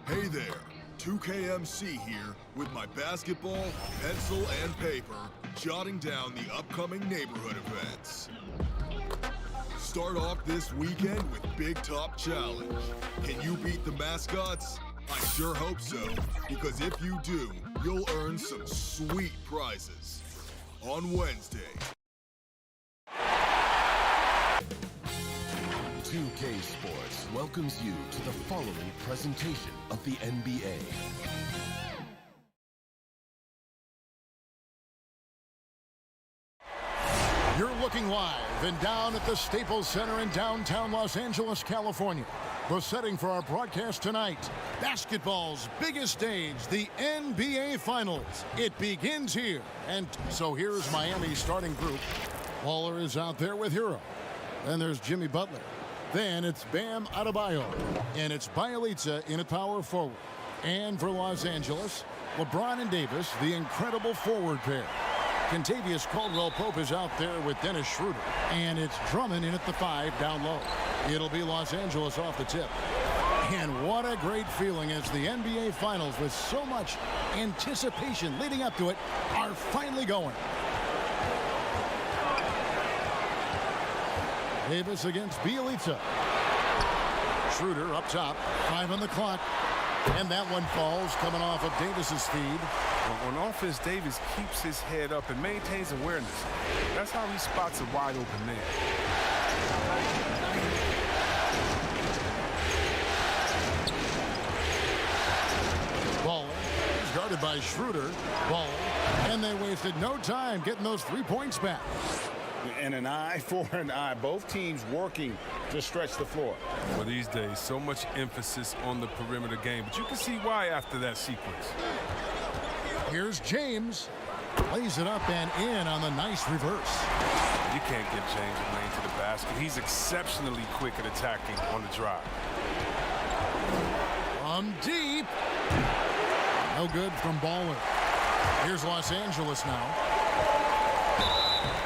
Hey there, 2KMC here with my basketball, pencil, and paper, jotting down the upcoming neighborhood events. Start off this weekend with Big Top Challenge. Can you beat the mascots? I sure hope so, because if you do, you'll earn some sweet prizes. On Wednesday. 2K Sports welcomes you to the following presentation of the NBA. You're looking live and down at the Staples Center in downtown Los Angeles, California. The setting for our broadcast tonight, basketball's biggest stage, the NBA Finals. It begins here. And so here's Miami's starting group. Baller is out there with Hero. Then there's Jimmy Butler. Then it's Bam Adebayo. And it's Bjelica in at power forward. And for Los Angeles, LeBron and Davis, the incredible forward pair. Kentavious Caldwell-Pope is out there with Dennis Schroeder. And it's Drummond in at the 5 down low. It'll be Los Angeles off the tip. And what a great feeling as the NBA Finals, with so much anticipation leading up to it, are finally going. Davis against Bjelica. Schroeder up top, 5 on the clock. And that one falls, coming off of Davis's feed. On offense, Davis keeps his head up and maintains awareness. That's how he spots a wide open man. Baller is guarded by Schroeder. Baller. And they wasted no time getting those 3 points back. And an eye for an eye. Both teams working to stretch the floor. Well, these days, so much emphasis on the perimeter game, but you can see why after that sequence. Here's James. Lays it up and in on the nice reverse. You can't get James Lane to the basket. He's exceptionally quick at attacking on the drive. From deep. No good from Baller. Here's Los Angeles now.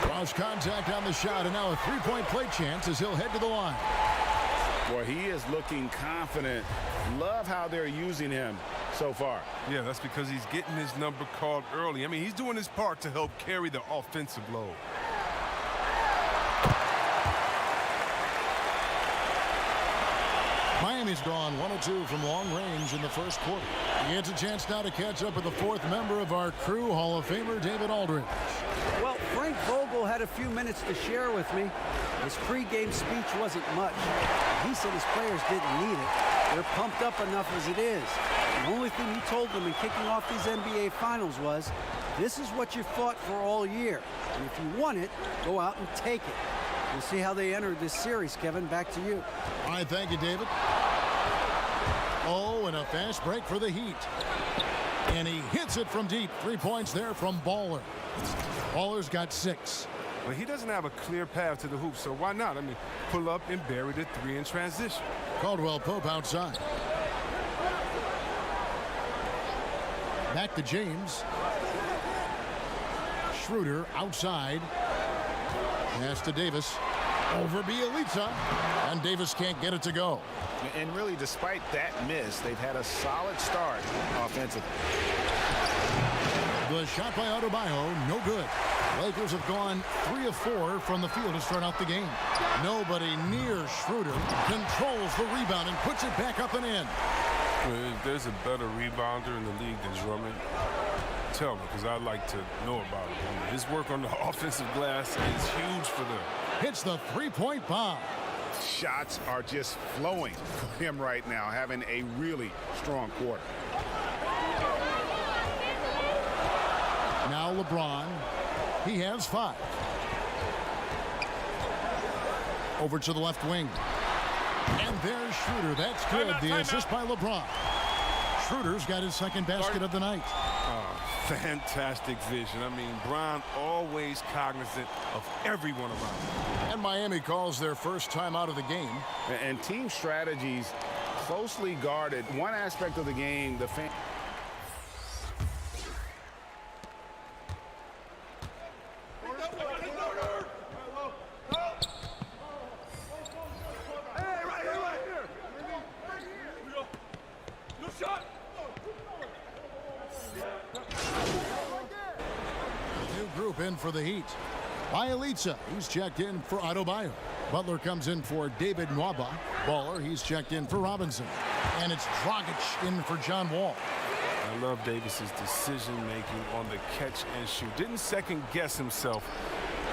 Cross contact on the shot, and now a three-point play chance as he'll head to the line. Boy, he is looking confident. Love how they're using him so far. Yeah, that's because he's getting his number called early. I mean, he's doing his part to help carry the offensive load. Miami's gone 1 of 2 from long range in the first quarter. He gets a chance now to catch up with the 4th member of our crew, Hall of Famer David Aldridge. Well, Frank Vogel had a few minutes to share with me. His pregame speech wasn't much. He said his players didn't need it. They're pumped up enough as it is. The only thing he told them in kicking off these NBA Finals was, this is what you fought for all year. And if you want it, go out and take it. We'll see how they enter this series, Kevin. Back to you. All right, thank you, David. Oh, and a fast break for the Heat. And he hits it from deep. 3 points there from Baller. Baller's got 6. Well, he doesn't have a clear path to the hoop, so why not? I mean, pull up and bury the 3 in transition. Caldwell-Pope outside. Back to James. Schroeder outside. Pass to Davis. Over Bjelica. And Davis can't get it to go. And really, despite that miss, they've had a solid start offensively. The shot by Adebayo, no good. Lakers have gone 3 of 4 from the field to start out the game. Nobody near Schroeder. Controls the rebound and puts it back up and in. Well, if there's a better rebounder in the league than Drummond, tell me, because I'd like to know about it. I mean, his work on the offensive glass is huge for them. Hits the 3-point bomb. Shots are just flowing for him right now, having a really strong quarter. Now LeBron. He has 5. Over to the left wing. And there's Schroeder. That's good. The assist by LeBron. Schroeder's got his 2nd basket of the night. Fantastic vision. I mean, Bron always cognizant of everyone around him. And Miami calls their first time out of the game. And team strategies closely guarded. One aspect of the game, the fan. Hey, right here. No shot. for the Heat. Bielitsa, he's checked in for Adebayo. Butler comes in for David Nwaba. Baller, he's checked in for Robinson. And it's Dragic in for John Wall. I love Davis's decision-making on the catch and shoot. Didn't second-guess himself.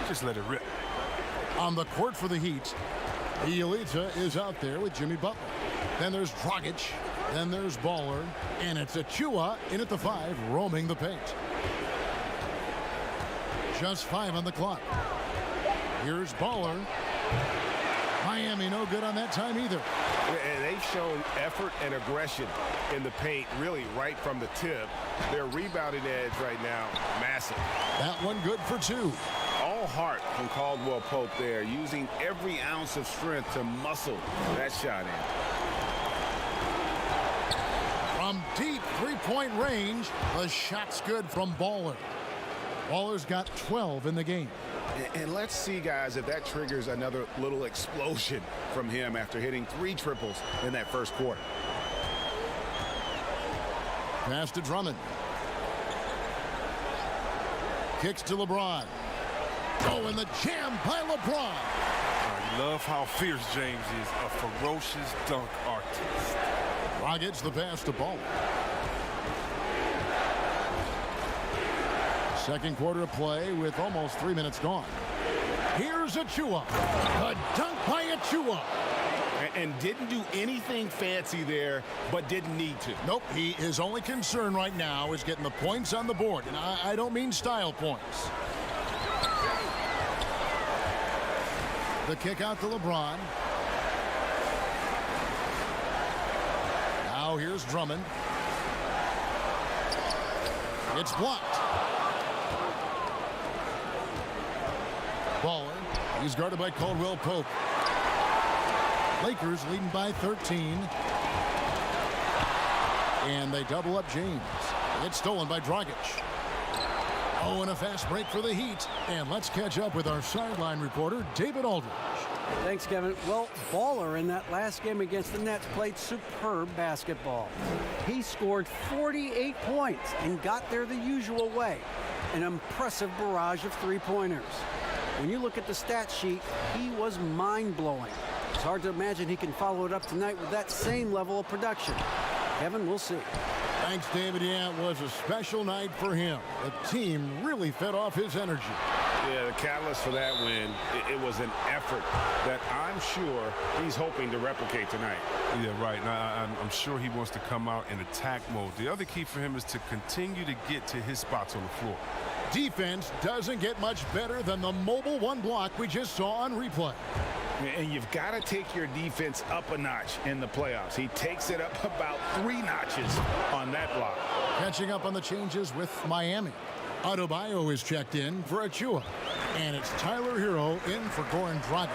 Just let it rip. On the court for the Heat, Bielitsa is out there with Jimmy Butler. Then there's Dragic. Then there's Baller. And it's Achua in at the 5, roaming the paint. Just 5 on the clock. Here's Baller. Miami no good on that time either. And they've shown effort and aggression in the paint, really right from the tip. Their rebounding edge right now, massive. That one good for 2. All heart from Caldwell Pope there, using every ounce of strength to muscle that shot in. From deep three-point range, the shot's good from Baller. Baller's got 12 in the game. And let's see, guys, if that triggers another little explosion from him after hitting 3 triples in that first quarter. Pass to Drummond. Kicks to LeBron. Oh, and the jam by LeBron. I love how fierce James is, a ferocious dunk artist. Dragic the pass to Ball. Second quarter of play with almost 3 minutes gone. Here's Achua. A dunk by Achua. And didn't do anything fancy there, but didn't need to. Nope, his only concern right now is getting the points on the board. And I don't mean style points. The kick out to LeBron. Now here's Drummond. It's blocked. Baller. He's guarded by Caldwell Pope. Lakers leading by 13. And they double up James. It's stolen by Dragic. Oh, and a fast break for the Heat. And let's catch up with our sideline reporter, David Aldridge. Thanks, Kevin. Well, Baller in that last game against the Nets played superb basketball. He scored 48 points and got there the usual way. An impressive barrage of three-pointers. When you look at the stat sheet, he was mind-blowing. It's hard to imagine he can follow it up tonight with that same level of production. Kevin, we'll see. Thanks, David. Yeah, it was a special night for him. The team really fed off his energy. Yeah, the catalyst for that win, it was an effort that I'm sure he's hoping to replicate tonight. Yeah, right. And I'm sure he wants to come out in attack mode. The other key for him is to continue to get to his spots on the floor. Defense doesn't get much better than the mobile one block we just saw on replay. And you've got to take your defense up a notch in the playoffs. He takes it up about 3 notches on that block. Catching up on the changes with Miami. Adebayo is checked in for Achua. And it's Tyler Hero in for Goran Dragic.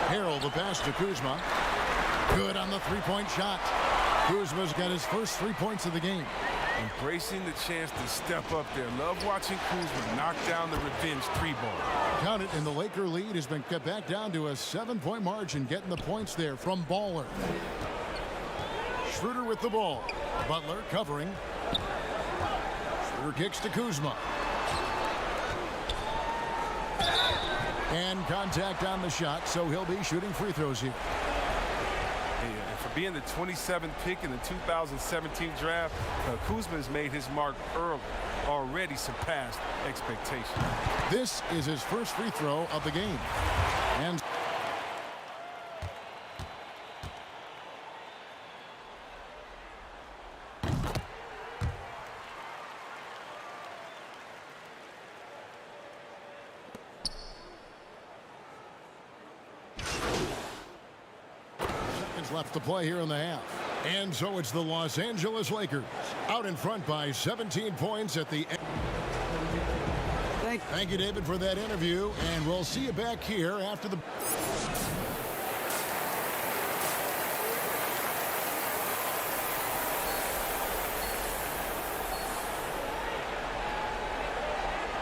Harrell the pass to Kuzma. Good on the three-point shot. Kuzma's got his first 3 points of the game. Embracing the chance to step up there. Love watching Kuzma knock down the revenge 3-ball. Count it, and the Laker lead has been cut back down to a 7-point margin, getting the points there from Baller. Schroeder with the ball. Butler covering. Schroeder kicks to Kuzma. And contact on the shot, so he'll be shooting free throws here. And for being the 27th pick in the 2017 draft, Kuzma has made his mark early, already surpassed expectations. This is his first free throw of the game. And left to play here in the half. And so it's the Los Angeles Lakers out in front by 17 points at the end. Thank you, David, for that interview. And we'll see you back here after the...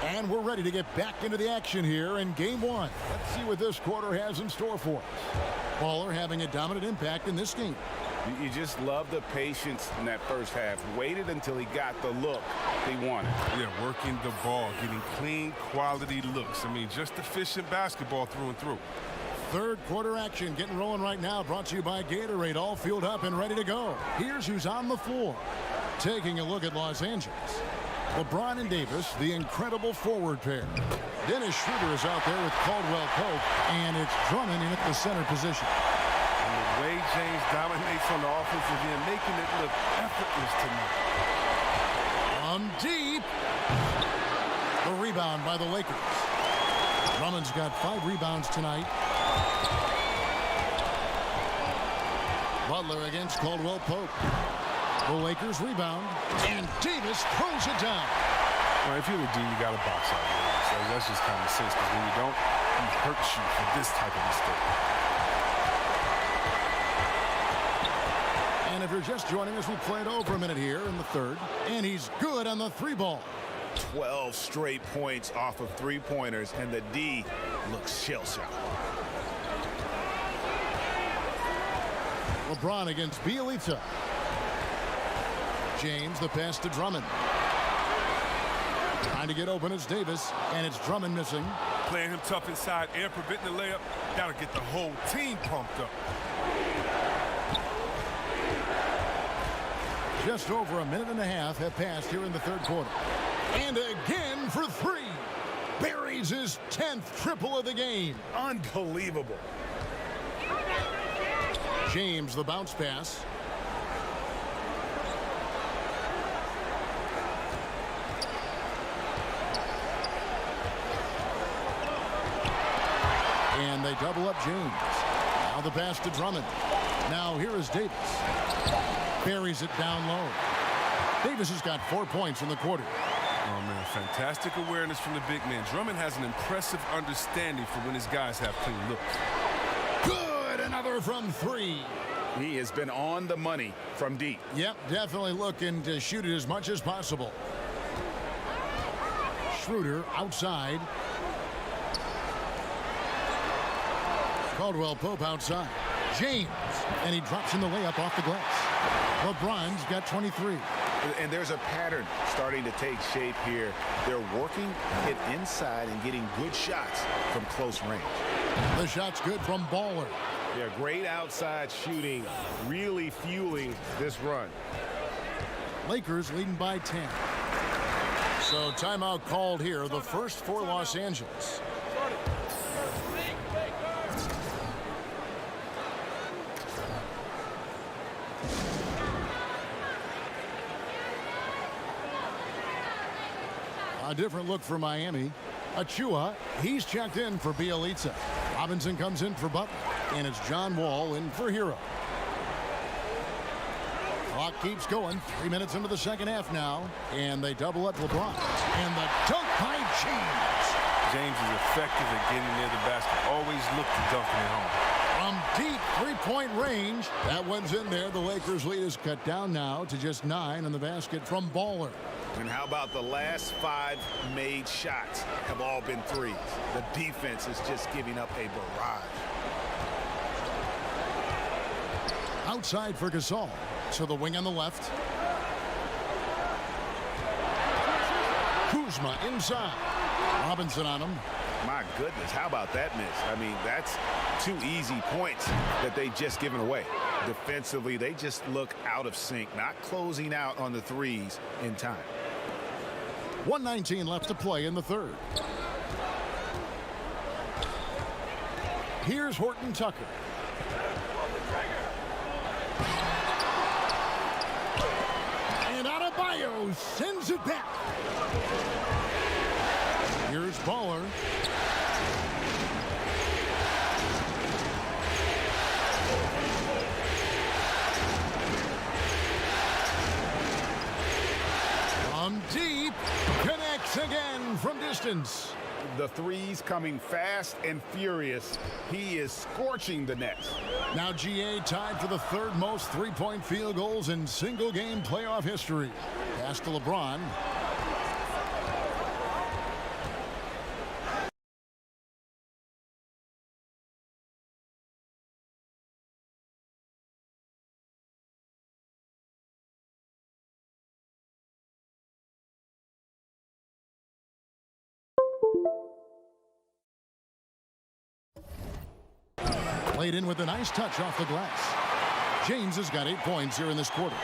And we're ready to get back into the action here in Game 1. Let's see what this quarter has in store for us. Baller having a dominant impact in this game. You just love the patience in that first half. Waited until he got the look he wanted. Yeah, working the ball, getting clean, quality looks. I mean, just efficient basketball through and through. Third quarter action getting rolling right now, brought to you by Gatorade, all fueled up and ready to go. Here's who's on the floor. Taking a look at Los Angeles. LeBron and Davis, the incredible forward pair. Dennis Schroeder is out there with Caldwell Pope, and it's Drummond in at the center position. And the way James dominates on the offensive end, making it look effortless tonight. From deep. The rebound by the Lakers. Drummond's got 5 rebounds tonight. Butler against Caldwell Pope. The Lakers rebound, and Davis throws it down. Well, if you're the D, you got to box out there. So that's just common sense, because when you don't, he hurts you for this type of mistake. And if you're just joining us, we played over a minute here in the third, and he's good on the 3-ball. 12 straight points off of 3-pointers, and the D looks shell-shocked. LeBron against Bielitsa. James, the pass to Drummond. Trying to get open is Davis, and it's Drummond missing. Playing him tough inside and preventing the layup. Got to get the whole team pumped up. Just over a minute and a half have passed here in the third quarter. And again for 3. Buries his 10th triple of the game. Unbelievable. James, the bounce pass. And they double up James. Now the pass to Drummond. Now here is Davis. Buries it down low. Davis has got 4 points in the quarter. Oh, man, fantastic awareness from the big man. Drummond has an impressive understanding for when his guys have clean looks. Good, another from 3. He has been on the money from deep. Yep, definitely looking to shoot it as much as possible. Schroeder outside. Caldwell Pope outside. James, and he drops in the layup off the glass. LeBron's got 23. And there's a pattern starting to take shape here. They're working it inside and getting good shots from close range. The shot's good from Baller. Yeah, great outside shooting, really fueling this run. Lakers leading by 10. So timeout called here, the first for Los Angeles. A different look for Miami. Achua, he's checked in for Bielitsa. Robinson comes in for Butler, and it's John Wall in for Hero. Clock keeps going. 3 minutes into the second half now, and they double up LeBron. And the dunk by James. James is effective at getting near the basket. Always look to dunking it home. From deep three-point range, that one's in there. The Lakers' lead is cut down now to just 9 in the basket from Baller. And how about the last 5 made shots have all been threes? The defense is just giving up a barrage. Outside for Gasol. To the wing on the left. Kuzma inside. Robinson on him. My goodness, how about that miss? I mean, that's 2 easy points that they just given away. Defensively, they just look out of sync, not closing out on the threes in time. 1:19 left to play in the third. Here's Horton Tucker. And Adebayo sends it back. Here's Baller. From deep, connects again from distance. The threes coming fast and furious. He is scorching the nets. Now GA tied for the 3rd most three-point field goals in single-game playoff history. Pass to LeBron. Played in with a nice touch off the glass. James has got 8 points here in this quarter.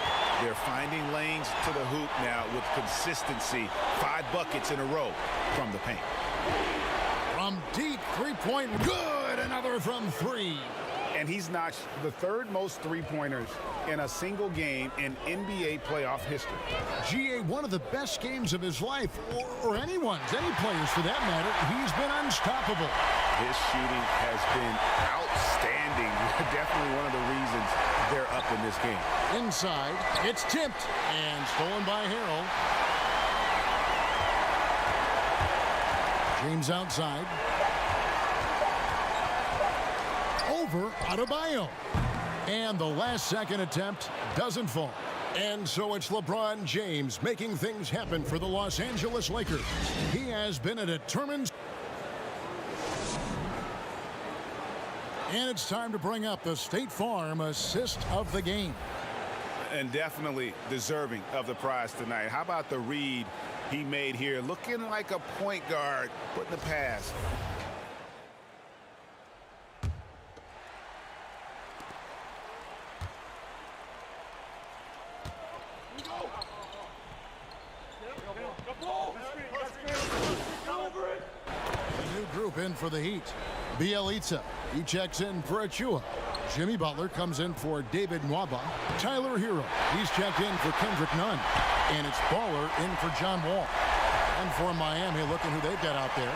They're finding lanes to the hoop now with consistency. 5 buckets in a row from the paint. From deep, three-point, good. Another from 3. And he's notched the 3rd most three-pointers in a single game in NBA playoff history. GA, one of the best games of his life, or anyone's, any players for that matter. He's been unstoppable. His shooting has been outstanding. Definitely one of the reasons they're up in this game. Inside, it's tipped and stolen by Harrell. James outside. Over Adebayo. And the last second attempt doesn't fall. And so it's LeBron James making things happen for the Los Angeles Lakers. He has been a determined... And it's time to bring up the State Farm assist of the game. And definitely deserving of the prize tonight. How about the read he made here? Looking like a point guard, putting the pass. A new group in for the Heat. Bielitsa. He checks in for Achua. Jimmy Butler comes in for David Nwaba. Tyler Hero. He's checked in for Kendrick Nunn. And it's Baller in for John Wall. And for Miami, looking who they've got out there.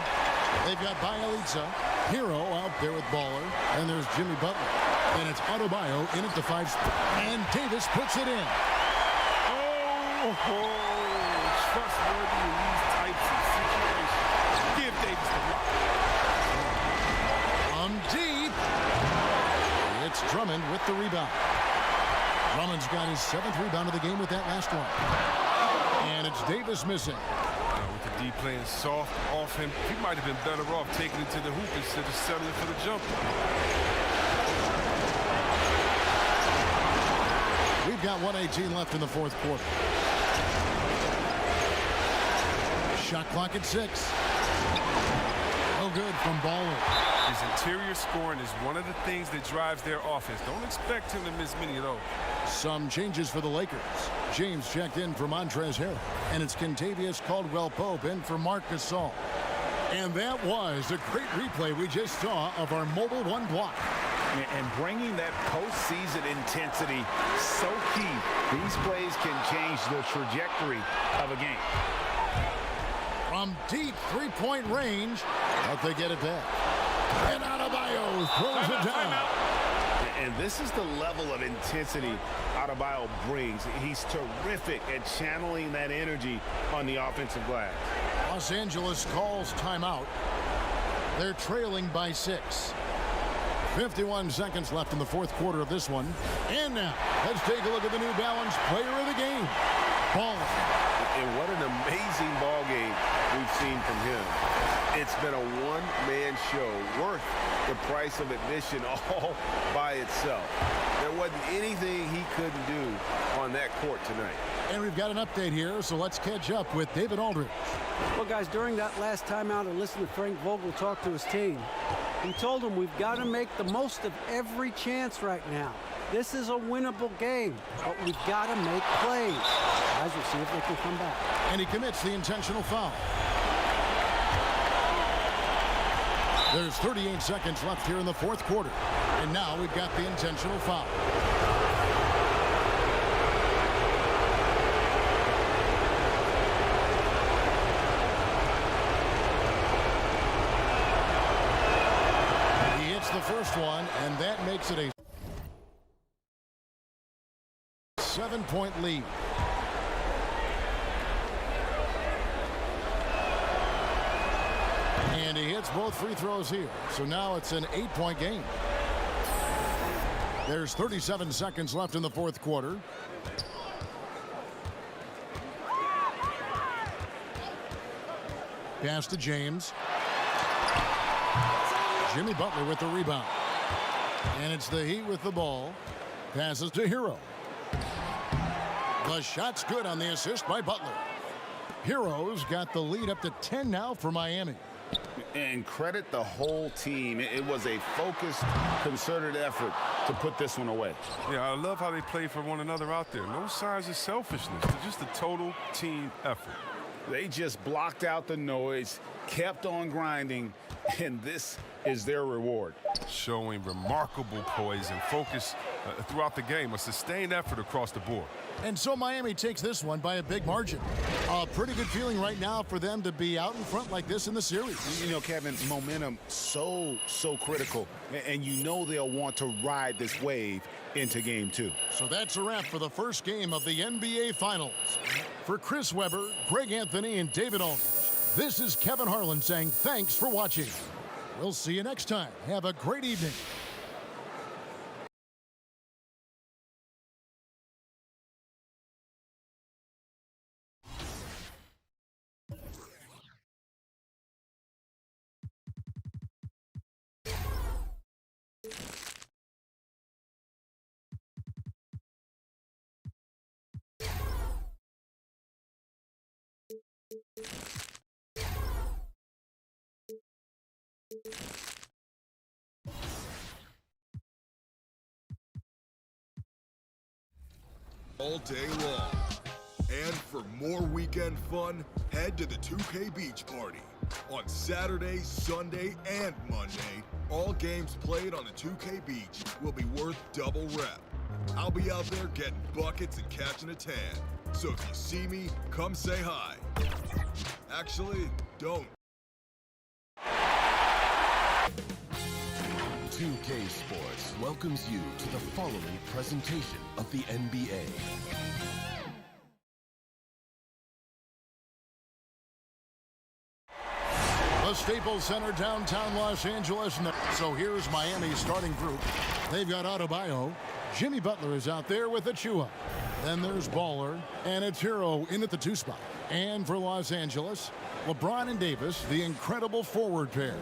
They've got Bielitsa. Hero out there with Baller. And there's Jimmy Butler. And it's Adebayo in at the 5 spot. And Davis puts it in. Trustworthy in these types of situations. Give Davis the rock. Deep. It's Drummond with the rebound. Drummond's got his 7th rebound of the game with that last one. And it's Davis missing. With the D playing soft off him, he might have been better off taking it to the hoop instead of settling for the jumper. We've got 1:18 left in the 4th quarter. Shot clock at 6. No good from Baller. His interior scoring is one of the things that drives their offense. Don't expect him to miss many of those. Some changes for the Lakers. James checked in for Montrezl Harrell. And it's Kentavious Caldwell-Pope in for Marc Gasol. And that was a great replay we just saw of our Mobile One block. And bringing that postseason intensity so key. These plays can change the trajectory of a game. From deep three-point range, but they get it back. And Adebayo throws it down. And this is the level of intensity Adebayo brings. He's terrific at channeling that energy on the offensive glass. Los Angeles calls timeout. They're trailing by 6. 51 seconds left in the 4th quarter of this one. And now, let's take a look at the New Balance player of the game. Baller. And what an amazing ball game we've seen from him. It's been a one-man show worth the price of admission all by itself. There wasn't anything he couldn't do on that court tonight. And we've got an update here, so let's catch up with David Aldridge. Well, guys, during that last timeout, I listened to Frank Vogel talk to his team. He told them we've got to make the most of every chance right now. This is a winnable game, but we've got to make plays. Guys, we'll see if they can come back. And he commits the intentional foul. There's 38 seconds left here in the 4th quarter. And now we've got the intentional foul. He hits the first one, and that makes it a 7-point lead. And he hits both free throws here. So now it's an 8-point game. There's 37 seconds left in the 4th quarter. Pass to James. Jimmy Butler with the rebound. And it's the Heat with the ball. Passes to Hero. The shot's good on the assist by Butler. Hero's got the lead up to 10 now for Miami. And credit the whole team. It was a focused, concerted effort to put this one away. Yeah, I love how they play for one another out there. No signs of selfishness. They're just a total team effort. They just blocked out the noise, kept on grinding, and this is their reward. Showing remarkable poise and focus throughout the game, a sustained effort across the board. And so Miami takes this one by a big margin. A pretty good feeling right now for them to be out in front like this in the series. You know, Kevin, momentum so critical, and you know they'll want to ride this wave into game 2. So that's a wrap for the first game of the NBA Finals. For Chris Webber, Greg Anthony, and David Aldridge, this is Kevin Harlan saying thanks for watching. We'll see you next time. Have a great evening. All day long. And for more weekend fun, head to the 2K Beach Party. On Saturday, Sunday, and Monday, all games played on the 2K Beach will be worth double rep. I'll be out there getting buckets and catching a tan. So if you see me, come say hi. Actually, don't. 2K Sports welcomes you to the following presentation of the NBA. The Staples Center, downtown Los Angeles. So here's Miami's starting group. They've got Adebayo. Jimmy Butler is out there with Achua. Then there's Baller, and it's Hero in at the 2 spot. And for Los Angeles, LeBron and Davis, the incredible forward pair.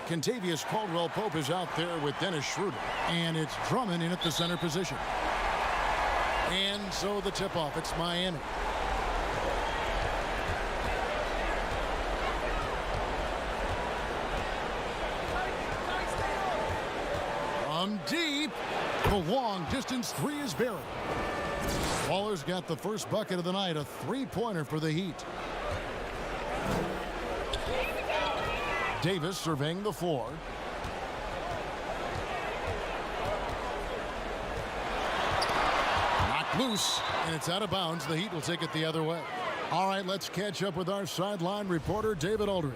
Kentavious Caldwell-Pope is out there with Dennis Schroeder. And it's Drummond in at the center position. And so the tip-off, it's Miami. From deep, the long-distance 3 is buried. Baller's got the first bucket of the night, a 3-pointer for the Heat. Davis surveying the floor. Knocked loose, and it's out of bounds. The Heat will take it the other way. All right, let's catch up with our sideline reporter, David Aldridge.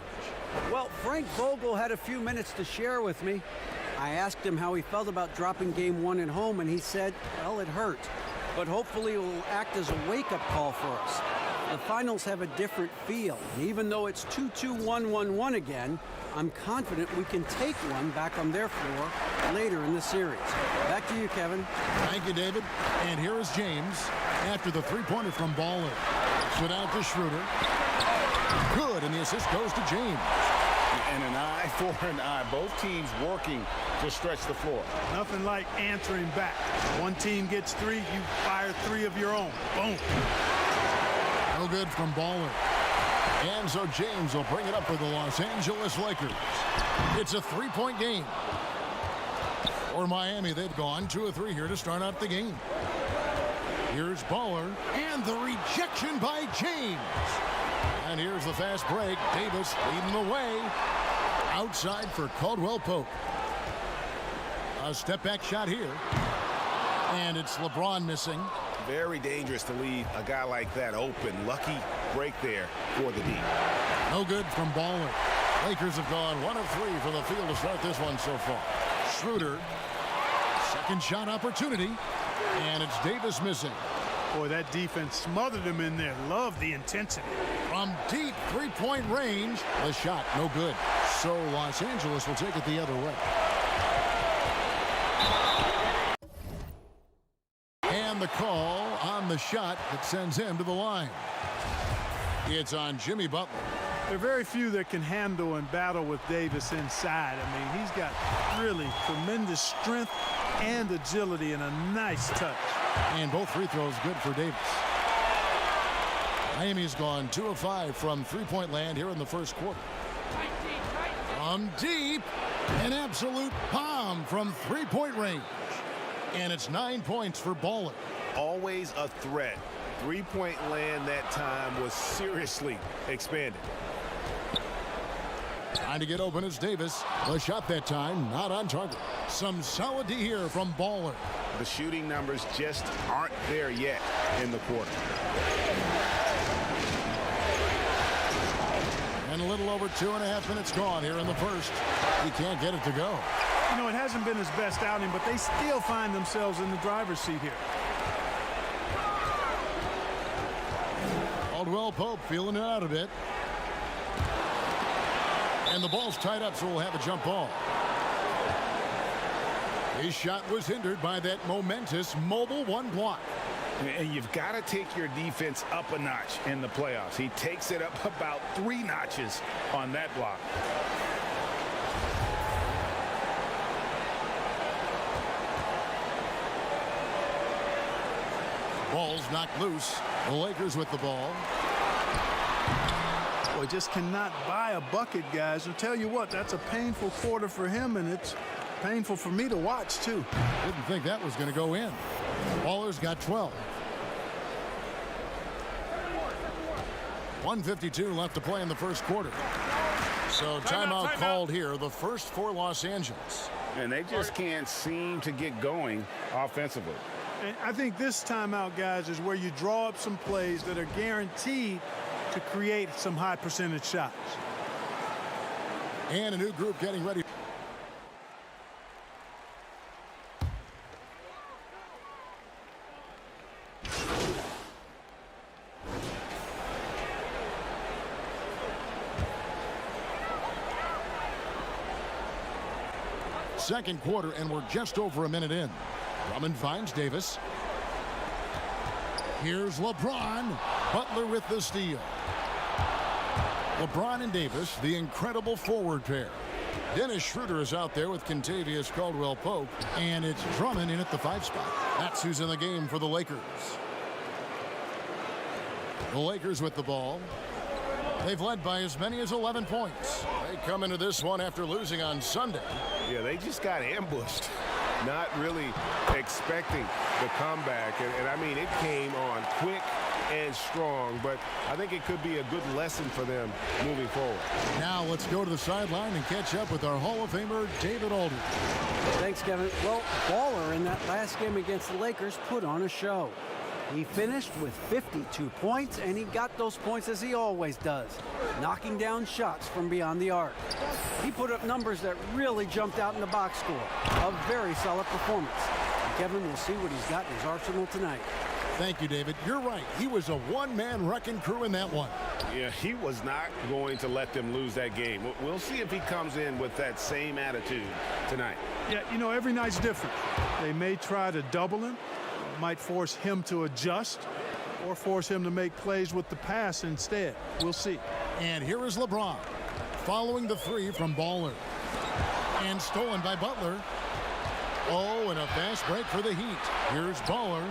Well, Frank Vogel had a few minutes to share with me. I asked him how he felt about dropping game 1 at home, and he said, well, it hurt. But hopefully it will act as a wake-up call for us. The finals have a different feel, and even though it's 2-2-1-1-1 again, I'm confident we can take one back on their floor later in the series. Back to you, Kevin. Thank you, David. And here is James after the 3-pointer from Baller. Sit out to Schroeder. Good, and the assist goes to James. And an eye for an eye. Both teams working to stretch the floor. Nothing like answering back. One team gets 3, you fire 3 of your own. Boom. No good from Baller. And so James will bring it up for the Los Angeles Lakers. It's a 3-point game. For Miami, they've gone 2 of 3 here to start out the game. Here's Baller, and the rejection by James. And here's the fast break. Davis leading the way. Outside for Caldwell-Pope. A step-back shot here. And it's LeBron missing. Very dangerous to leave a guy like that open. Lucky break there for the D. No good from Baller. Lakers have gone 1 of 3 from the field to start this one so far. Schroeder. Second shot opportunity. And it's Davis missing. Boy, that defense smothered him in there. Love the intensity. From deep 3-point range, the shot no good. So Los Angeles will take it the other way. And the call on the shot that sends him to the line. It's on Jimmy Butler. There are very few that can handle and battle with Davis inside. I mean, he's got really tremendous strength and agility and a nice touch. And both free throws good for Davis. Miami's gone 2 of 5 from 3-point land here in the first quarter. From deep, an absolute bomb from three-point range. And it's 9 points for Baller. Always a threat. Three-point land that time was seriously expanded. Trying to get open is Davis. The shot that time, not on target. Some solid D here from Baller. The shooting numbers just aren't there yet in the quarter. And a little over 2.5 minutes gone here in the first. He can't get it to go. You know, it hasn't been his best outing, but they still find themselves in the driver's seat here. Caldwell Pope feeling it out a bit. And the ball's tied up, so we'll have a jump ball. His shot was hindered by that momentous mobile one block. And you've got to take your defense up a notch in the playoffs. He takes it up about 3 notches on that block. Ball's knocked loose. The Lakers with the ball. Boy, just cannot buy a bucket, guys. I'll tell you what, that's a painful quarter for him, and it's painful for me to watch, too. Didn't think that was going to go in. Baller's got 12. 1:52 left to play in the first quarter. So timeout called here, the first for Los Angeles. And they just can't seem to get going offensively. And I think this timeout, guys, is where you draw up some plays that are guaranteed to create some high percentage shots. And a new group getting ready. Second quarter, and we're just over a minute in. Drummond finds Davis. Here's LeBron. Butler with the steal. LeBron and Davis, the incredible forward pair. Dennis Schroeder is out there with Kentavious Caldwell-Pope, and it's Drummond in at the 5 spot. That's who's in the game for the Lakers. The Lakers with the ball. They've led by as many as 11 points. They come into this one after losing on Sunday. Yeah, they just got ambushed. Not really expecting the comeback. And I mean, it came on quick and strong, but I think it could be a good lesson for them moving forward. Now let's go to the sideline and catch up with our Hall of Famer, David Aldridge. Thanks, Kevin. Well, Baller in that last game against the Lakers put on a show. He finished with 52 points, and he got those points as he always does, knocking down shots from beyond the arc. He put up numbers that really jumped out in the box score. A very solid performance. And Kevin will see what he's got in his arsenal tonight. Thank you, David. You're right. He was a one-man wrecking crew in that one. Yeah, he was not going to let them lose that game. We'll see if he comes in with that same attitude tonight. Yeah, you know, every night's different. They may try to double him, might force him to adjust, or force him to make plays with the pass instead. We'll see. And here is LeBron, following the 3 from Baller. And stolen by Butler. Oh, and a fast break for the Heat. Here's Baller.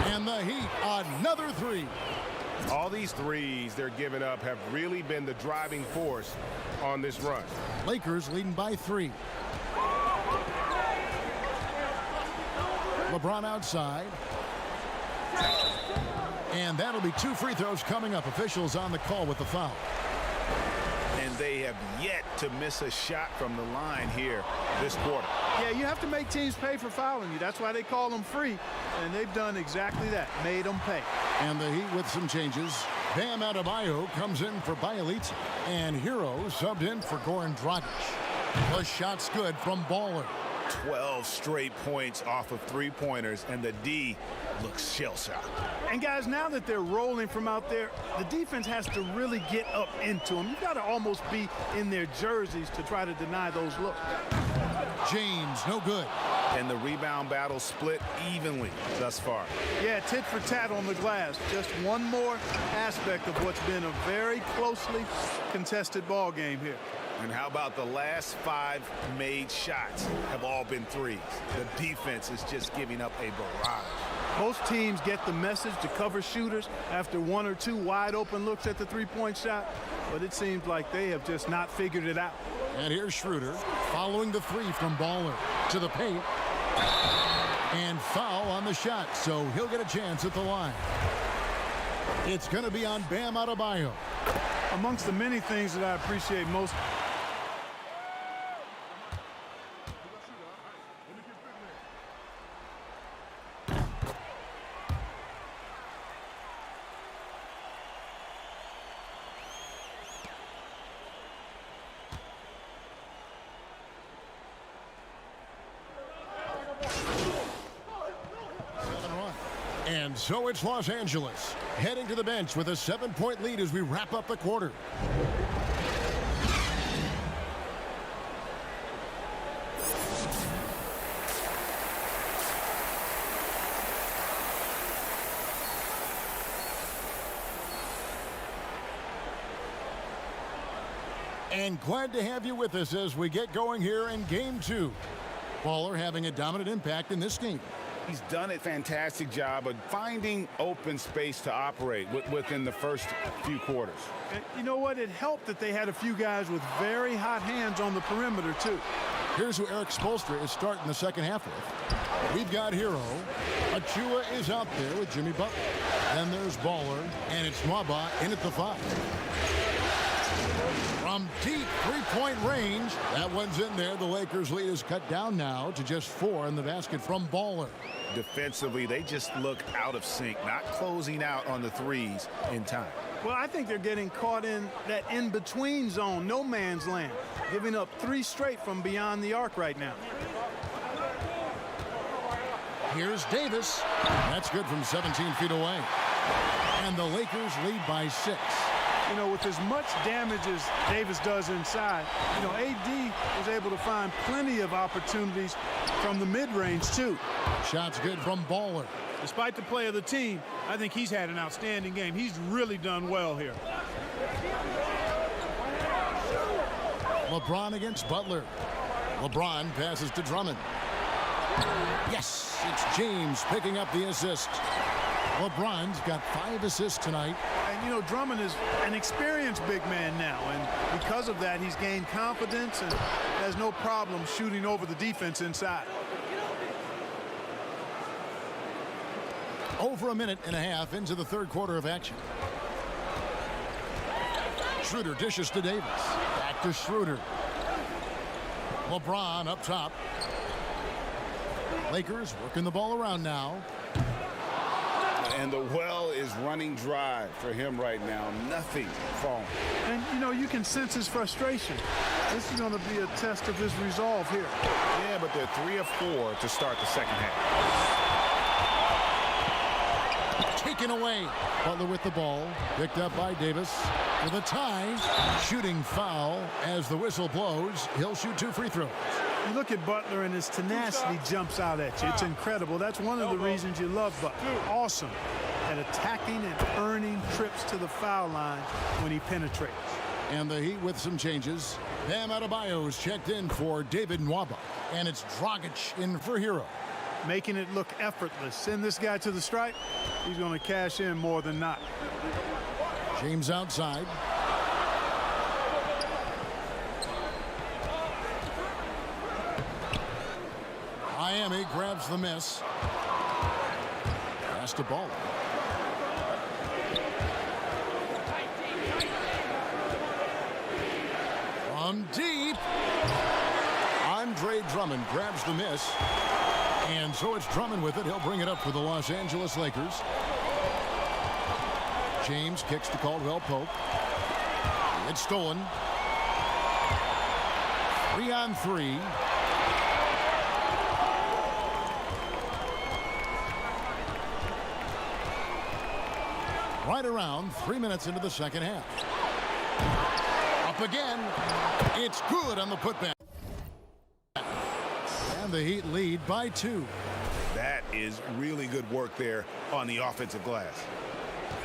And the Heat, another 3. All these threes they're giving up have really been the driving force on this run. Lakers leading by 3. LeBron outside. And that'll be 2 free throws coming up. Officials on the call with the foul. And they have yet to miss a shot from the line here this quarter. Yeah, you have to make teams pay for fouling you. That's why they call them free. And they've done exactly that, made them pay. And the Heat with some changes. Bam Adebayo comes in for Bjelica. And Hero subbed in for Goran Dragic. The shot's good from Baller. 12 straight points off of 3-pointers, and the D looks shell-shocked. And guys, now that they're rolling from out there, the defense has to really get up into them. You've got to almost be in their jerseys to try to deny those looks. James, no good. And the rebound battle split evenly thus far. Yeah, tit for tat on the glass. Just one more aspect of what's been a very closely contested ball game here. And how about the last 5 made shots have all been threes? The defense is just giving up a barrage. Most teams get the message to cover shooters after 1 or 2 wide open looks at the three-point shot, but it seems like they have just not figured it out. And here's Schroeder following the three from Baller to the paint. And foul on the shot, so he'll get a chance at the line. It's going to be on Bam Adebayo. Amongst the many things that I appreciate most, and so it's Los Angeles heading to the bench with a 7-point lead as we wrap up the quarter. And glad to have you with us as we get going here in game 2. Baller having a dominant impact in this game. He's done a fantastic job of finding open space to operate within the first few quarters. and you know what? It helped that they had a few guys with very hot hands on the perimeter, too. Here's who Eric Spoelstra is starting the second half with. We've got Hero. Achua is out there with Jimmy Butler. Then there's Baller, and it's Nwaba in at the 5. From deep three-point range, that one's in there. The Lakers' lead is cut down now to just 4 in the basket from Baller. Defensively, they just look out of sync, not closing out on the threes in time. Well, I think they're getting caught in that in-between zone, no man's land, giving up 3 straight from beyond the arc right now. Here's Davis. That's good from 17 feet away. And the Lakers lead by 6. You know, with as much damage as Davis does inside, you know, AD was able to find plenty of opportunities from the mid-range, too. Shots good from Baller. Despite the play of the team, I think he's had an outstanding game. He's really done well here. LeBron against Butler. LeBron passes to Drummond. Yes, it's James picking up the assist. LeBron's got 5 assists tonight. And, you know, Drummond is an experienced big man now, and because of that, he's gained confidence and has no problem shooting over the defense inside. Over a minute and a half into the third quarter of action. Schroeder dishes to Davis. Back to Schroeder. LeBron up top. Lakers working the ball around now. And the well is running dry for him right now. Nothing falling. And, you know, you can sense his frustration. This is going to be a test of his resolve here. Yeah, but they're 3 of 4 to start the second half. Taken away. Butler with the ball. Picked up by Davis. With a tie. Shooting foul as the whistle blows. He'll shoot 2 free throws. You look at Butler and his tenacity jumps out at you. It's incredible. That's one of the reasons you love Butler. Awesome at attacking and earning trips to the foul line when he penetrates. And the Heat with some changes. Bam Adebayo's checked in for David Nwaba. And it's Dragic in for Hero. Making it look effortless. Send this guy to the stripe. He's going to cash in more than not. James outside. Miami grabs the miss. Pass to Baller. From deep. Andre Drummond grabs the miss. And so it's Drummond with it. He'll bring it up for the Los Angeles Lakers. James kicks to Caldwell Pope. It's stolen. 3-on-3. Right around 3 minutes into the second half. Up again. It's good on the putback. And the Heat lead by 2. That is really good work there on the offensive glass.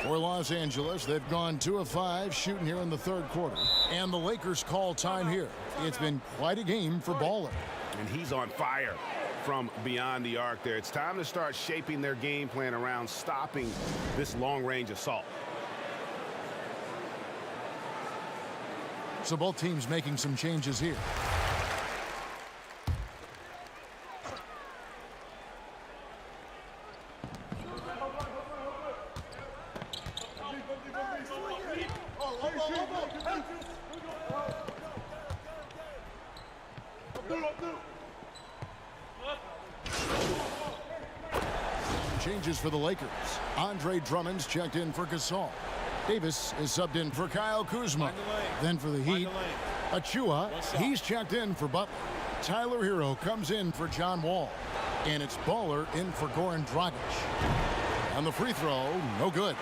For Los Angeles, they've gone 2 of 5 shooting here in the third quarter. And the Lakers call time here. It's been quite a game for Baller. And he's on fire from beyond the arc there. It's time to start shaping their game plan around stopping this long-range assault. So both teams making some changes here. Changes for the Lakers. Andre Drummond's checked in for Gasol. Davis is subbed in for Kyle Kuzma. Then for the Heat, Achua, he's checked in for Butler. Tyler Hero comes in for John Wall. And it's Baller in for Goran Dragic. On the free throw, no good.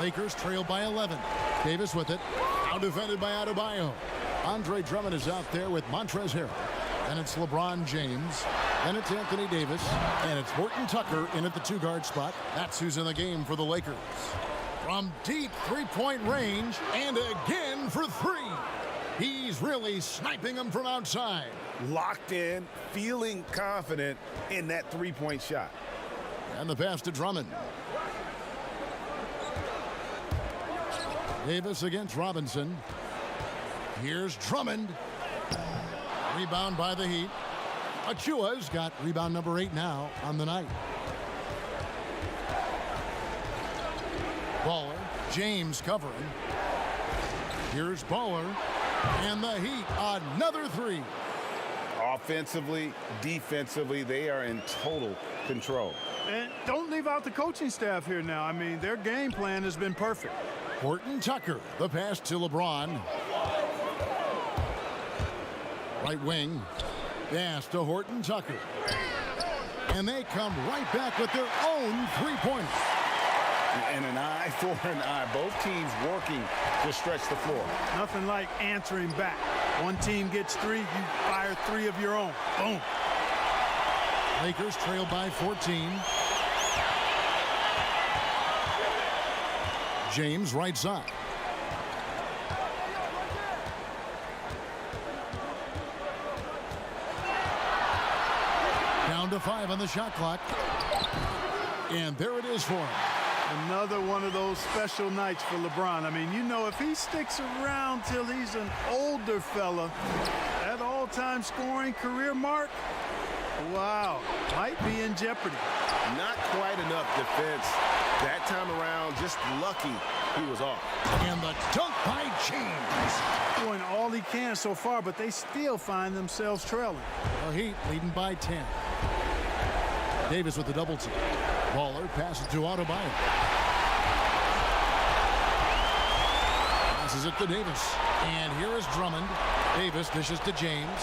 Lakers trail by 11. Davis with it. Out defended by Adebayo. Andre Drummond is out there with Montrezl Harrell. And it's LeBron James. Then it's Anthony Davis. And it's Horton Tucker in at the two-guard spot. That's who's in the game for the Lakers. From deep three-point range, and again for three. He's really sniping them from outside. Locked in, feeling confident in that three-point shot. And the pass to Drummond. Davis against Robinson. Here's Drummond. Rebound by the Heat. Achua's got rebound number 8 now on the night. Baller, James covering. Here's Baller, and the Heat, another three. Offensively, defensively, they are in total control. And don't leave out the coaching staff here now. I mean, their game plan has been perfect. Horton Tucker, the pass to LeBron. Right wing, pass to Horton Tucker. And they come right back with their own three-pointer. And an eye for an eye. Both teams working to stretch the floor. Nothing like answering back. One team gets 3, you fire 3 of your own. Boom. Lakers trail by 14. James right side. Down to 5 on the shot clock. And there it is for him. Another one of those special nights for LeBron. I mean, you know, if he sticks around till he's an older fella, that all-time scoring career mark, wow, might be in jeopardy. Not quite enough defense that time around. Just lucky he was off. And the dunk by James. Doing all he can so far, but they still find themselves trailing. The Heat leading by 10. Davis with the double team. Baller passes to Adebayo. Passes it to Davis. And here is Drummond. Davis dishes to James.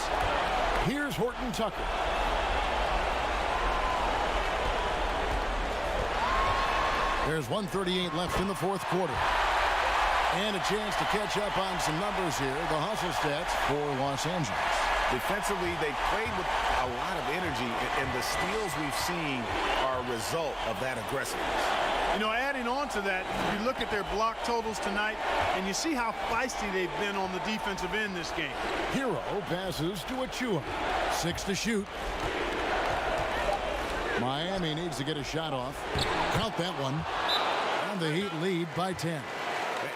Here's Horton Tucker. There's 1:38 left in the fourth quarter. And a chance to catch up on some numbers here. The hustle stats for Los Angeles. Defensively, they played with a lot of energy, and the steals we've seen are a result of that aggressiveness. You know, adding on to that, you look at their block totals tonight, and you see how feisty they've been on the defensive end this game. Hero passes to Achua. 6 to shoot. Miami needs to get a shot off. Count that one. And the Heat lead by 10.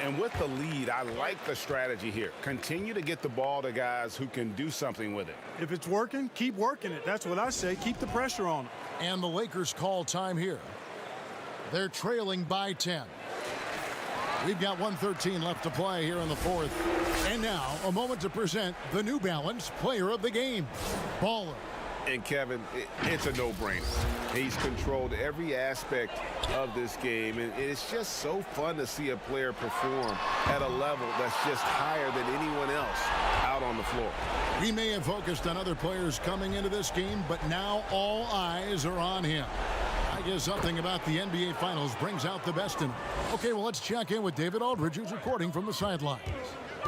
And with the lead, I like the strategy here. Continue to get the ball to guys who can do something with it. If it's working, keep working it. That's what I say. Keep the pressure on them. And the Lakers call time here. They're trailing by 10. We've got 1:13 left to play here in the fourth. And now, a moment to present the New Balance Player of the Game, Baller. And Kevin, it's a no-brainer. He's controlled every aspect of this game, and it's just so fun to see a player perform at a level that's just higher than anyone else out on the floor. We may have focused on other players coming into this game, but now all eyes are on him. I guess something about the NBA Finals brings out the best in him. Okay, well, let's check in with David Aldridge, who's reporting from the sidelines.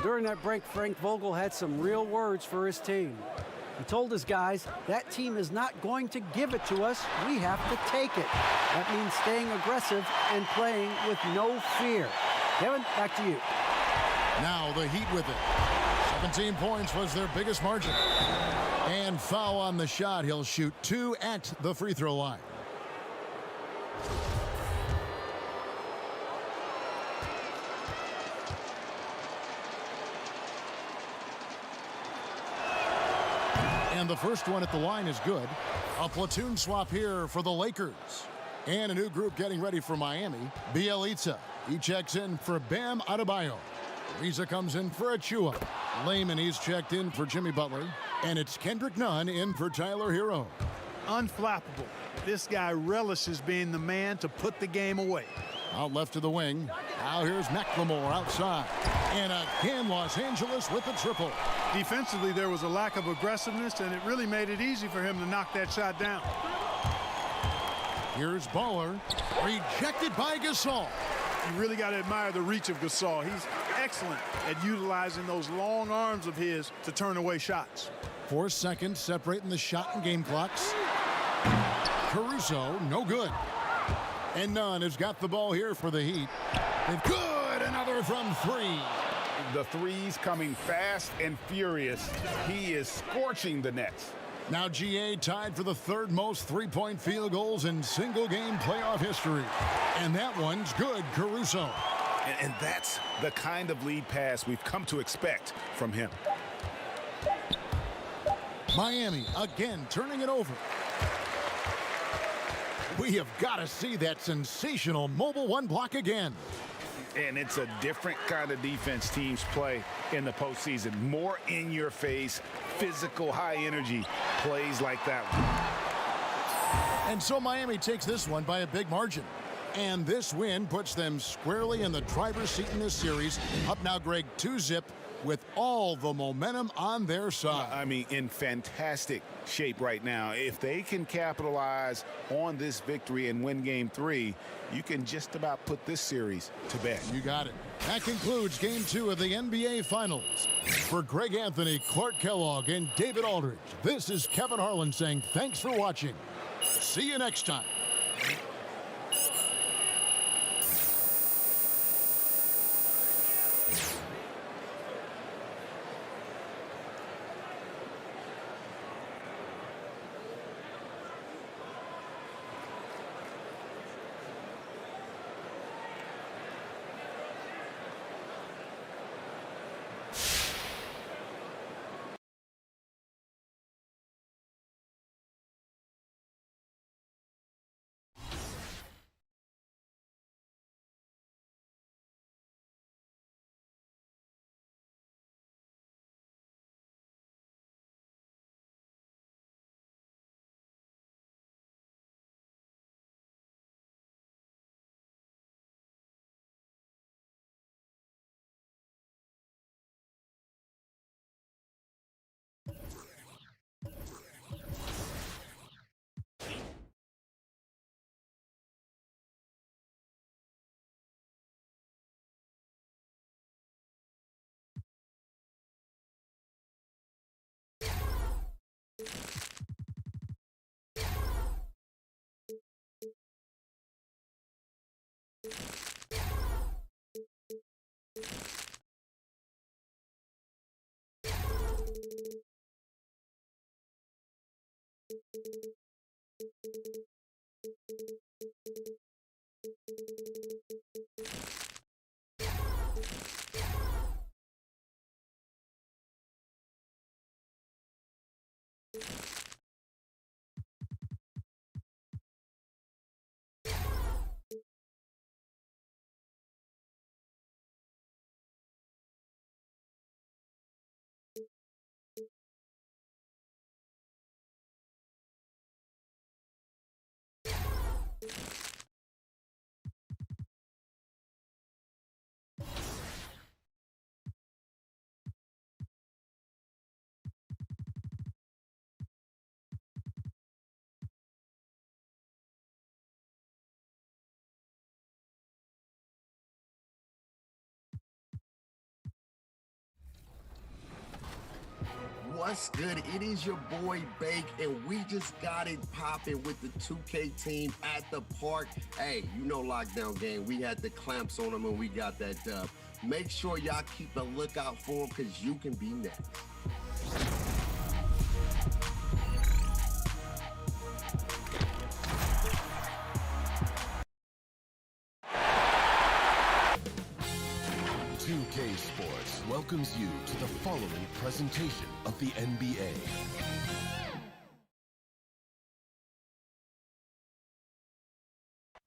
During that break, Frank Vogel had some real words for his team. He told his guys, that team is not going to give it to us. We have to take it. That means staying aggressive and playing with no fear. Kevin, back to you. Now the Heat with it. 17 points was their biggest margin. And foul on the shot. He'll shoot 2 at the free throw line. And the first one at the line is good. A platoon swap here for the Lakers. And a new group getting ready for Miami. Bjelica. He checks in for Bam Adebayo. Riza comes in for Achua. Layman, he's checked in for Jimmy Butler. And it's Kendrick Nunn in for Tyler Hero. Unflappable. This guy relishes being the man to put the game away. Out left to the wing. Now here's McLemore outside. And again, Los Angeles with a triple. Defensively, there was a lack of aggressiveness, and it really made it easy for him to knock that shot down. Here's Baller. Rejected by Gasol. You really got to admire the reach of Gasol. He's excellent at utilizing those long arms of his to turn away shots. 4 seconds separating the shot and game clocks. Caruso, no good. And Nunn has got the ball here for the Heat. And good, another from 3. The threes coming fast and furious. He is scorching the Nets. Now GA tied for the 3rd most three-point field goals in single-game playoff history. And that one's good, Caruso. And that's the kind of lead pass we've come to expect from him. Miami again turning it over. We have got to see that sensational mobile one block again. And it's a different kind of defense teams play in the postseason. More in your face, physical, high energy plays like that one. And so Miami takes this one by a big margin. And this win puts them squarely in the driver's seat in this series. Up now, Greg, 2-zip with all the momentum on their side. I mean, in fantastic shape right now. If they can capitalize on this victory and win Game 3, you can just about put this series to bed. You got it. That concludes Game 2 of the NBA Finals. For Greg Anthony, Clark Kellogg, and David Aldridge, this is Kevin Harlan saying thanks for watching. See you next time. What's good? It is your boy Bake, and we just got it popping with the 2K team at the park. Hey, you know lockdown game. We had the clamps on them and we got that dub. Make sure y'all keep a lookout for him because you can be next. Sports welcomes you to the following presentation of the NBA.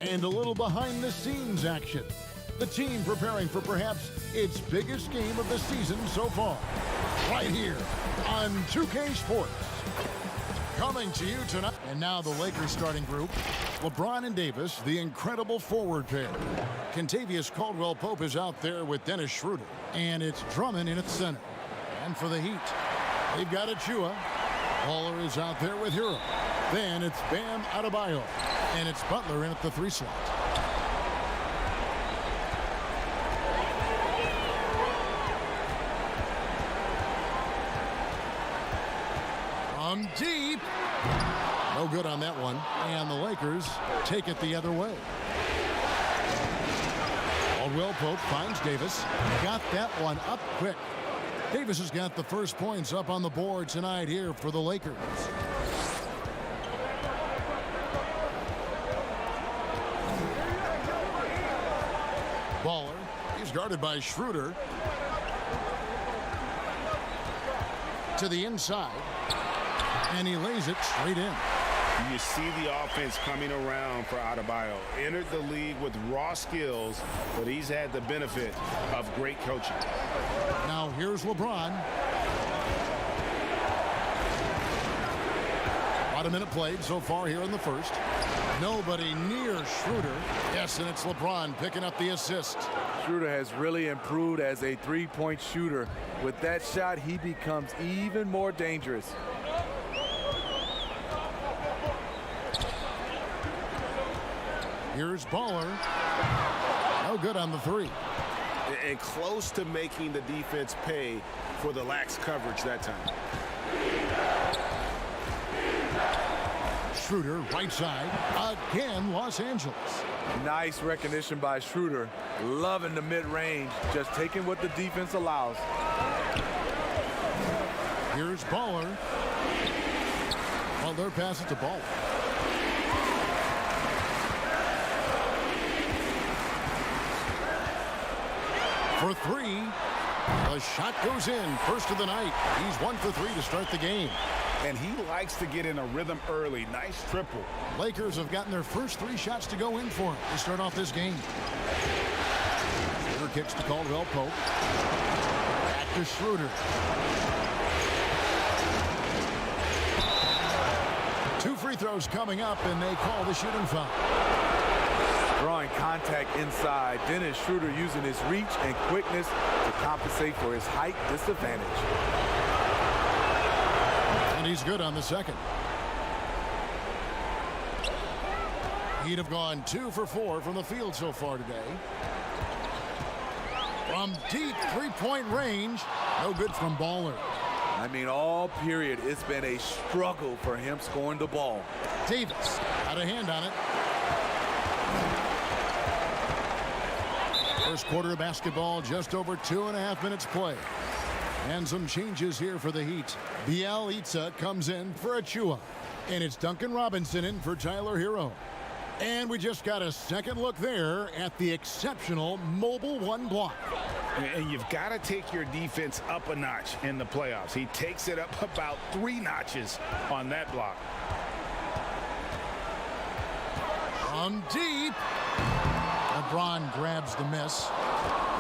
And a little behind-the-scenes action. The team preparing for perhaps its biggest game of the season so far. Right here on 2K Sports. Coming to you tonight. And now the Lakers starting group. LeBron and Davis, the incredible forward pair. Kentavious Caldwell-Pope is out there with Dennis Schroeder. And it's Drummond in at center. And for the Heat, they've got Achua. Baller is out there with Hero. Then it's Bam Adebayo. And it's Butler in at the 3 slot. From deep. No good on that one. And the Lakers take it the other way. Caldwell-Pope finds Davis. Got that one up quick. Davis has got the first points up on the board tonight here for the Lakers. Baller. He's guarded by Schroeder. To the inside. And he lays it straight in. You see the offense coming around for Adebayo. Entered the league with raw skills, but he's had the benefit of great coaching. Now here's LeBron. About a minute played so far here in the first. Nobody near Schroeder. Yes, and it's LeBron picking up the assist. Schroeder has really improved as a three-point shooter. With that shot, he becomes even more dangerous. Here's Baller. No good on the 3. And close to making the defense pay for the lax coverage that time. Schroeder, right side. Again, Los Angeles. Nice recognition by Schroeder. Loving the mid-range. Just taking what the defense allows. Here's Baller. Well, they're passing to Baller. For 3. The shot goes in. First of the night. He's 1 for 3 to start the game. And he likes to get in a rhythm early. Nice triple. Lakers have gotten their first 3 shots to go in for him to start off this game. Schroeder kicks to Caldwell-Pope. Back to Schroeder. 2 free throws coming up, and they call the shooting foul. Drawing contact inside. Dennis Schroeder using his reach and quickness to compensate for his height disadvantage. And he's good on the second. He'd have gone 2 for 4 from the field so far today. From deep 3-point range. No good from Baller. I mean, all period, it's been a struggle for him scoring the ball. Davis had a hand on it. First quarter of basketball, just over 2.5 minutes play. And some changes here for the Heat. Bielitsa comes in for Achua. And it's Duncan Robinson in for Tyler Hero. And we just got a second look there at the exceptional Mobile 1 block. And you've got to take your defense up a notch in the playoffs. He takes it up about 3 notches on that block. From deep. LeBron grabs the miss.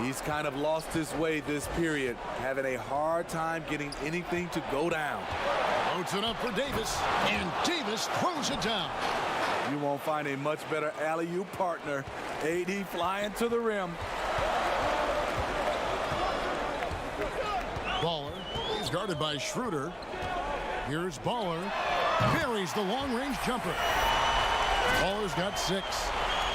He's kind of lost his way this period, having a hard time getting anything to go down. Loads it up for Davis, and Davis throws it down. You won't find a much better alley-oop partner. AD flying to the rim. Baller, he's guarded by Schroeder. Here's Baller, buries the long-range jumper. Baller's got 6.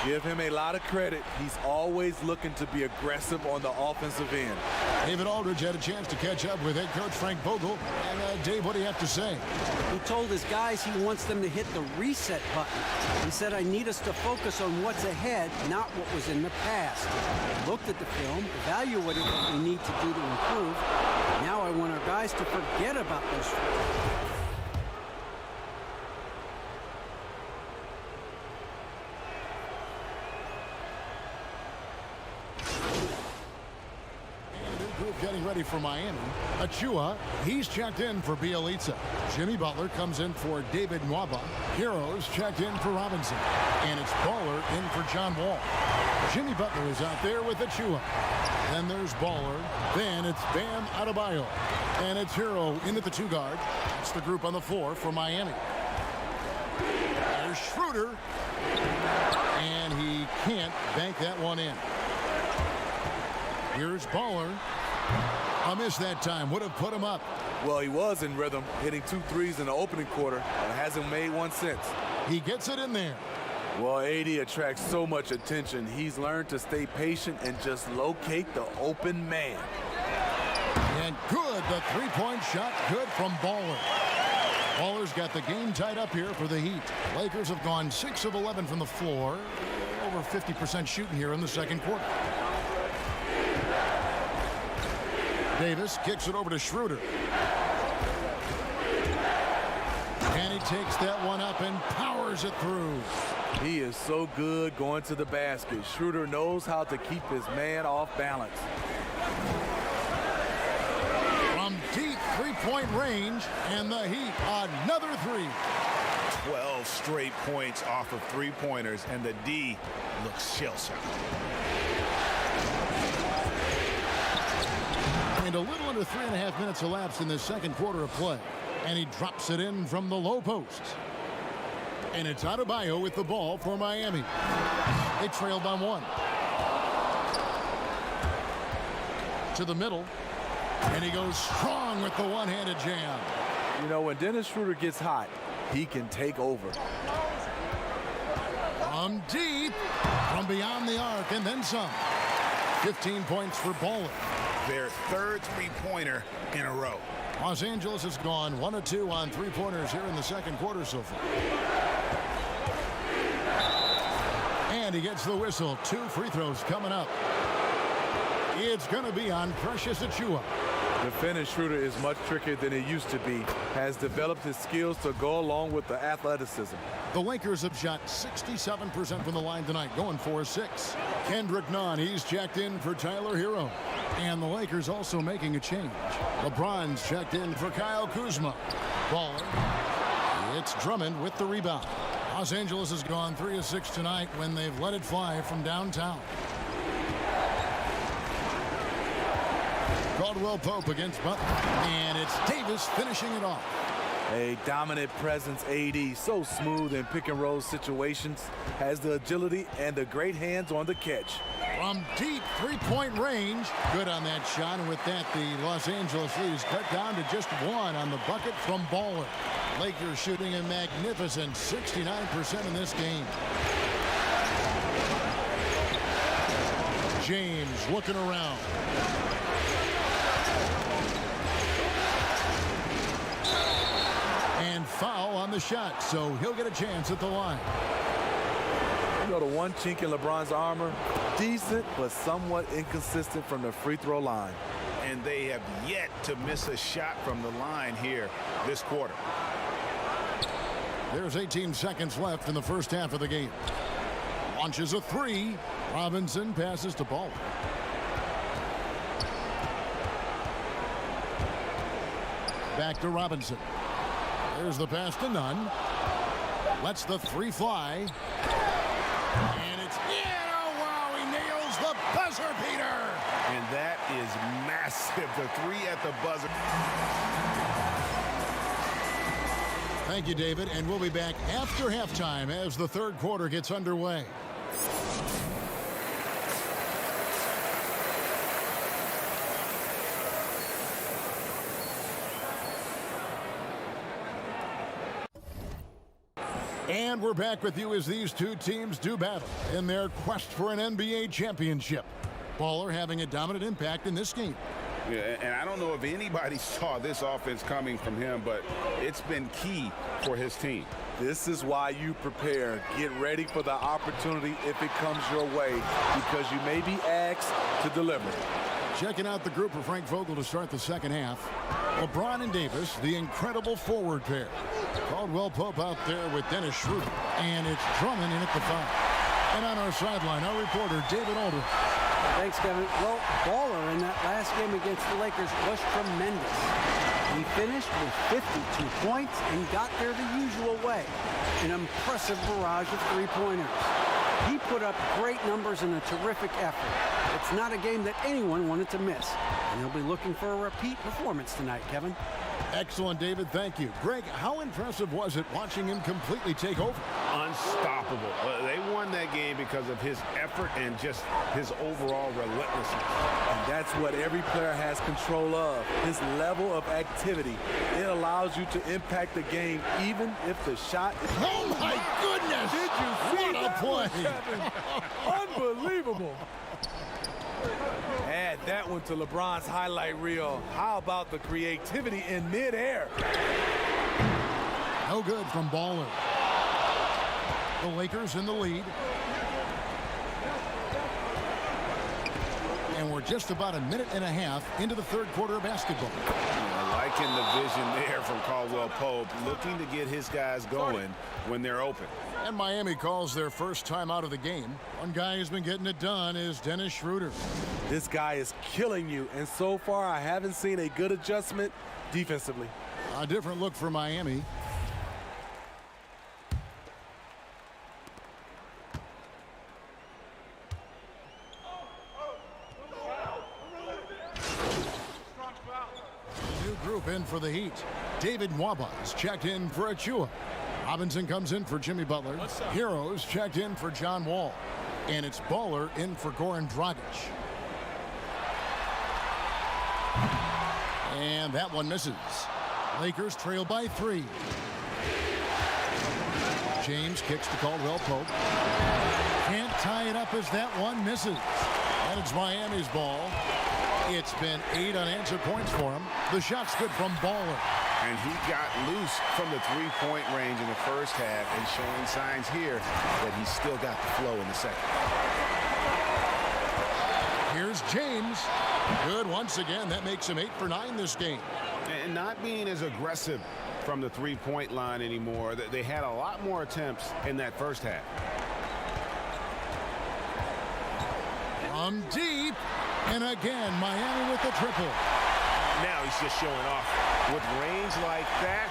Give him a lot of credit. He's always looking to be aggressive on the offensive end. David Aldridge had a chance to catch up with head coach Frank Vogel. And Dave, what do you have to say? He told his guys he wants them to hit the reset button. He said, I need us to focus on what's ahead, not what was in the past. I looked at the film, evaluated what we need to do to improve. Now I want our guys to forget about those. Getting ready for Miami. Achua, he's checked in for Bielitsa. Jimmy Butler comes in for David Nwaba. Heroes checked in for Robinson. And it's Baller in for John Wall. Jimmy Butler is out there with Achua. Then there's Baller. Then it's Bam Adebayo. And it's Hero in at the 2 guard. It's the group on the floor for Miami. There's Schroeder. And he can't bank that one in. Here's Baller. A miss that time. Would have put him up. Well, he was in rhythm, hitting 2 threes in the opening quarter, and hasn't made one since. He gets it in there. Well, AD attracts so much attention. He's learned to stay patient and just locate the open man. And good, the 3-point shot, good from Baller. Baller's got the game tied up here for the Heat. Lakers have gone 6 of 11 from the floor. Over 50% shooting here in the second quarter. Davis kicks it over to Schroeder. And he takes that one up and powers it through. He is so good going to the basket. Schroeder knows how to keep his man off balance. From deep 3-point range, and the Heat, another 3. 12 straight points off of 3-pointers, and the D looks shell-shocked. And a little under 3.5 minutes elapsed in the second quarter of play. And he drops it in from the low post. And it's Adebayo with the ball for Miami. They trail by 1. To the middle. And he goes strong with the one-handed jam. You know, when Dennis Schroeder gets hot, he can take over. From deep, from beyond the arc, and then some. 15 points for Baller. Their third 3-pointer in a row. Los Angeles has gone 1 of 2 on 3-pointers here in the second quarter so far. And he gets the whistle. 2 free throws coming up. It's going to be on Precious Achiuwa. Defending Schroeder is much trickier than it used to be. Has developed his skills to go along with the athleticism. The Lakers have shot 67% from the line tonight, going 4-6. Kendrick Nunn, he's checked in for Tyler Hero. And the Lakers also making a change. LeBron's checked in for Kyle Kuzma. Baller. It's Drummond with the rebound. Los Angeles has gone 3 of 6 tonight when they've let it fly from downtown. Caldwell Pope against Butler. And it's Davis finishing it off. A dominant presence, AD, so smooth in pick-and-roll situations, has the agility and the great hands on the catch. From deep 3-point range, good on that shot, and with that, the Los Angeles lead is cut down to just 1 on the bucket from Baller. Lakers shooting a magnificent 69% in this game. James looking around. And foul on the shot, so he'll get a chance at the line. You know, the one chink in LeBron's armor, decent but somewhat inconsistent from the free throw line. And they have yet to miss a shot from the line here this quarter. There's 18 seconds left in the first half of the game. Launches a 3. Robinson passes to Ball. Back to Robinson. There's the pass to Nunn. Lets the 3 fly. And it's in. Oh, wow, he nails the buzzer beater. And that is massive. The 3 at the buzzer. Thank you, David. And we'll be back after halftime as the third quarter gets underway. And we're back with you as these two teams do battle in their quest for an NBA championship. Baller having a dominant impact in this game. Yeah, and I don't know if anybody saw this offense coming from him, but it's been key for his team. This is why you prepare. Get ready for the opportunity if it comes your way, because you may be asked to deliver. Checking out the group for Frank Vogel to start the second half. LeBron and Davis, the incredible forward pair. Caldwell Pope out there with Dennis Schroeder. And it's Drummond in at the 5. And on our sideline, our reporter, David Aldridge. Thanks, Kevin. Well, Baller in that last game against the Lakers was tremendous. He finished with 52 points and got there the usual way. An impressive barrage of three-pointers. He put up great numbers in a terrific effort. It's not a game that anyone wanted to miss. And he'll be looking for a repeat performance tonight, Kevin. Excellent, David. Thank you. Greg, how impressive was it watching him completely take over? Unstoppable. They won that game because of his effort and just his overall relentlessness. And that's what every player has control of, his level of activity. It allows you to impact the game even if the shot is... Oh, my goodness! Did you see what a play? Unbelievable. Add that one to LeBron's highlight reel. How about the creativity in midair? No good from Baller. The Lakers in the lead. And we're just about a minute and a half into the third quarter of basketball. Liking the vision there from Caldwell Pope, looking to get his guys going when they're open. And Miami calls their first time out of the game. One guy who's been getting it done is Dennis Schroeder. This guy is killing you, and so far I haven't seen a good adjustment defensively. A different look for Miami. New group in for the Heat. David Nwaba checked in for Achua. Robinson comes in for Jimmy Butler. Heroes checked in for John Wall. And it's Baller in for Goran Dragic. And that one misses. Lakers trail by 3. James kicks to Caldwell Pope. Can't tie it up as that one misses. And it's Miami's ball. It's been 8 unanswered points for him. The shot's good from Baller. And he got loose from the three-point range in the first half and showing signs here that he's still got the flow in the second. Here's James. Good once again. That makes him 8 for 9 this game. And not being as aggressive from the three-point line anymore. They had a lot more attempts in that first half. From deep. And again, Miami with the triple. Now he's just showing off. With range like that,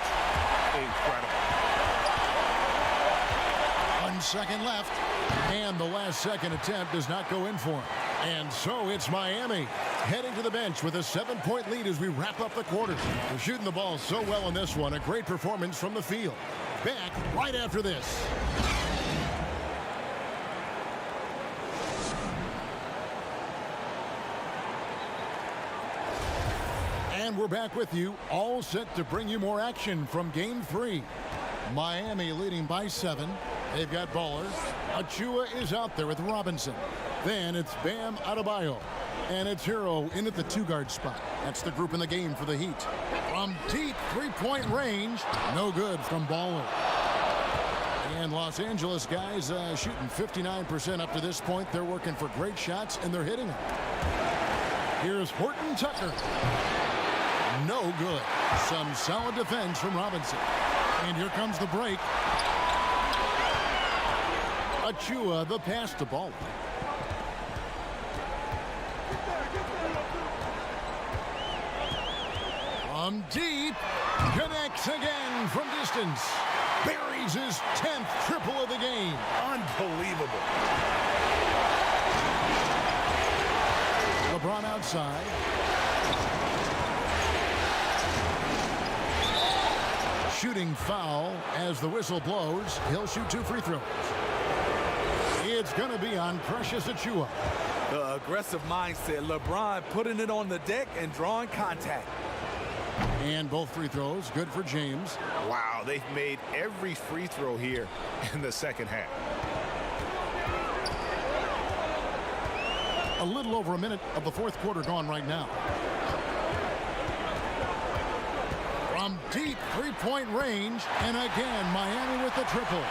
incredible. 1 second left. And the last second attempt does not go in for him. And so it's Miami heading to the bench with a 7-point lead as we wrap up the quarter. They're shooting the ball so well in this one. A great performance from the field. Back right after this. And we're back with you, all set to bring you more action from Game 3. Miami leading by 7. They've got Baller. Achua is out there with Robinson. Then it's Bam Adebayo. And it's Hero in at the 2-guard spot. That's the group in the game for the Heat. From deep three-point range, no good from Baller. And Los Angeles guys shooting 59% up to this point. They're working for great shots, and they're hitting them. Here's Horton Tucker. No good. Some solid defense from Robinson. And here comes the break. Achua, the pass to Baller. From deep, connects again from distance. Buries his 10th triple of the game. Unbelievable. LeBron outside. Shooting foul as the whistle blows. He'll shoot 2 free throws. It's going to be on Precious Achua. The aggressive mindset. LeBron putting it on the deck and drawing contact. And both free throws good for James. Wow, they've made every free throw here in the second half. A little over a minute of the fourth quarter gone right now. From deep three-point range, and again, Miami with the triple.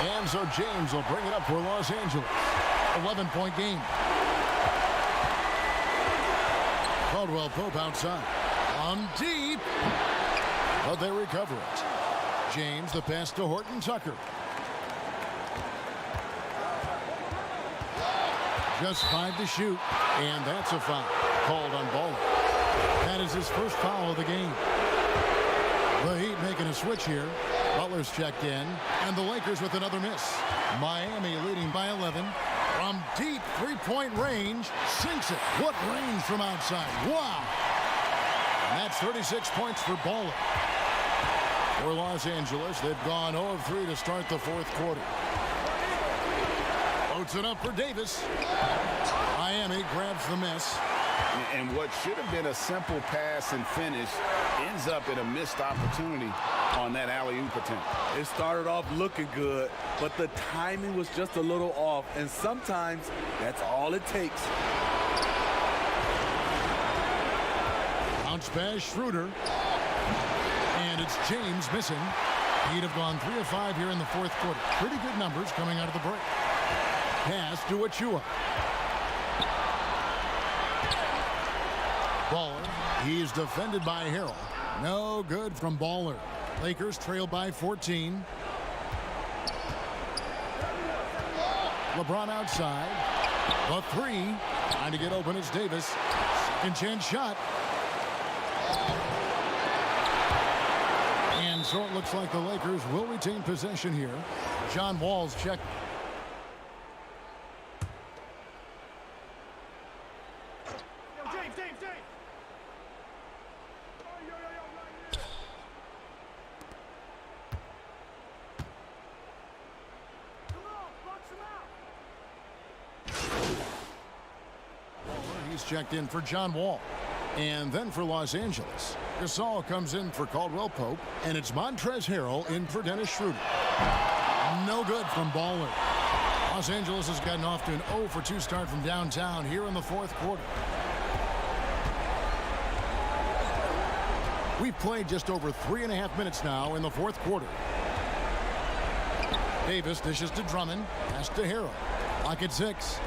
And so James will bring it up for Los Angeles. 11-point game. Caldwell Pope outside. On deep. But they recover it. James, the pass to Horton Tucker. Just 5 to shoot. And that's a foul called on Baller. That is his first foul of the game. The Heat making a switch here. Butler's checked in. And the Lakers with another miss. Miami leading by 11. From deep three-point range, sinks it. What range from outside. Wow. And that's 36 points for Baller. For Los Angeles, they've gone 0 of 3 to start the fourth quarter. Floats it up for Davis. Miami grabs the miss. And what should have been a simple pass and finish ends up in a missed opportunity on that alley-oop attempt. It started off looking good, but the timing was just a little off, and sometimes that's all it takes. Bounce pass, Schroeder. And it's James missing. He'd have gone 3 of 5 here in the fourth quarter. Pretty good numbers coming out of the break. Pass to Achua. Baller. He's defended by Harrell. No good from Baller. Lakers trail by 14. LeBron outside. The 3. Trying to get open is Davis. Second chance shot. And so it looks like the Lakers will retain possession here. John Wall's check. He's checked in for John Wall. And then for Los Angeles, Gasol comes in for Caldwell Pope, and it's Montrezl Harrell in for Dennis Schroeder. No good from Baller. Los Angeles has gotten off to an 0 for 2 start from downtown here in the fourth quarter. We've played just over 3.5 minutes now in the fourth quarter. Davis dishes to Drummond, pass to Harrell. Clock at 6.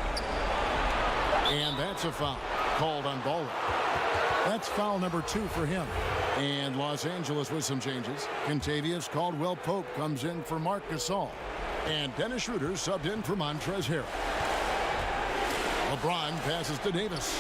And that's a foul called on Baller. That's foul number 2 for him. And Los Angeles with some changes. Kentavious Caldwell-Pope comes in for Marc Gasol. And Dennis Schroeder subbed in for Montrezl Harrell. LeBron passes to Davis.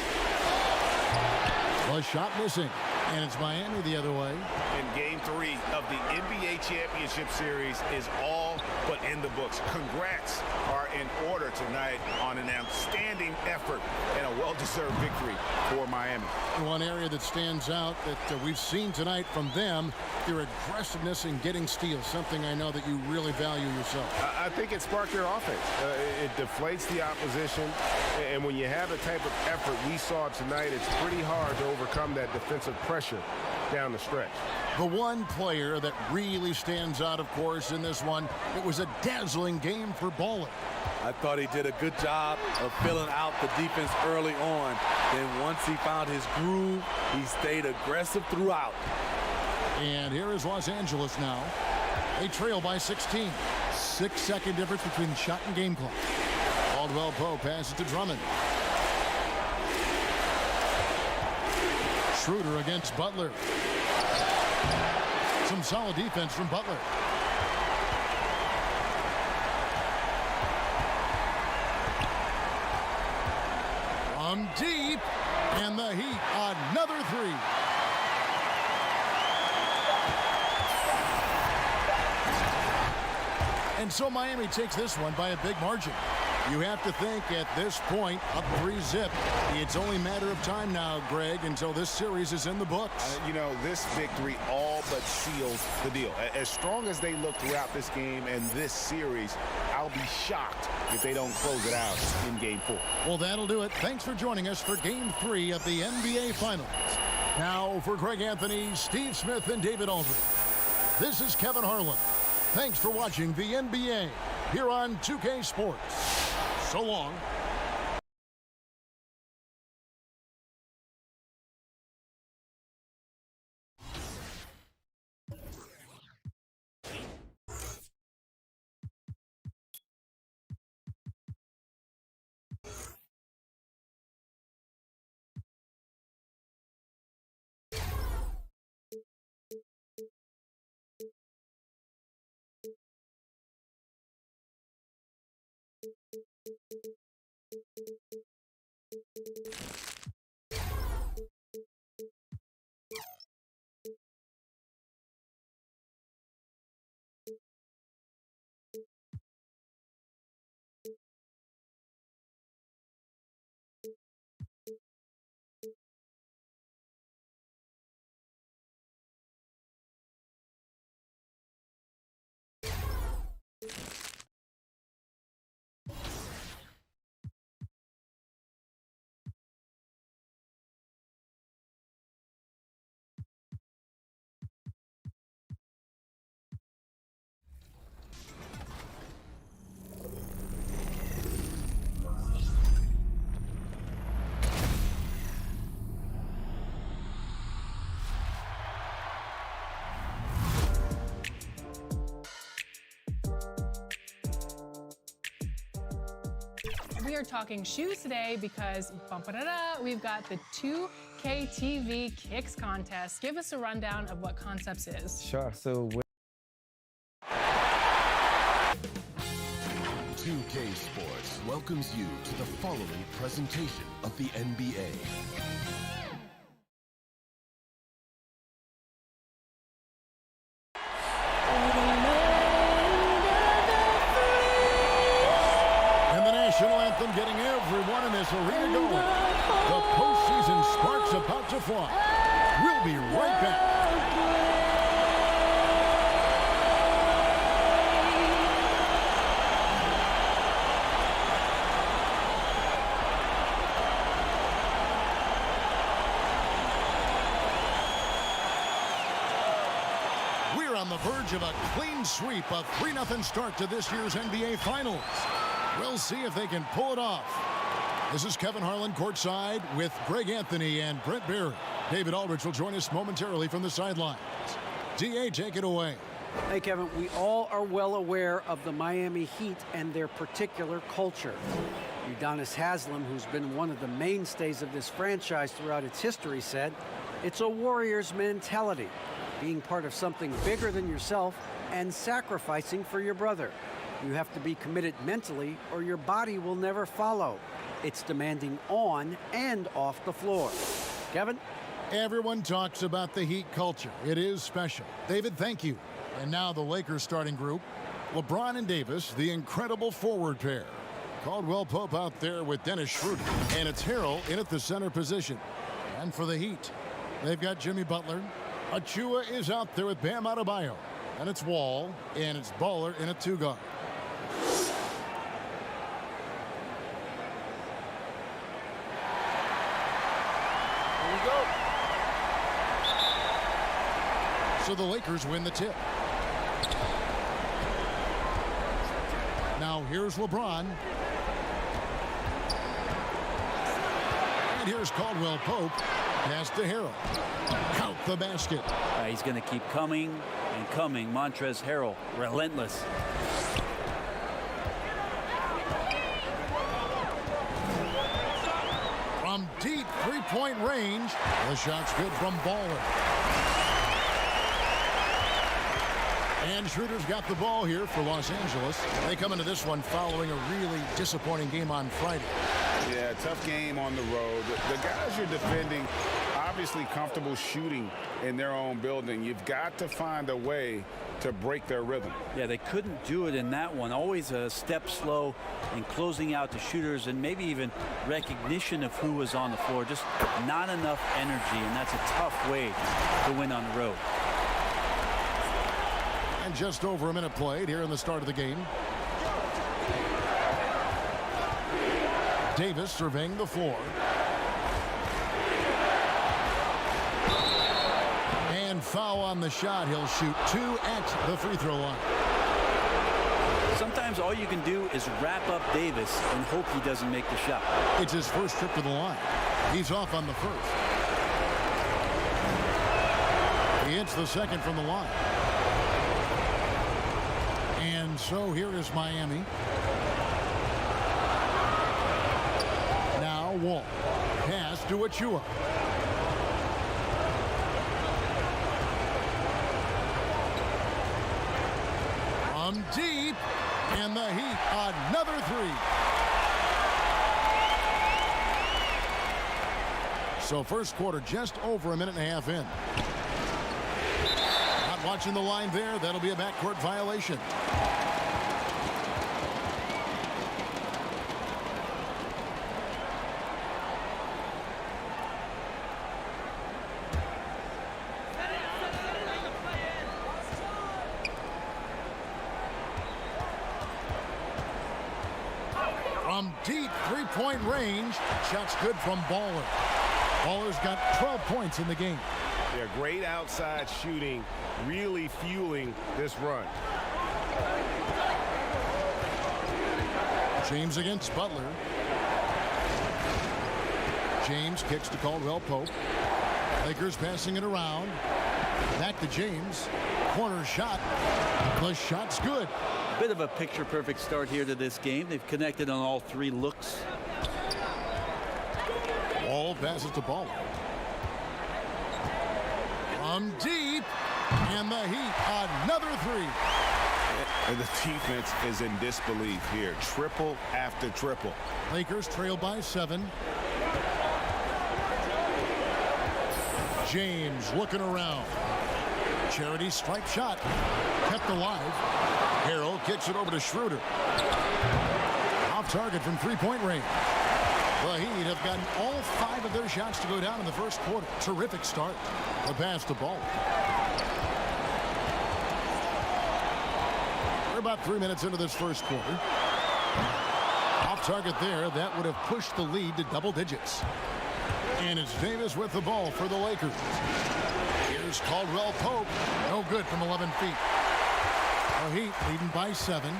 A shot missing. And it's Miami the other way. And Game 3 of the NBA Championship Series is all but in the books. Congrats are in order tonight on an outstanding effort and a well-deserved victory for Miami. One area that stands out that we've seen tonight from them, their aggressiveness in getting steals, something I know that you really value yourself. I think it sparked their offense. It deflates the opposition, and when you have the type of effort we saw tonight, it's pretty hard to overcome that defensive pressure down the stretch. The one player that really stands out, of course, in this one, it was a dazzling game for Baller. I thought he did a good job of filling out the defense early on. Then once he found his groove, he stayed aggressive throughout. And here is Los Angeles now. They trail by 16. 6-second difference between shot and game clock. Caldwell Pope passes to Drummond. Schroeder against Butler. Some solid defense from Butler. From deep, and the Heat, another 3. And so Miami takes this one by a big margin. You have to think at this point, up 3-zip. It's only a matter of time now, Greg, until this series is in the books. You know, this victory all but seals the deal. As strong as they look throughout this game and this series, I'll be shocked if they don't close it out in Game 4. Well, that'll do it. Thanks for joining us for Game 3 of the NBA Finals. Now for Greg Anthony, Steve Smith, and David Aldridge. This is Kevin Harlan. Thanks for watching the NBA here on 2K Sports. So long. We are talking shoes today because we've got the 2K TV Kicks contest. Give us a rundown of what Concepts is. Sure. So 2K Sports welcomes you to the following presentation of the NBA. National anthem getting everyone in this arena going. The postseason sparks about to fly. We'll be right back. We're on the verge of a clean sweep, a 3-0 start to this year's NBA Finals. We'll see if they can pull it off. This is Kevin Harlan courtside with Greg Anthony and Brent Barry. David Aldridge will join us momentarily from the sidelines. DA, take it away. Hey, Kevin, we all are well aware of the Miami Heat and their particular culture. Udonis Haslem, who's been one of the mainstays of this franchise throughout its history, said, "It's a warrior's mentality, being part of something bigger than yourself and sacrificing for your brother. You have to be committed mentally or your body will never follow. It's demanding on and off the floor." Kevin? Everyone talks about the Heat culture. It is special. David, thank you. And now the Lakers starting group. LeBron and Davis, the incredible forward pair. Caldwell Pope out there with Dennis Schroeder. And it's Harrell in at the center position. And for the Heat, they've got Jimmy Butler. Achua is out there with Bam Adebayo. And it's Wall, and it's Baller in a two-guard. So the Lakers win the tip. Now here's LeBron. And here's Caldwell Pope. Pass to Harrell. Count the basket. He's going to keep coming and coming. Montrezl Harrell, relentless. From deep three-point range, the shot's good from Baller. And Schroeder's got the ball here for Los Angeles. They come into this one following a really disappointing game on Friday. Yeah, tough game on the road. The guys you're defending, obviously comfortable shooting in their own building. You've got to find a way to break their rhythm. Yeah, they couldn't do it in that one. Always a step slow in closing out the shooters and maybe even recognition of who was on the floor. Just not enough energy, and that's a tough way to win on the road. And just over a minute played here in the start of the game. Davis surveying the floor. And foul on the shot. He'll shoot 2 at the free throw line. Sometimes all you can do is wrap up Davis and hope he doesn't make the shot. It's his first trip to the line. He's off on the first. He hits the second from the line. And so here is Miami. Now Wall. Pass to Achua. From deep. And the Heat, another 3. So first quarter just over a minute and a half in. Not watching the line there. That'll be a backcourt violation. From deep three-point range. Shot's good from Baller. Baller's got 12 points in the game. Yeah, great outside shooting, really fueling this run. James against Butler. James kicks to Caldwell Pope. Lakers passing it around. Back to James. Corner shot. The shot's good. Bit of a picture-perfect start here to this game. They've connected on all 3 looks. Wall passes to Ball. From deep. And the Heat, another 3. And the defense is in disbelief here. Triple after triple. Lakers trail by 7. James looking around. Charity stripe shot. Kept alive. Harrell kicks it over to Schroeder. Off target from three-point range. The Heat have gotten all 5 of their shots to go down in the first quarter. Terrific start. The pass to Ball. We're about 3 minutes into this first quarter. Off target there. That would have pushed the lead to double digits. And it's Davis with the ball for the Lakers. Here's Caldwell Pope. No good from 11 feet. The Heat leading by 7.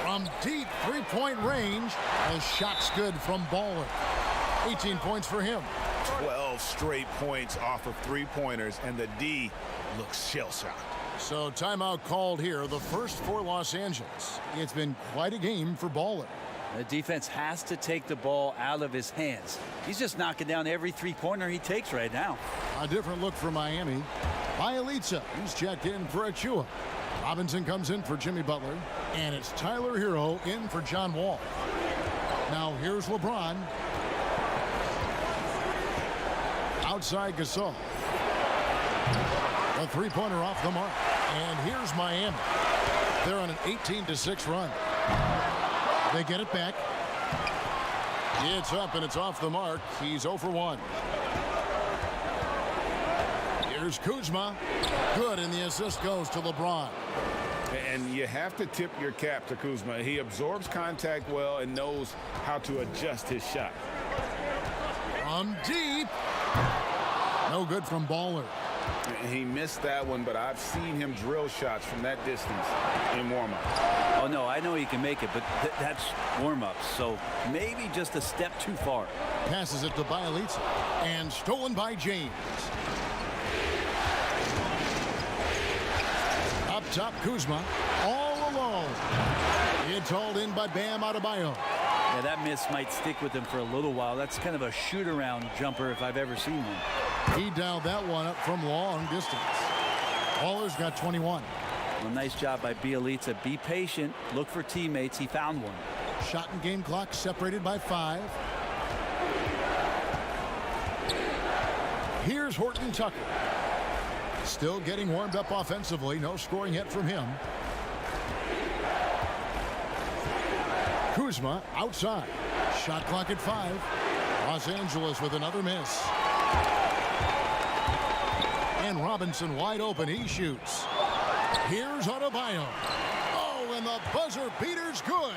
From deep three-point range, the shot's good from Baller. 18 points for him. 12 straight points off of three-pointers, and the D looks shell-shocked. So timeout called here, the first for Los Angeles. It's been quite a game for Baller. The defense has to take the ball out of his hands. He's just knocking down every three-pointer he takes right now. A different look for Miami. Bielitsa, he's checked in for Achua. Robinson comes in for Jimmy Butler. And it's Tyler Hero in for John Wall. Now here's LeBron. Outside Gasol. A three-pointer off the mark. And here's Miami. They're on an 18-6 run. They get it back. It's up and it's off the mark. He's 0 for 1. Here's Kuzma. Good, and the assist goes to LeBron. And you have to tip your cap to Kuzma. He absorbs contact well and knows how to adjust his shot. From deep. No good from Baller. He missed that one, but I've seen him drill shots from that distance in warm-up. Oh, no, I know he can make it, but that's warm-up, so maybe just a step too far. Passes it to Bielitsa, and stolen by James. Up top, Kuzma, all alone. It's hauled in by Bam Adebayo. Yeah, that miss might stick with him for a little while. That's kind of a shoot-around jumper if I've ever seen one. He dialed that one up from long distance. Baller's got 21. Well, nice job by Bielitsa. Be patient. Look for teammates. He found one. Shot and game clock separated by 5. Here's Horton Tucker. Still getting warmed up offensively. No scoring yet from him. Kuzma outside. Shot clock at 5. Los Angeles with another miss. And Robinson wide open. He shoots. Here's Adebayo. Oh, and the buzzer beater's good.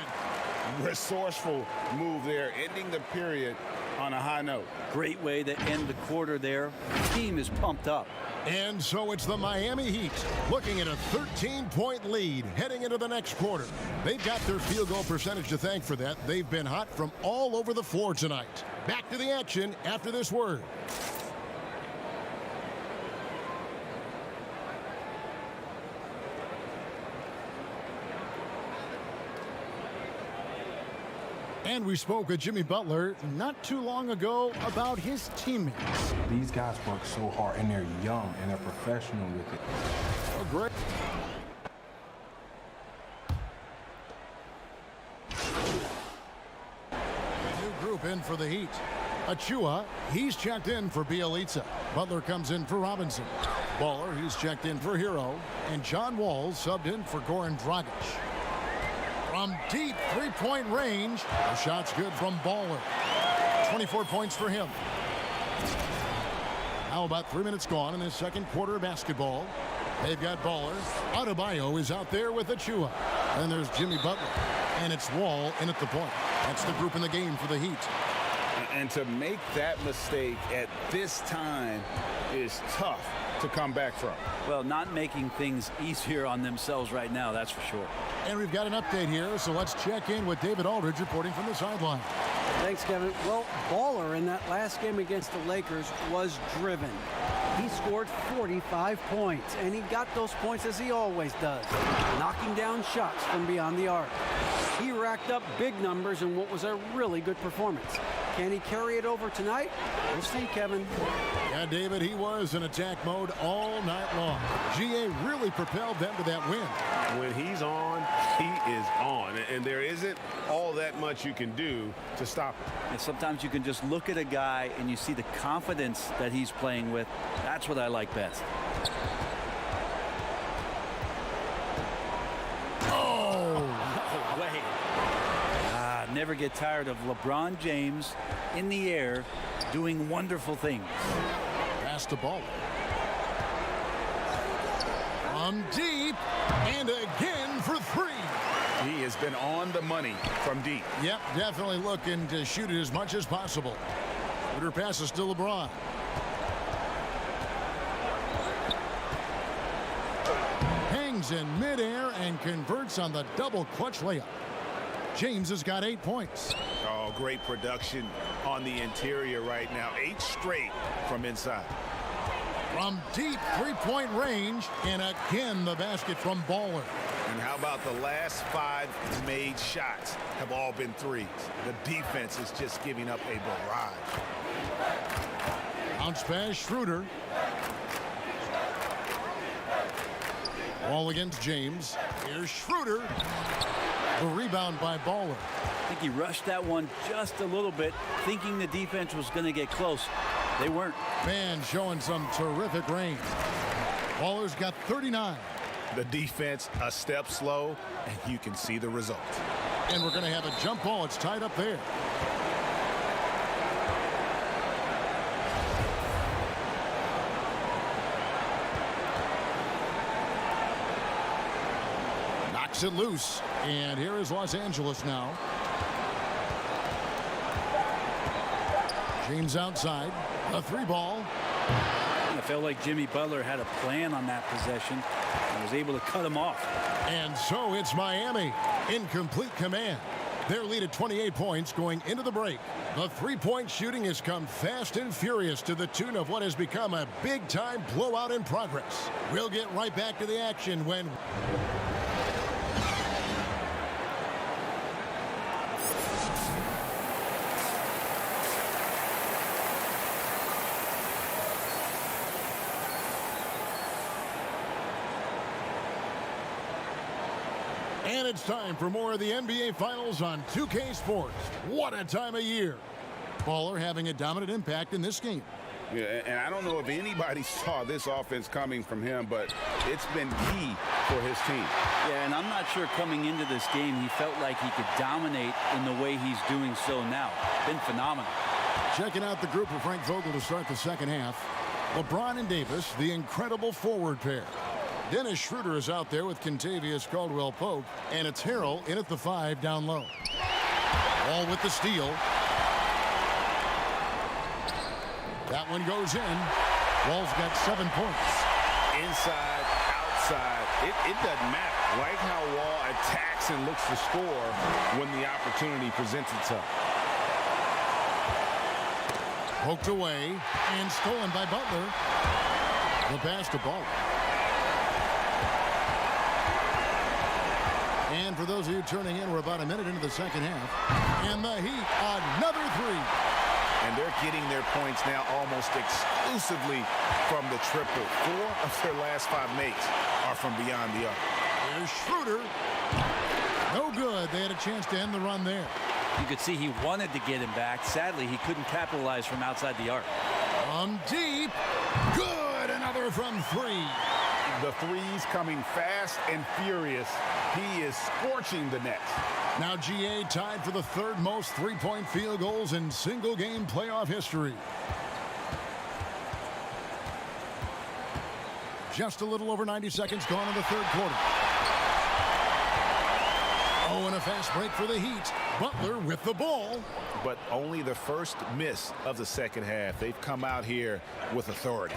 Resourceful move there, ending the period on a high note. Great way to end the quarter there. The team is pumped up. And so it's the Miami Heat looking at a 13-point lead heading into the next quarter. They've got their field goal percentage to thank for that. They've been hot from all over the floor tonight. Back to the action after this word. And we spoke with Jimmy Butler not too long ago about his teammates. These guys work so hard, and they're young, and they're professional with it. Oh, great. A new group in for the Heat. Achua, he's checked in for Bielitsa. Butler comes in for Robinson. Baller, he's checked in for Hero. And John Wall subbed in for Goran Dragic. From deep three-point range, the shot's good from Baller. 24 points for him. Now about 3 minutes gone in this second quarter of basketball. They've got Baller. Adebayo is out there with Achua. And there's Jimmy Butler. And it's Wall in at the point. That's the group in the game for the Heat. And to make that mistake at this time is tough to come back from. Well, not making things easier on themselves right now, that's for sure. And we've got an update here, so let's check in with David Aldridge reporting from the sideline. Thanks, Kevin. Well, Baller in that last game against the Lakers was driven. He scored 45 points, and he got those points as he always does, knocking down shots from beyond the arc. He racked up big numbers in what was a really good performance. Can he carry it over tonight? We'll see, Kevin. Yeah, David, he was in attack mode all night long. GA really propelled them to that win. When he's on, he is on. And there isn't all that much you can do to stop him. And sometimes you can just look at a guy and you see the confidence that he's playing with. That's what I like best. Oh! No way. Never get tired of LeBron James in the air doing wonderful things. Pass the ball. From deep, and again for three. He has been on the money from deep. Yep, definitely looking to shoot it as much as possible. Shooter passes to LeBron. Hangs in midair and converts on the double clutch layup. James has got 8 points. Oh, great production on the interior right now. 8 straight from inside. From deep three-point range, and again the basket from Baller. And how about the last 5 made shots have all been threes? The defense is just giving up a barrage. Bounce pass, Schroeder. Ball against James. Here's Schroeder. The rebound by Baller. I think he rushed that one just a little bit, thinking the defense was going to get close. They weren't. Man showing some terrific range. Baller's got 39. The defense a step slow, and you can see the result. And we're going to have a jump ball. It's tied up there. Knocks it loose. And here is Los Angeles now. James outside. A 3-ball. I felt like Jimmy Butler had a plan on that possession and was able to cut him off. And so it's Miami in complete command. Their lead at 28 points going into the break. The three-point shooting has come fast and furious to the tune of what has become a big-time blowout in progress. We'll get right back to the action when... And it's time for more of the NBA Finals on 2K Sports. What a time of year. Baller having a dominant impact in this game. Yeah, and I don't know if anybody saw this offense coming from him, but it's been key for his team. Yeah, and I'm not sure coming into this game he felt like he could dominate in the way he's doing so now. Been phenomenal. Checking out the group of Frank Vogel to start the second half. LeBron and Davis, the incredible forward pair. Dennis Schroeder is out there with Kentavious Caldwell-Pope, and it's Harrell in at the 5 down low. All with the steal. That one goes in. Wall's got 7 points. inside, outside, it doesn't matter. Like how Wall attacks and looks to score when the opportunity presents itself. Poked away and stolen by Butler. The pass to Ball. And for those of you turning in, we're about a minute into the second half. And the Heat, another three. And they're getting their points now almost exclusively from the triple. 4 of their last 5 makes are from beyond the arc. Here's Schroeder. No good. They had a chance to end the run there. You could see he wanted to get him back. Sadly, he couldn't capitalize from outside the arc. From deep. Good. Another from 3. The threes coming fast and furious. He is scorching the Nets. Now GA tied for the 3rd most three-point field goals in single-game playoff history. Just a little over 90 seconds gone in the 3rd quarter. Oh, and a fast break for the Heat. Butler with the ball. But only the first miss of the second half. They've come out here with authority.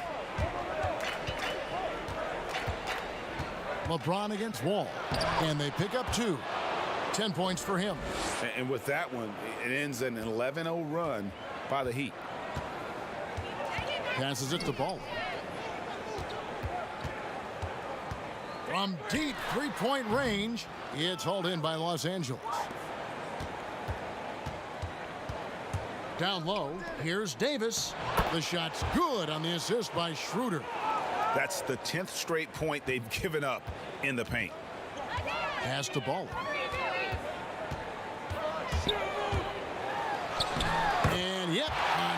LeBron against Wall. And they pick up 2. 10 points for him. And with that one, it ends an 11-0 run by the Heat. Passes it to Ball. From deep three-point range, it's hauled in by Los Angeles. Down low, here's Davis. The shot's good on the assist by Schroeder. That's the 10th straight point they've given up in the paint. Pass to Ball. And yep,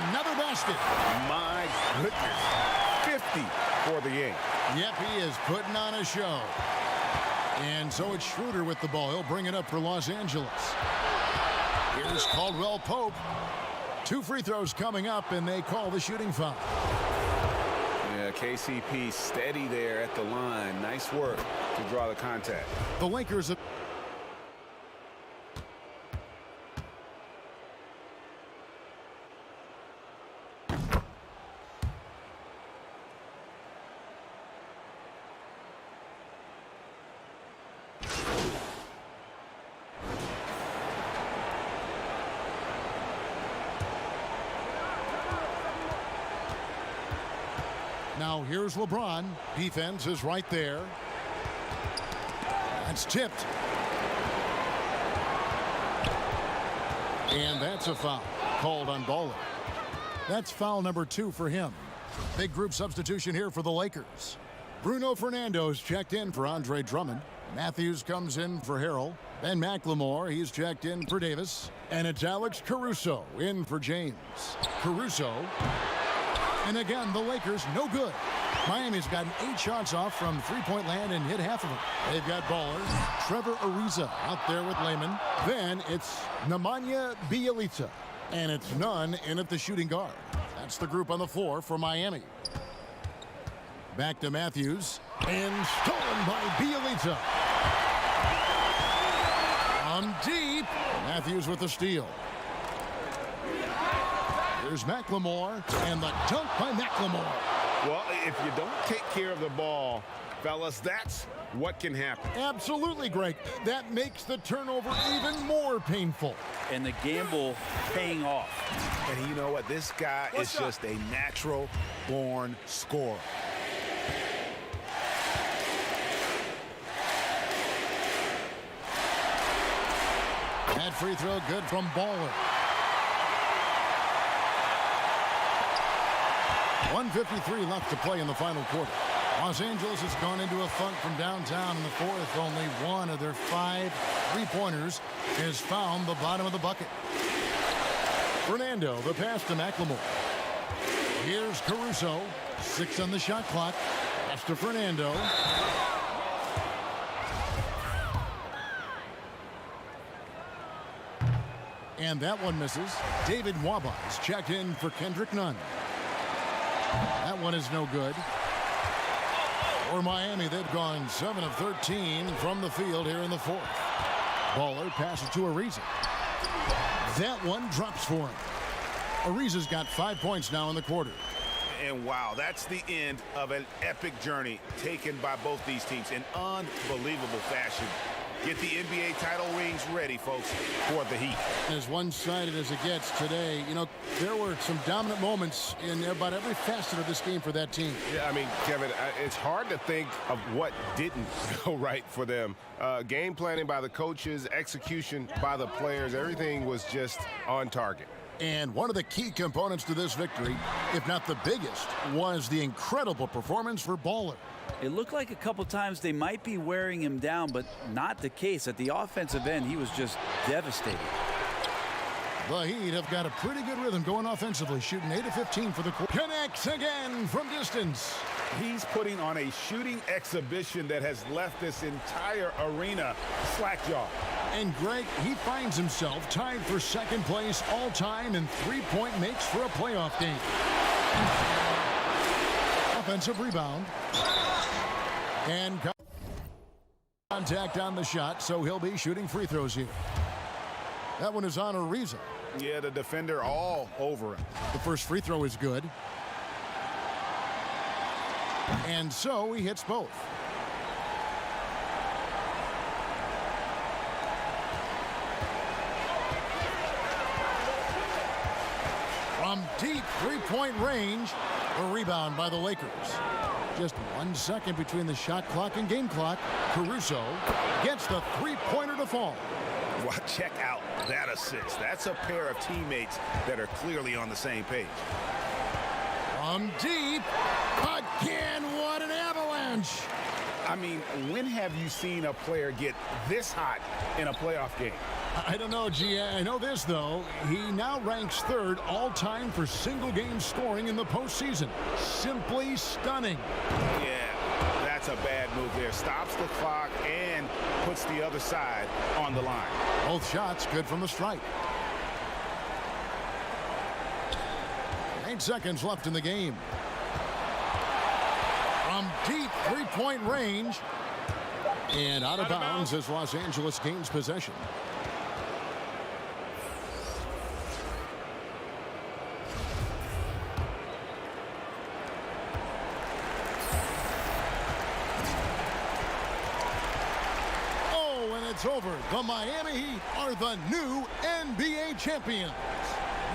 another basket. My goodness. 50 for the game. Yep, he is putting on a show. And so it's Schroeder with the ball. He'll bring it up for Los Angeles. Here's Caldwell Pope. 2 free throws coming up, and they call the shooting foul. Yeah, KCP steady there at the line. Nice work to draw the contact. The Lakers have... Now here's LeBron. Defense is right there. That's tipped. And that's a foul called on Ball. That's foul number 2 for him. Big group substitution here for the Lakers. Bruno Fernando's checked in for Andre Drummond. Matthews comes in for Harrell. Ben McLemore, he's checked in for Davis. And it's Alex Caruso in for James. Caruso. And again, the Lakers, no good. Miami's gotten 8 shots off from three-point land and hit half of them. They've got ballers. Trevor Ariza out there with Layman. Then it's Nemanja Bjelica. And it's Nunn in at the shooting guard. That's the group on the floor for Miami. Back to Matthews. And stolen by Bjelica. Deep. Matthews with the steal. There's McLemore, and the dunk by McLemore. Well, if you don't take care of the ball, fellas, that's what can happen. Absolutely, Greg. That makes the turnover even more painful. And the gamble paying off. And you know what? This guy is just a natural-born scorer. That free throw good from Baller. 1:53 left to play in the final quarter. Los Angeles has gone into a funk from downtown in the 4th. Only one of their 5 three-pointers has found the bottom of the bucket. Fernando, the pass to McLemore. Here's Caruso. 6 on the shot clock. Pass to Fernando. And that one misses. David Wabas checked in for Kendrick Nunn. That one is no good. For Miami, they've gone 7 of 13 from the field here in the 4th. Baller passes to Ariza. That one drops for him. Ariza's got 5 points now in the quarter. And wow, that's the end of an epic journey taken by both these teams in unbelievable fashion. Get the NBA title rings ready, folks, for the Heat. As one-sided as it gets today, you know, there were some dominant moments in about every facet of this game for that team. Yeah, I mean, Kevin, it's hard to think of what didn't go right for them. Game planning by the coaches, execution by the players, everything was just on target. And one of the key components to this victory, if not the biggest, was the incredible performance for Baller. It looked like a couple times they might be wearing him down, but not the case. At the offensive end, he was just devastating. The Heat have got a pretty good rhythm going offensively, shooting 8 of 15 for the quarter. Connects again from distance. He's putting on a shooting exhibition that has left this entire arena slack-jawed. And Greg, he finds himself tied for second place all-time in three-point makes for a playoff game. Offensive rebound. And contact on the shot, so he'll be shooting free throws here. That one is on Ariza. Yeah, the defender all over him. The first free throw is good. And so he hits both. From deep three-point range, a rebound by the Lakers. Just 1 second between the shot clock and game clock. Caruso gets the three-pointer to fall. Well, check out that assist. That's a pair of teammates that are clearly on the same page. From deep, again, what an avalanche. I mean, when have you seen a player get this hot in a playoff game? I don't know, G. I know this, though. He now ranks third all-time for single-game scoring in the postseason. Simply stunning. Yeah, that's a bad move there. Stops the clock and puts the other side on the line. Both shots good from the strike. 8 seconds left in the game. From deep three-point range. And out of bounds as Los Angeles gains possession. It's over. The Miami Heat are the new NBA champions.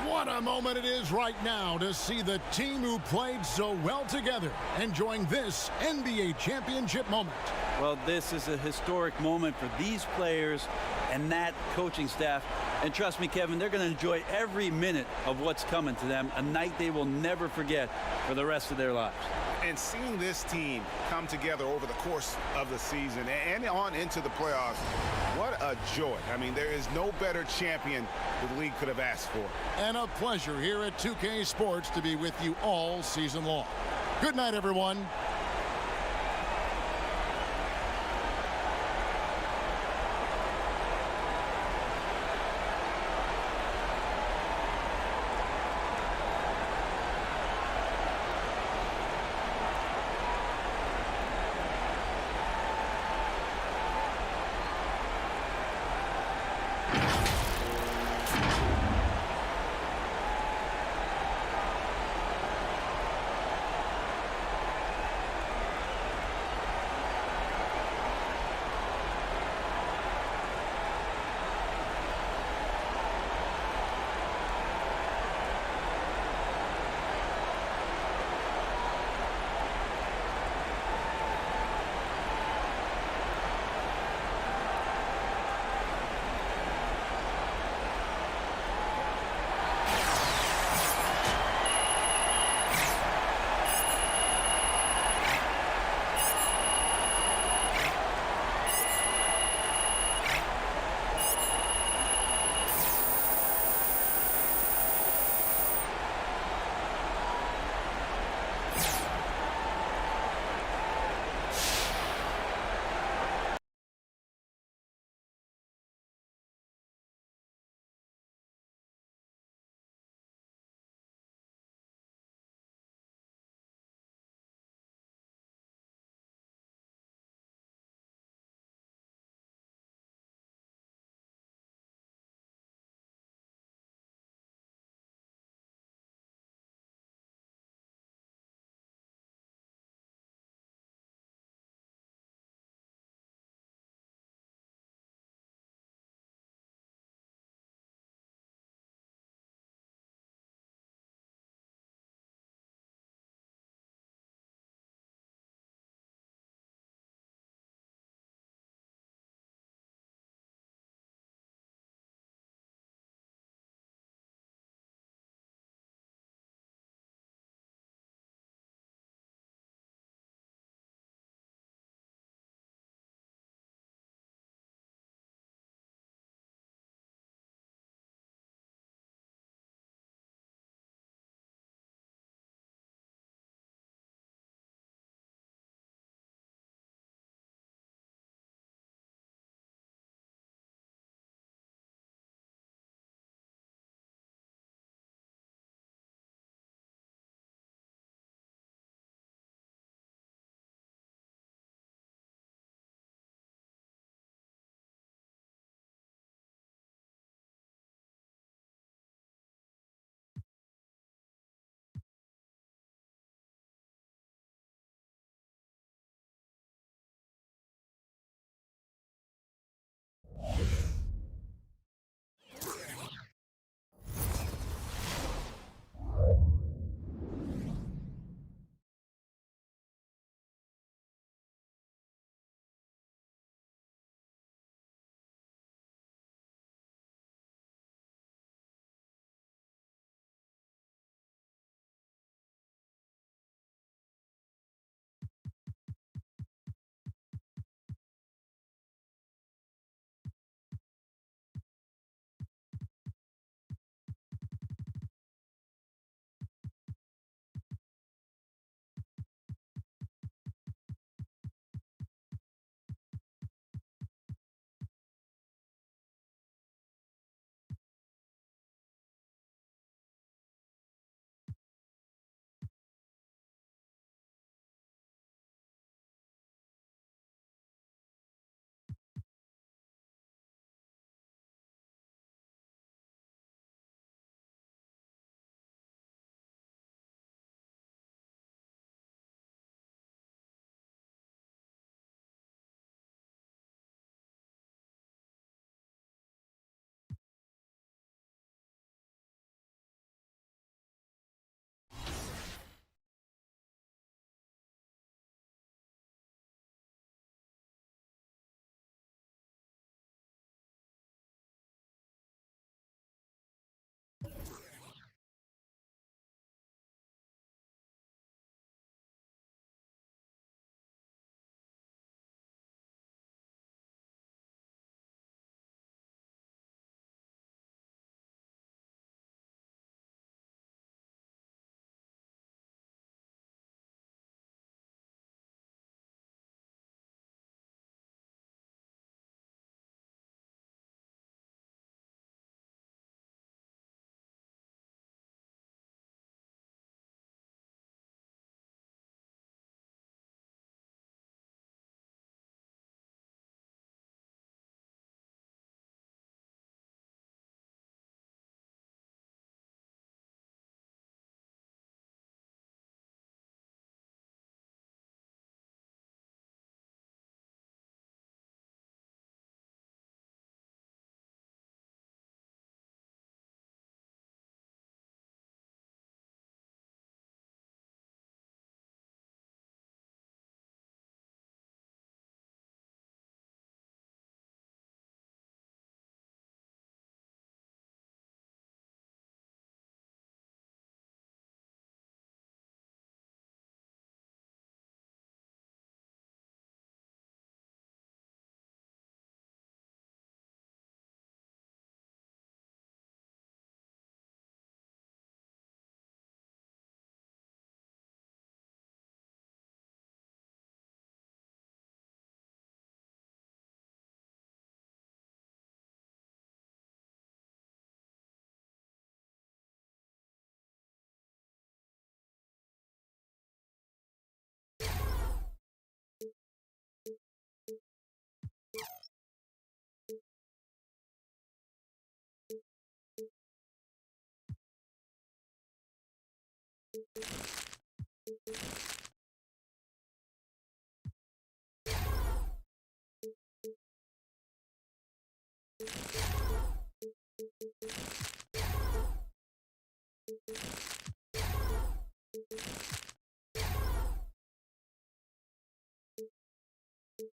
What a moment it is right now to see the team who played so well together enjoying this NBA championship moment. Well, this is a historic moment for these players and that coaching staff. And trust me, Kevin, they're going to enjoy every minute of what's coming to them, a night they will never forget for the rest of their lives. And seeing this team come together over the course of the season and on into the playoffs, what a joy. I mean, there is no better champion the league could have asked for. And a pleasure here at 2K Sports to be with you all season long. Good night, everyone.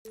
Hey,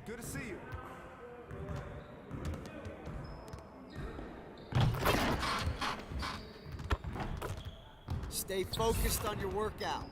good to see you. Stay focused on your workout.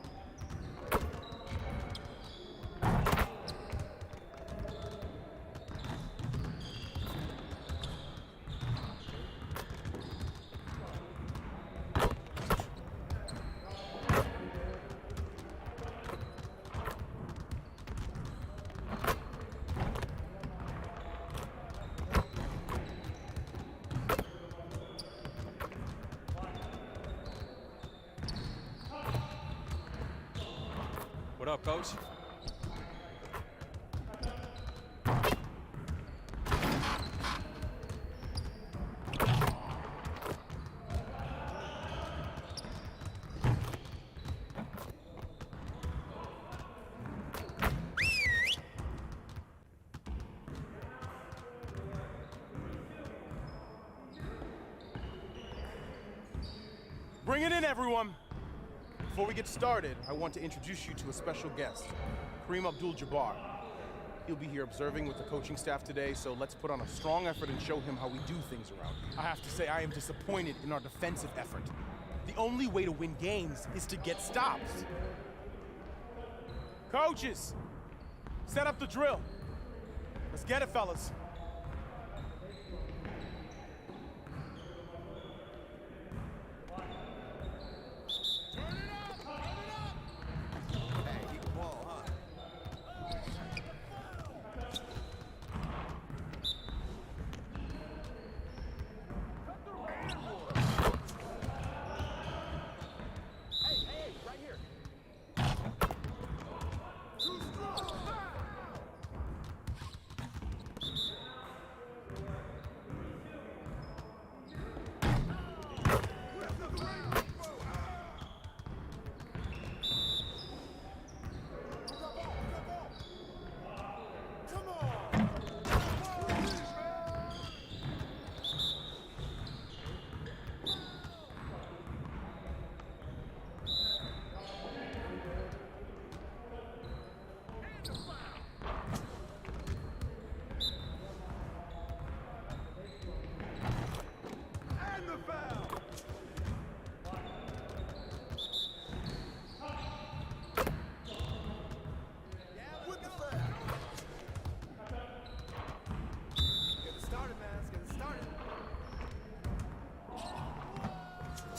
What up, Coach? Bring it in, everyone. Before we get started, I want to introduce you to a special guest, Kareem Abdul-Jabbar. He'll be here observing with the coaching staff today, so let's put on a strong effort and show him how we do things around here. I have to say, I am disappointed in our defensive effort. The only way to win games is to get stops. Coaches, set up the drill. Let's get it, fellas.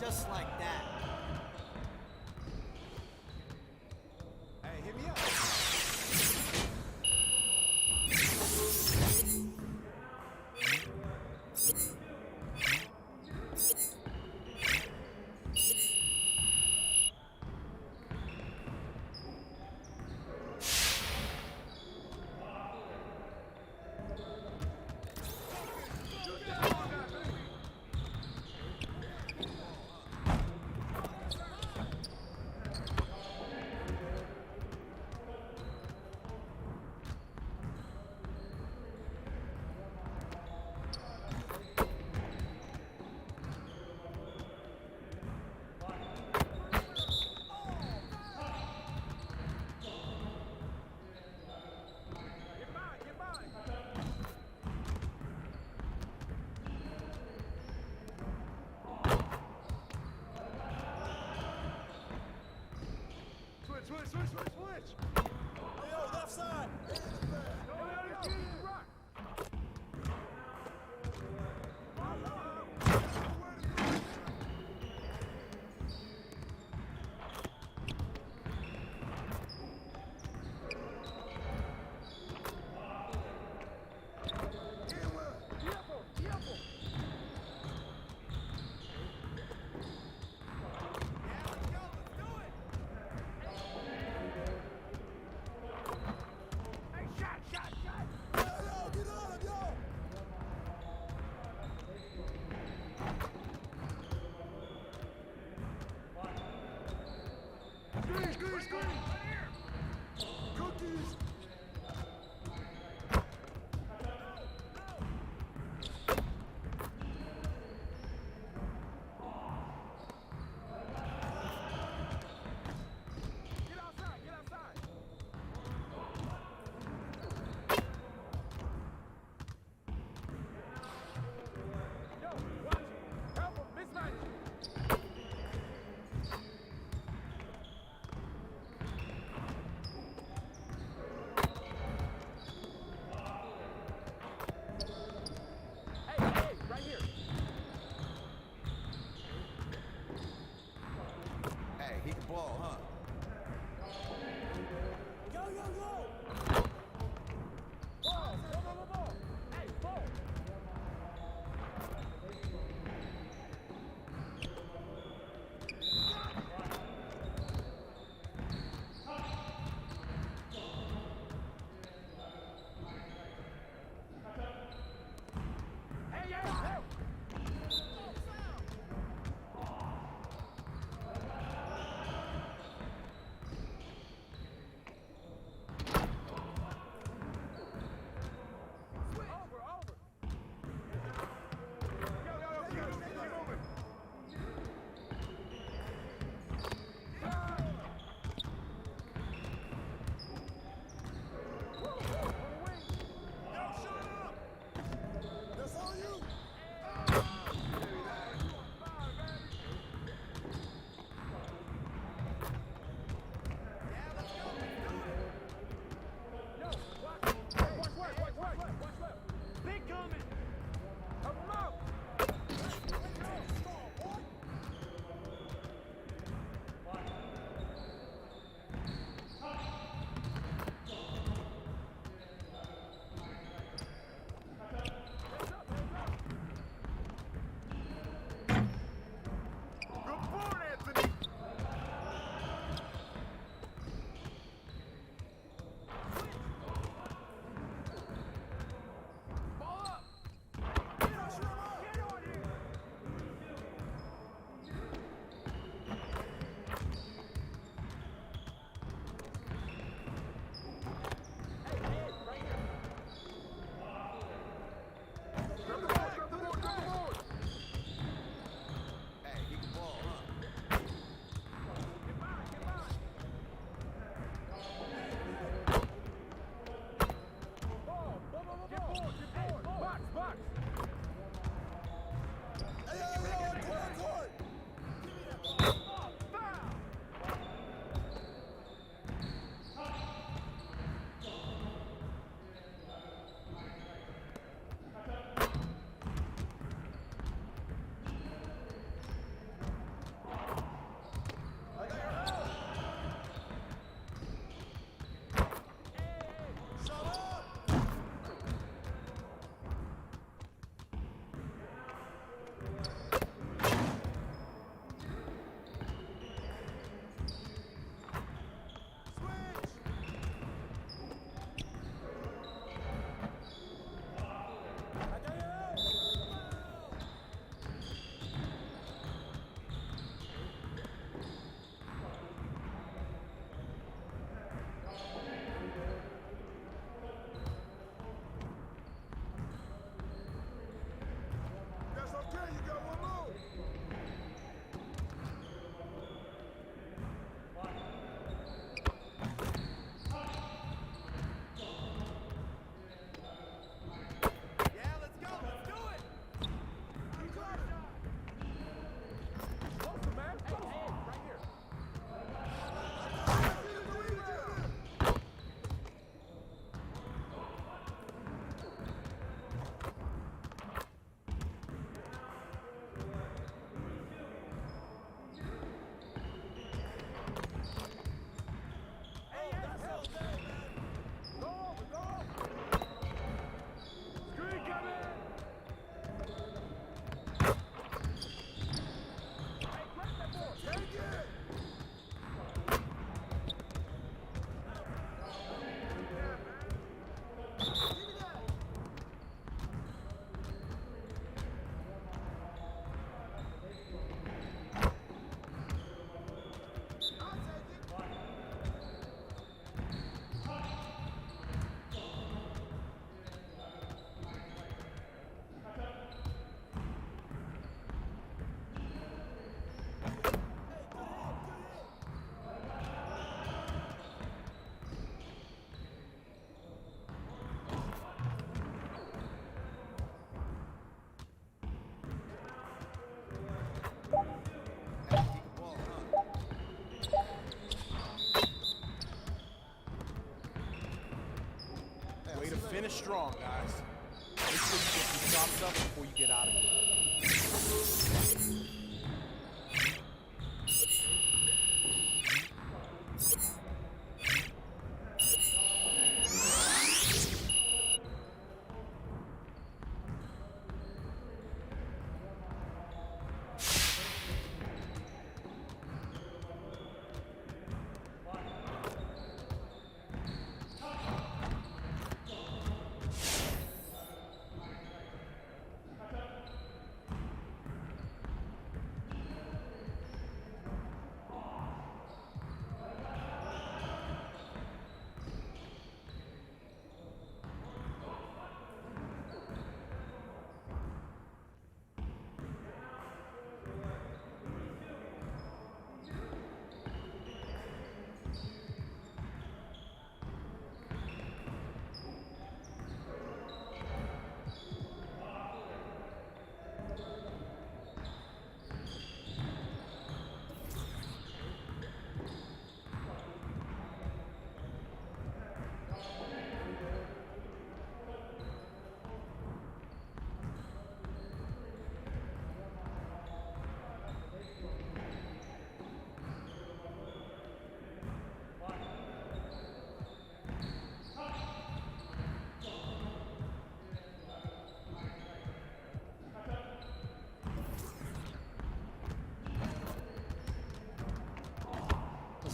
Just like that. Hey, hit me up. Switch. Hey, yo, left side. Cookies. He can ball, huh? Go! Ball! Hey, ball! strong, guys. Make sure you get some shots up before you get out of here.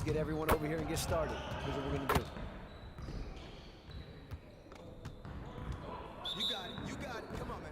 Let's get everyone over here and get started. Here's what we're going to do. You got it. You got it. Come on, man.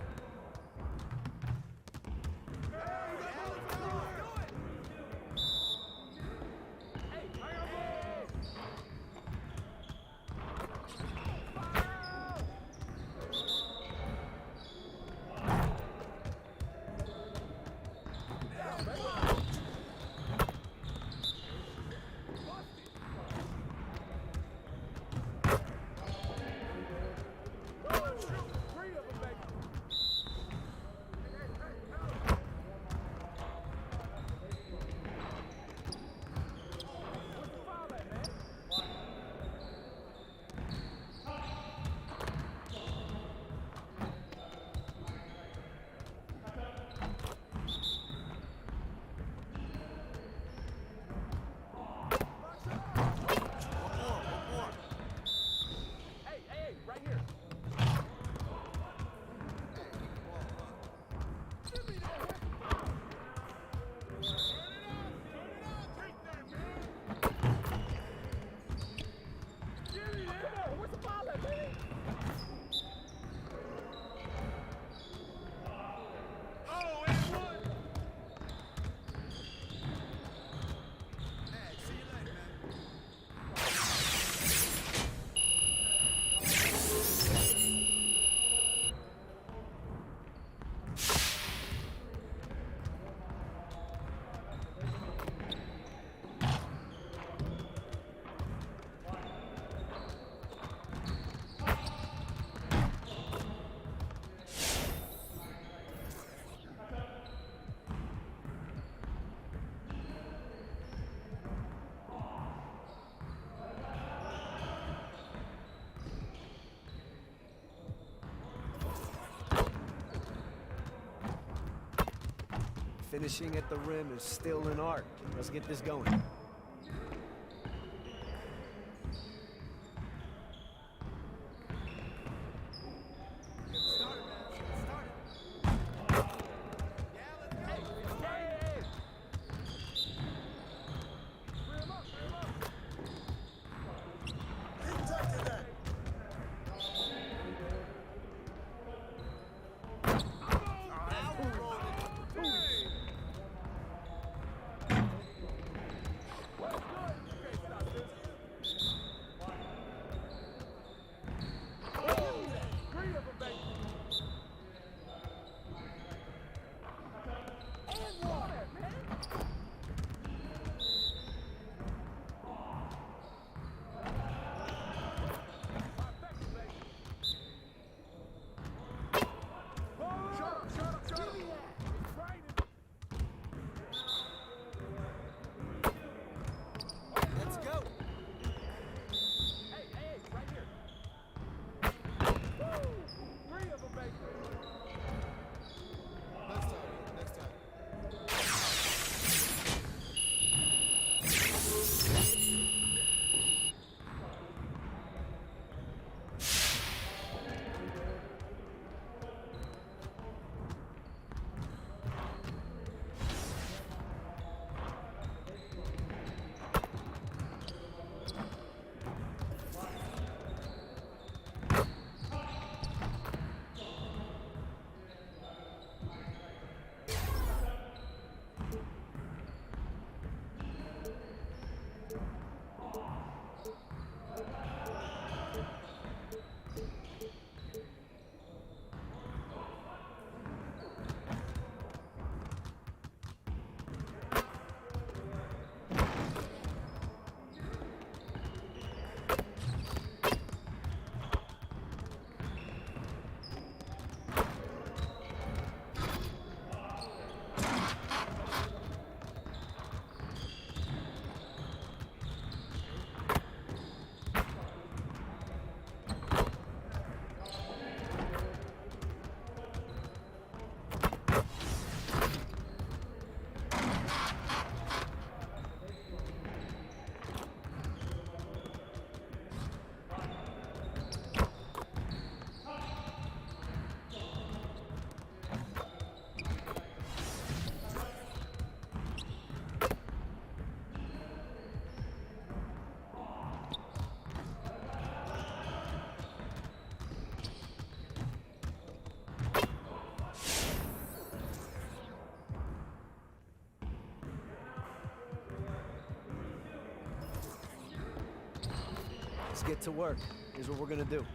Finishing at the rim is still an art. Let's get this going. Let's get to work. Here's what we're going to do.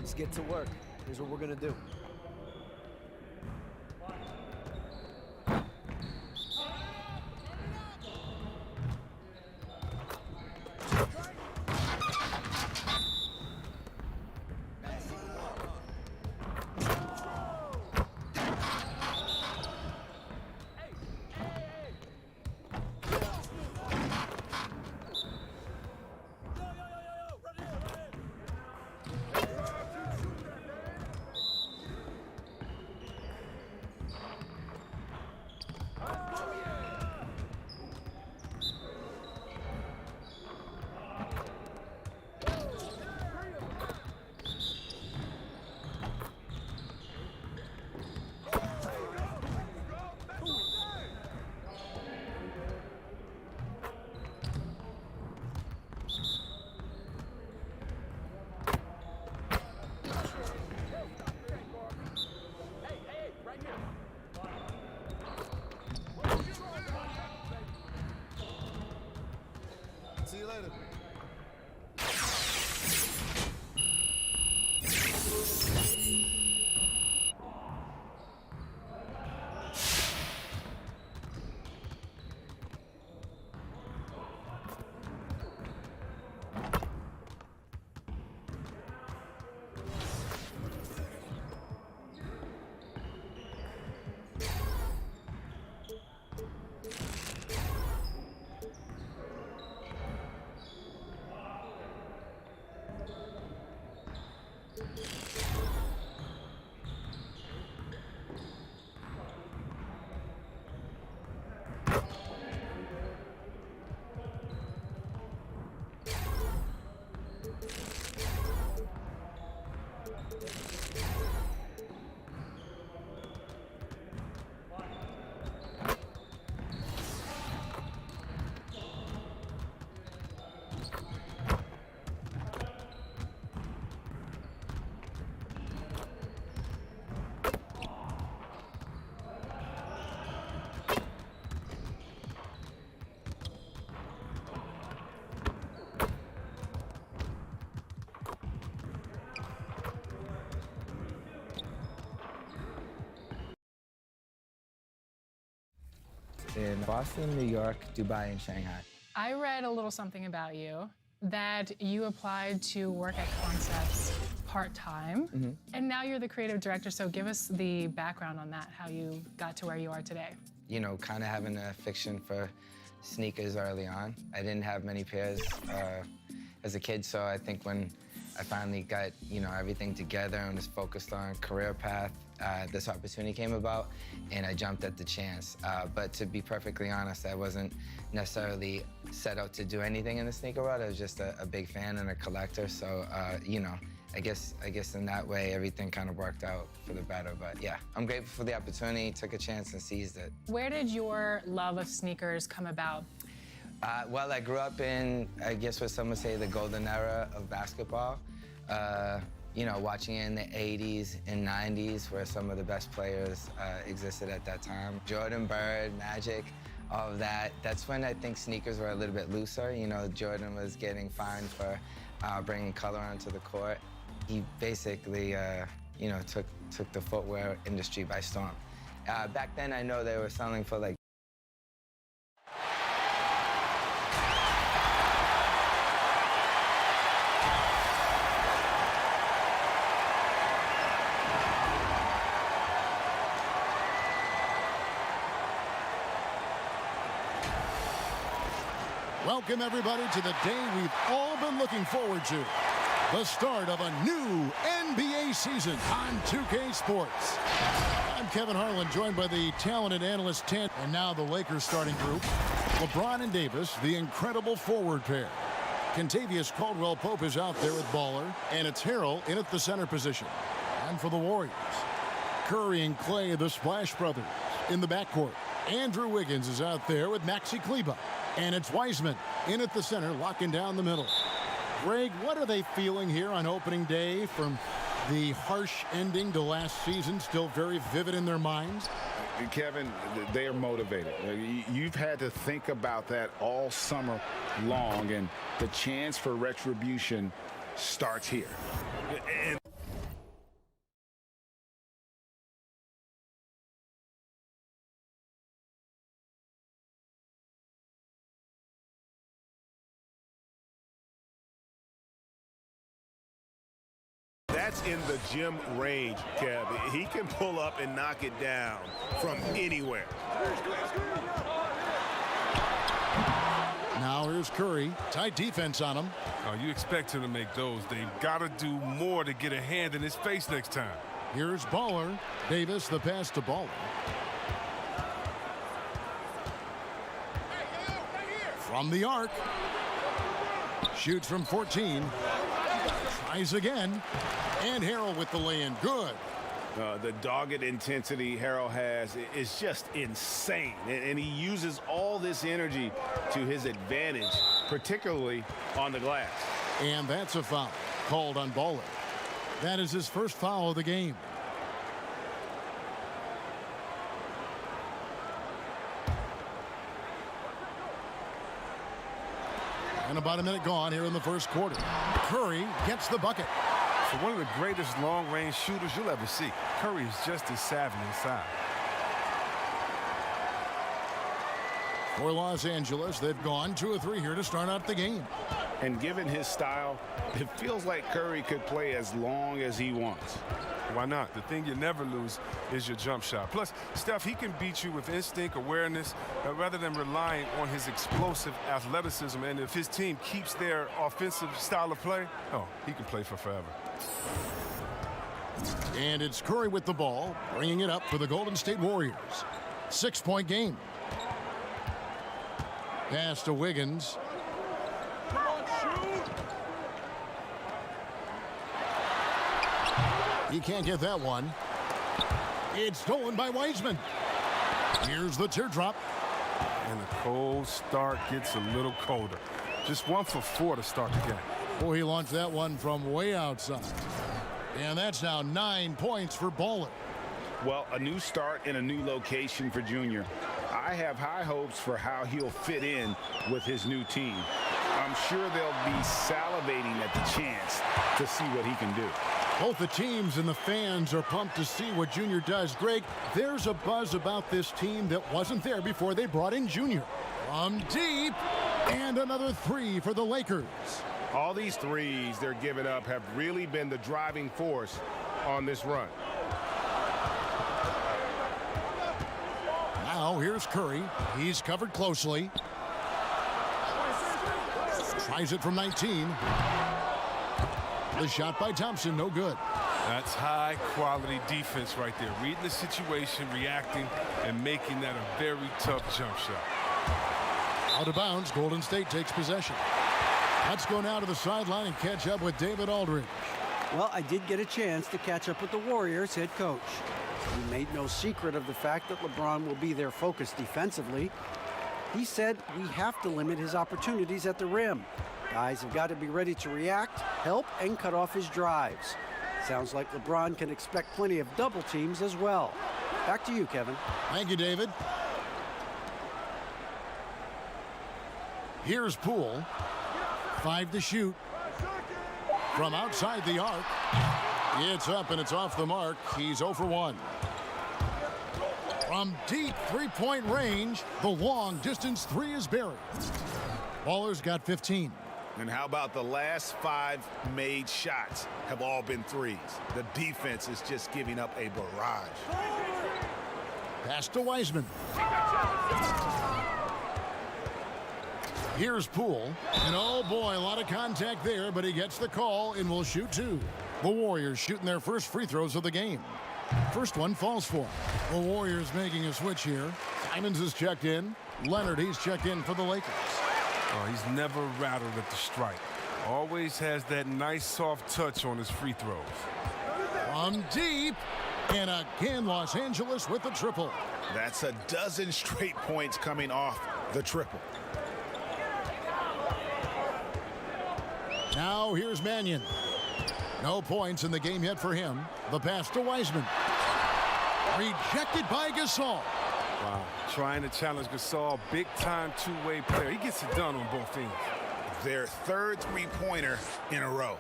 Let's get to work. Here's what we're gonna do. later. In Boston, New York, Dubai, and Shanghai. I read a little something about you, that you applied to work at Concepts part-time, and now you're the creative director, so give us the background on that, how you got to where you are today. You know, kind of having a fiction for sneakers early on. I didn't have many pairs as a kid, so I think when I finally got, you know, everything together and was focused on career path, this opportunity came about, and I jumped at the chance. But to be perfectly honest, I wasn't necessarily set out to do anything in the sneaker world. I was just a big fan and a collector, so, you know, I guess in that way, everything kind of worked out for the better. But yeah, I'm grateful for the opportunity, took a chance and seized it. Where did your love of sneakers come about? Well, I grew up in, I guess what some would say, the golden era of basketball. You know, watching it in the 80s and 90s, where some of the best players existed at that time. Jordan, Bird, Magic, all of that. That's when I think sneakers were a little bit looser. You know, Jordan was getting fined for bringing color onto the court. He basically, you know, took the footwear industry by storm. Back then, I know they were selling for like Welcome, everybody, to the day we've all been looking forward to. The start of a new NBA season on 2K Sports. I'm Kevin Harlan, joined by the talented analyst Ted, and now the Lakers starting group. LeBron and Davis, the incredible forward pair. Kentavious Caldwell-Pope is out there with Baller, and it's Harrell in at the center position. And for the Warriors, Curry and Clay, the Splash Brothers, in the backcourt. Andrew Wiggins is out there with Maxi Kleber. And it's Wiseman in at the center, locking down the middle. Greg, what are they feeling here on opening day from the harsh ending to last season, still very vivid in their minds? Kevin, they are motivated. You've had to think about that all summer long, and the chance for retribution starts here. That's in the gym range, Kev. He can pull up and knock it down from anywhere. Now here's Curry. Tight defense on him. Oh, you expect him to make those. They've got to do more to get a hand in his face next time. Here's Baller. Davis, the pass to Baller. From the arc. Shoots from 14. Tries again. And Harrell with the lay-in. Good. The dogged intensity Harrell has is just insane. And he uses all this energy to his advantage, particularly on the glass. And that's a foul called on Baller. That is his first foul of the game. And about a minute gone here in the first quarter. Curry gets the bucket. For one of the greatest long-range shooters you'll ever see, Curry is just as savvy inside. For Los Angeles, they've gone 2 of 3 here to start out the game. And given his style, it feels like Curry could play as long as he wants. Why not? The thing you never lose is your jump shot. Plus, Steph, he can beat you with instinct, awareness, rather than relying on his explosive athleticism. And if his team keeps their offensive style of play, oh, he can play for forever. And it's Curry with the ball, bringing it up for the Golden State Warriors. 6-point game. Pass to Wiggins. He can't get that one. It's stolen by Wiseman. Here's the teardrop. And the cold start gets a little colder. Just 1 for 4 to start the game. Boy, he launched that one from way outside. And that's now 9 points for Baller. Well, a new start in a new location for Junior. I have high hopes for how he'll fit in with his new team. I'm sure they'll be salivating at the chance to see what he can do. Both the teams and the fans are pumped to see what Junior does. Greg, there's a buzz about this team that wasn't there before they brought in Junior. From deep, and another 3 for the Lakers. All these threes they're giving up have really been the driving force on this run. Now here's Curry. He's covered closely. Tries it from 19. The shot by Thompson, no good. That's high-quality defense right there. Reading the situation, reacting, and making that a very tough jump shot. Out of bounds, Golden State takes possession. Let's go now to the sideline and catch up with David Aldridge. Well, I did get a chance to catch up with the Warriors head coach. He made no secret of the fact that LeBron will be their focus defensively. He said we have to limit his opportunities at the rim. Guys have got to be ready to react, help, and cut off his drives. Sounds like LeBron can expect plenty of double teams as well. Back to you, Kevin. Thank you, David. Here's Poole. 5 to shoot. From outside the arc. It's up and it's off the mark. He's 0 for 1. From deep 3-point range, the long distance 3 is buried. Baller's got 15. And how about the last 5 made shots have all been threes? The defense is just giving up a barrage. Pass to Wiseman. Here's Poole. And oh boy, a lot of contact there, but he gets the call and will shoot 2. The Warriors shooting their first free throws of the game. First one falls for him. The Warriors making a switch here. Simons is checked in. Leonard, he's checked in for the Lakers. Oh, he's never rattled at the strike. Always has that nice soft touch on his free throws. From deep, and again Los Angeles with the triple. That's a dozen straight points coming off the triple. Now here's Mannion. No points in the game yet for him. The pass to Wiseman. Rejected by Gasol. Wow, trying to challenge Gasol, big-time two-way player. He gets it done on both ends. Their third three-pointer in a row.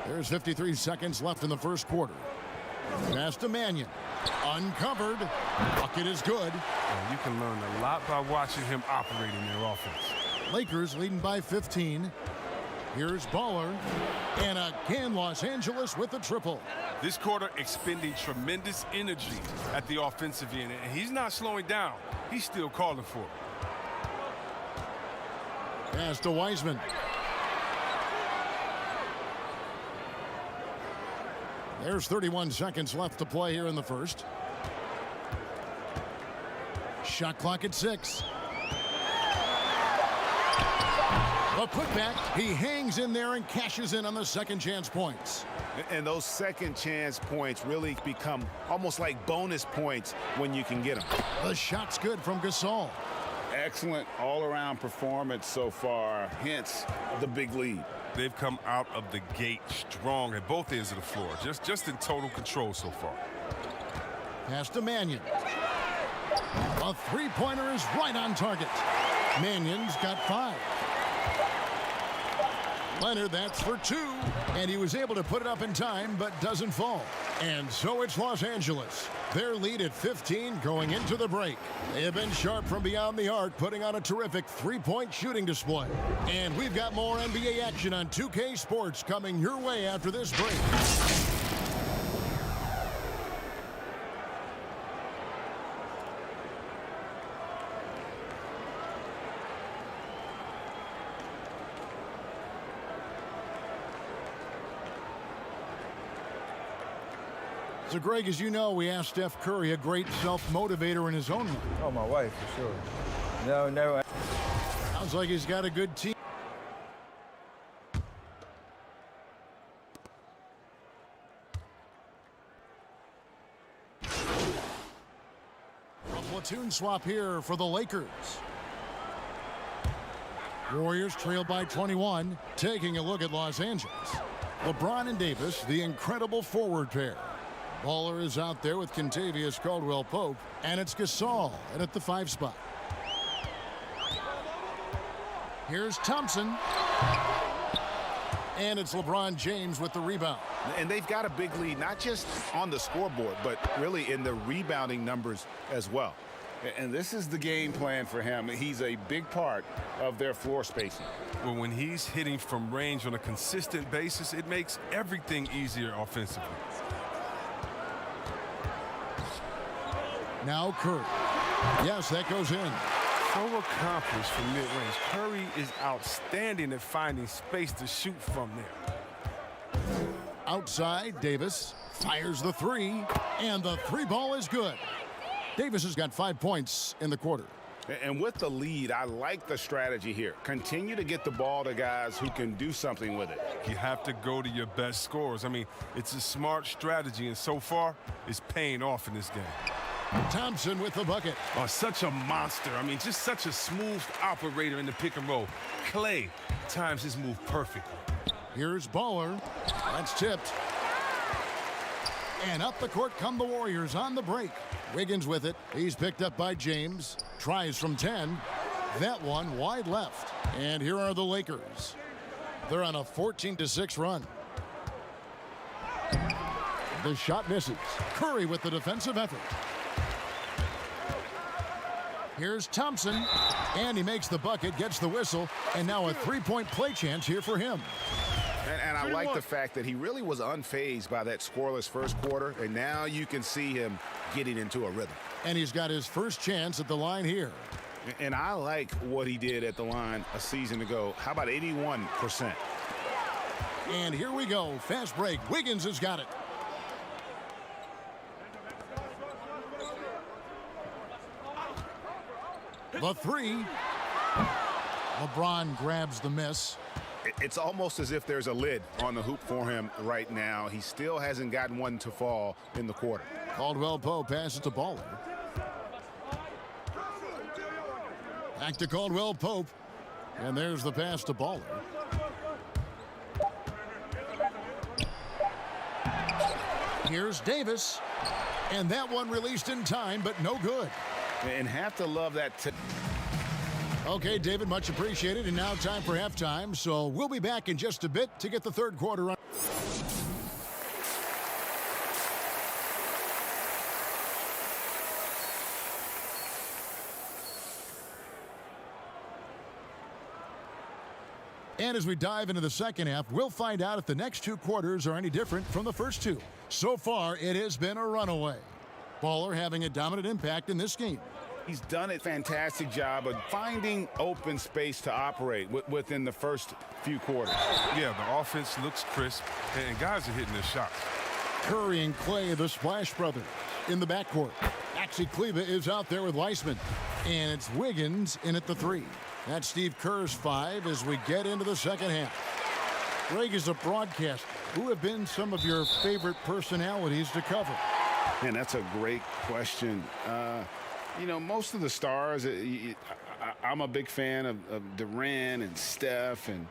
There's 53 seconds left in the first quarter. Pass to Mannion. Uncovered. Bucket is good. And you can learn a lot by watching him operate in their offense. Lakers leading by 15. Here's Baller. And again, Los Angeles with the triple. This quarter expending tremendous energy at the offensive end. And he's not slowing down. He's still calling for it. Pass to Wiseman. There's 31 seconds left to play here in the first. Shot clock at 6. A putback. He hangs in there and cashes in on the second chance points. And those second chance points really become almost like bonus points when you can get them. The shot's good from Gasol. Excellent all-around performance so far, hence the big lead. They've come out of the gate strong at both ends of the floor, just in total control so far. Pass to Mannion. A three-pointer is right on target. Mannion's got 5. Leonard, that's for 2. And he was able to put it up in time, but doesn't fall. And so it's Los Angeles. Their lead at 15 going into the break. They have been sharp from beyond the arc, putting on a terrific three-point shooting display. And we've got more NBA action on 2K Sports coming your way after this break. So, Greg, as you know, we asked Steph Curry, a great self-motivator in his own right. Oh, my wife, for sure. No. Sounds like he's got a good team. A platoon swap here for the Lakers. Warriors trail by 21. Taking a look at Los Angeles. LeBron and Davis, the incredible forward pair. Baller is out there with Kentavious Caldwell-Pope, and it's Gasol in at the 5 spot. Here's Thompson. And it's LeBron James with the rebound. And they've got a big lead, not just on the scoreboard, but really in the rebounding numbers as well. And this is the game plan for him. He's a big part of their floor spacing. Well, when he's hitting from range on a consistent basis, it makes everything easier offensively. Now Curry. Yes, that goes in. So accomplished from mid-range. Curry is outstanding at finding space to shoot from there. Outside, Davis fires the 3, and the 3 ball is good. Davis has got 5 points in the quarter. And with the lead, I like the strategy here. Continue to get the ball to guys who can do something with it. You have to go to your best scorers. I mean, it's a smart strategy, and so far, it's paying off in this game. Thompson with the bucket. Oh, such a monster. I mean, just such a smooth operator in the pick and roll. Clay times his move perfectly. Here's Baller. That's tipped. And up the court come the Warriors on the break. Wiggins with it. He's picked up by James. Tries from 10. That one wide left. And here are the Lakers. They're on a 14-6 run. The shot misses. Curry with the defensive effort. Here's Thompson, and he makes the bucket, gets the whistle, and now a three-point play chance here for him. And I like the fact that he really was unfazed by that scoreless first quarter, and now you can see him getting into a rhythm. And he's got his first chance at the line here. And I like what he did at the line a season ago. How about 81%? And here we go. Fast break. Wiggins has got it. The 3. LeBron grabs the miss. It's almost as if there's a lid on the hoop for him right now. He still hasn't gotten one to fall in the quarter. Caldwell-Pope passes to Baller. Back to Caldwell-Pope. And there's the pass to Baller. Here's Davis. And that one released in time, but no good. And have to love that. Okay, David, much appreciated. And now time for halftime. So we'll be back in just a bit to get the third quarter on. And as we dive into the second half, we'll find out if the next 2 quarters are any different from the first 2. So far, it has been a runaway. Baller having a dominant impact in this game. He's done a fantastic job of finding open space to operate within the first few quarters. Yeah, the offense looks crisp, and guys are hitting their shots. Curry and Clay, the Splash Brothers, in the backcourt. Maxi Kleber is out there with Weissman. And it's Wiggins in at the 3. That's Steve Kerr's 5 as we get into the second half. Greg, is a broadcaster, who have been some of your favorite personalities to cover? Man, that's a great question. You know, most of the stars, I'm a big fan of Durant and Steph and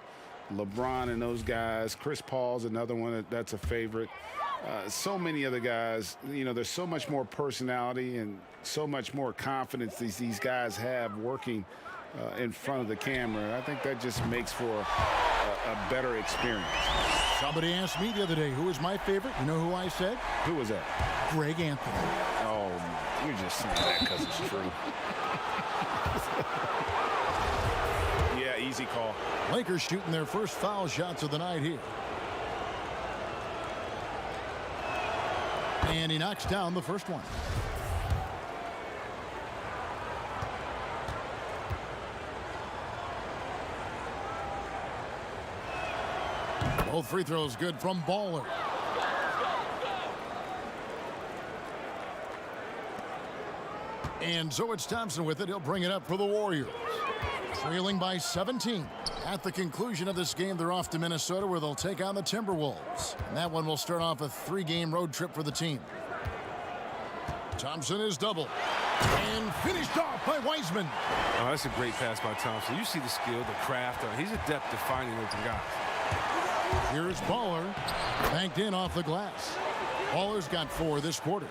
LeBron and those guys. Chris Paul's another one that's a favorite. So many other guys, you know, there's so much more personality and so much more confidence these guys have working in front of the camera. I think that just makes for a better experience. Somebody asked me the other day, who is my favorite? You know who I said? Who was that? Greg Anthony. Oh, you're just saying that because it's true. Yeah, easy call. Lakers shooting their first foul shots of the night here. And he knocks down the first one. Both free throws good from Baller. And so it's Thompson with it. He'll bring it up for the Warriors. Trailing by 17. At the conclusion of this game, they're off to Minnesota where they'll take on the Timberwolves. And that one will start off a 3-game road trip for the team. Thompson is double. And finished off by Wiseman. Oh, that's a great pass by Thompson. You see the skill, the craft. He's adept at finding open guys. Here's Baller. Banked in off the glass. Baller's got 4 this quarter.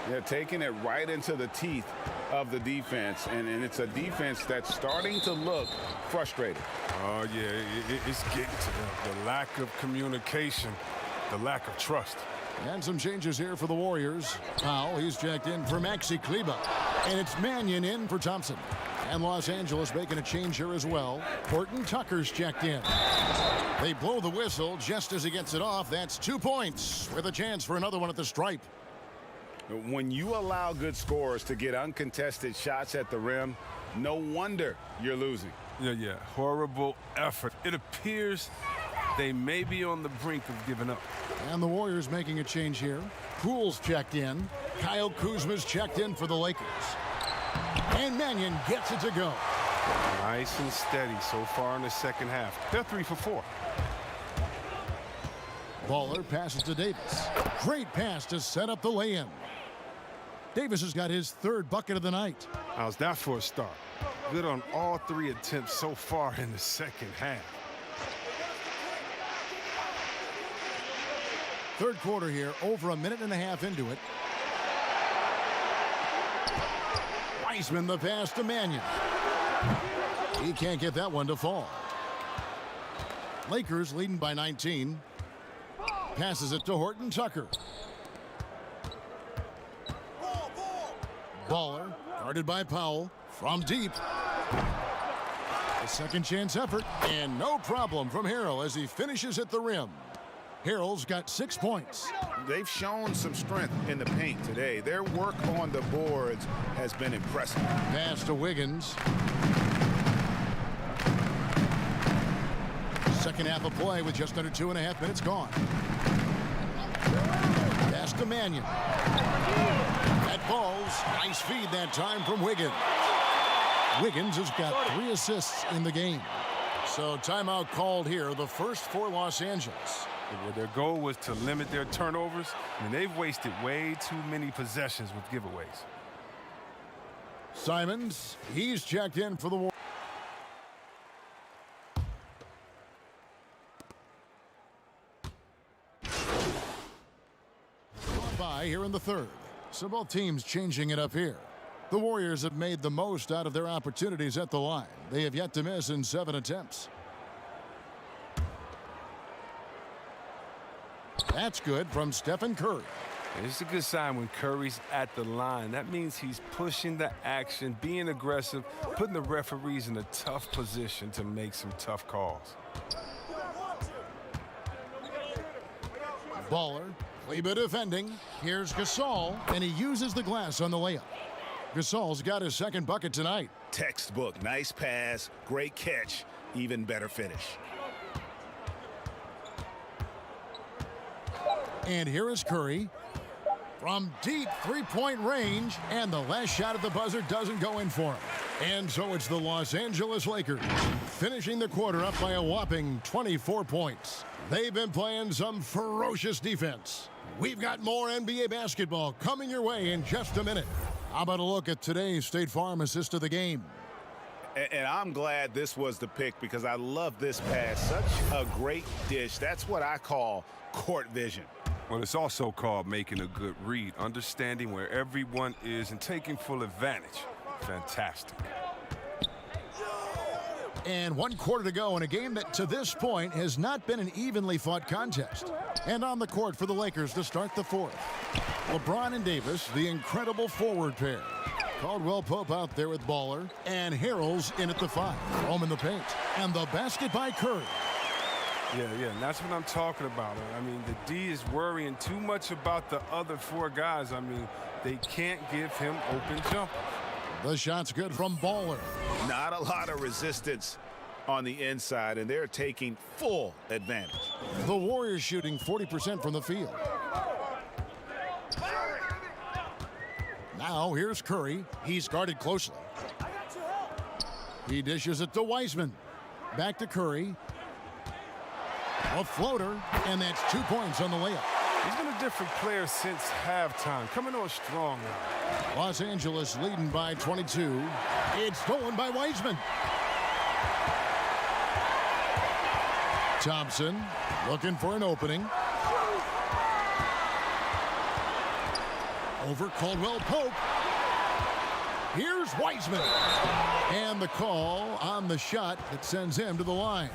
Yeah, taking it right into the teeth of the defense. And it's a defense that's starting to look frustrated. Oh, yeah, it's getting to them. The lack of communication, the lack of trust. And some changes here for the Warriors. Powell, he's checked in for Maxi Kleber. And it's Mannion in for Thompson. And Los Angeles making a change here as well. Horton Tucker's checked in. They blow the whistle just as he gets it off. That's 2 points with a chance for another one at the stripe. When you allow good scorers to get uncontested shots at the rim, no wonder you're losing. Yeah, horrible effort. It appears they may be on the brink of giving up. And the Warriors making a change here. Poole's checked in. Kyle Kuzma's checked in for the Lakers. And Mannion gets it to go. Nice and steady so far in the second half. They're 3 for 4. Baller passes to Davis. Great pass to set up the lay-in. Davis has got his 3rd bucket of the night. How's that for a start? Good on all 3 attempts so far in the second half. Third quarter here, over a minute and a half into it. Wiseman the pass to Mannion. He can't get that one to fall. Lakers leading by 19. Passes it to Horton Tucker. Baller guarded by Powell from deep. A second chance effort and no problem from Harrell as he finishes at the rim. Harrell's got 6 points. They've shown some strength in the paint today. Their work on the boards has been impressive. Pass to Wiggins. Second half of play with just under 2.5 minutes gone. Pass to Mannion. That falls. Nice feed that time from Wiggins. Wiggins has got 3 assists in the game. So timeout called here, the first for Los Angeles. Their goal was to limit their turnovers, and they've wasted way too many possessions with giveaways. Simons, he's checked in for the Warriors. By here in the third. So both teams changing it up here. The Warriors have made the most out of their opportunities at the line. They have yet to miss in 7 attempts. That's good from Stephen Curry. It's a good sign when Curry's at the line. That means he's pushing the action, being aggressive, putting the referees in a tough position to make some tough calls. Baller, Kleber defending. Here's Gasol, and he uses the glass on the layup. Gasol's got his 2nd bucket tonight. Textbook, nice pass, great catch, even better finish. And here is Curry from deep 3-point range, and the last shot at the buzzer doesn't go in for him. And so it's the Los Angeles Lakers finishing the quarter up by a whopping 24 points. They've been playing some ferocious defense. We've got more NBA basketball coming your way in just a minute. How about a look at today's State Farm assist of the game? And I'm glad this was the pick because I love this pass. Such a great dish. That's what I call court vision. Well, it's also called making a good read, understanding where everyone is and taking full advantage. Fantastic. And 1 quarter to go in a game that to this point has not been an evenly fought contest. And on the court for the Lakers to start the fourth. LeBron and Davis, the incredible forward pair. Caldwell Pope out there with Baller. And Harrell's in at the 5. Home in the paint. And the basket by Curry. Yeah, and that's what I'm talking about. I mean, the D is worrying too much about the other 4 guys. I mean, they can't give him open jumper. The shot's good from Baller. Not a lot of resistance on the inside, and they're taking full advantage. The Warriors shooting 40% from the field. Now here's Curry. He's guarded closely. He dishes it to Wiseman. Back to Curry. A floater, and that's 2 points on the layup. He's been a different player since halftime, coming on strong now. Los Angeles leading by 22. It's stolen by Wiseman. Thompson looking for an opening. Over Caldwell Pope. Here's Wiseman. And the call on the shot that sends him to the line.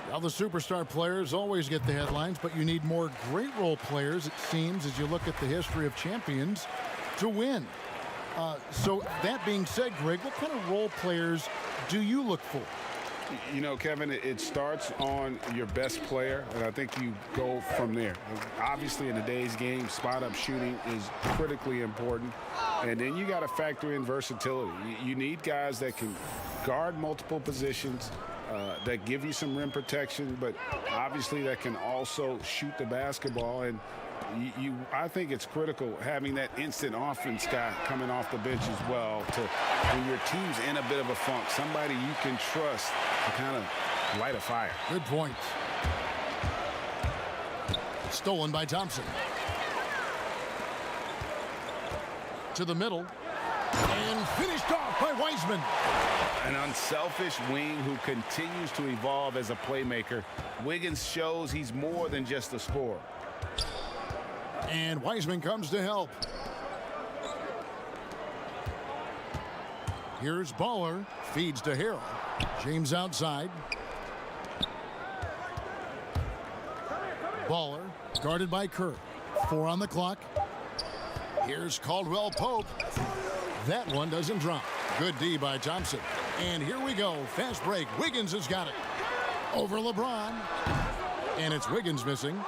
Now the superstar players always get the headlines, but you need more great role players, it seems, as you look at the history of champions, to win. So that being said, Greg, what kind of role players do you look for? You know, Kevin, it starts on your best player, and I think you go from there. Obviously, in today's game, spot-up shooting is critically important, and then you got to factor in versatility. You need guys that can guard multiple positions, that give you some rim protection, but obviously that can also shoot the basketball. And I think it's critical having that instant offense guy coming off the bench as well to, when your team's in a bit of a funk, somebody you can trust to kind of light a fire. Good point. Stolen by Thompson. To the middle. And finished off by Wiseman. An unselfish wing who continues to evolve as a playmaker. Wiggins shows he's more than just a scorer. And Wiseman comes to help. Here's Baller. Feeds to Harrell. James outside. Baller guarded by Curry. 4 on the clock. Here's Caldwell Pope. That one doesn't drop. Good D by Thompson. And here we go. Fast break. Wiggins has got it. Over LeBron. And it's Wiggins missing.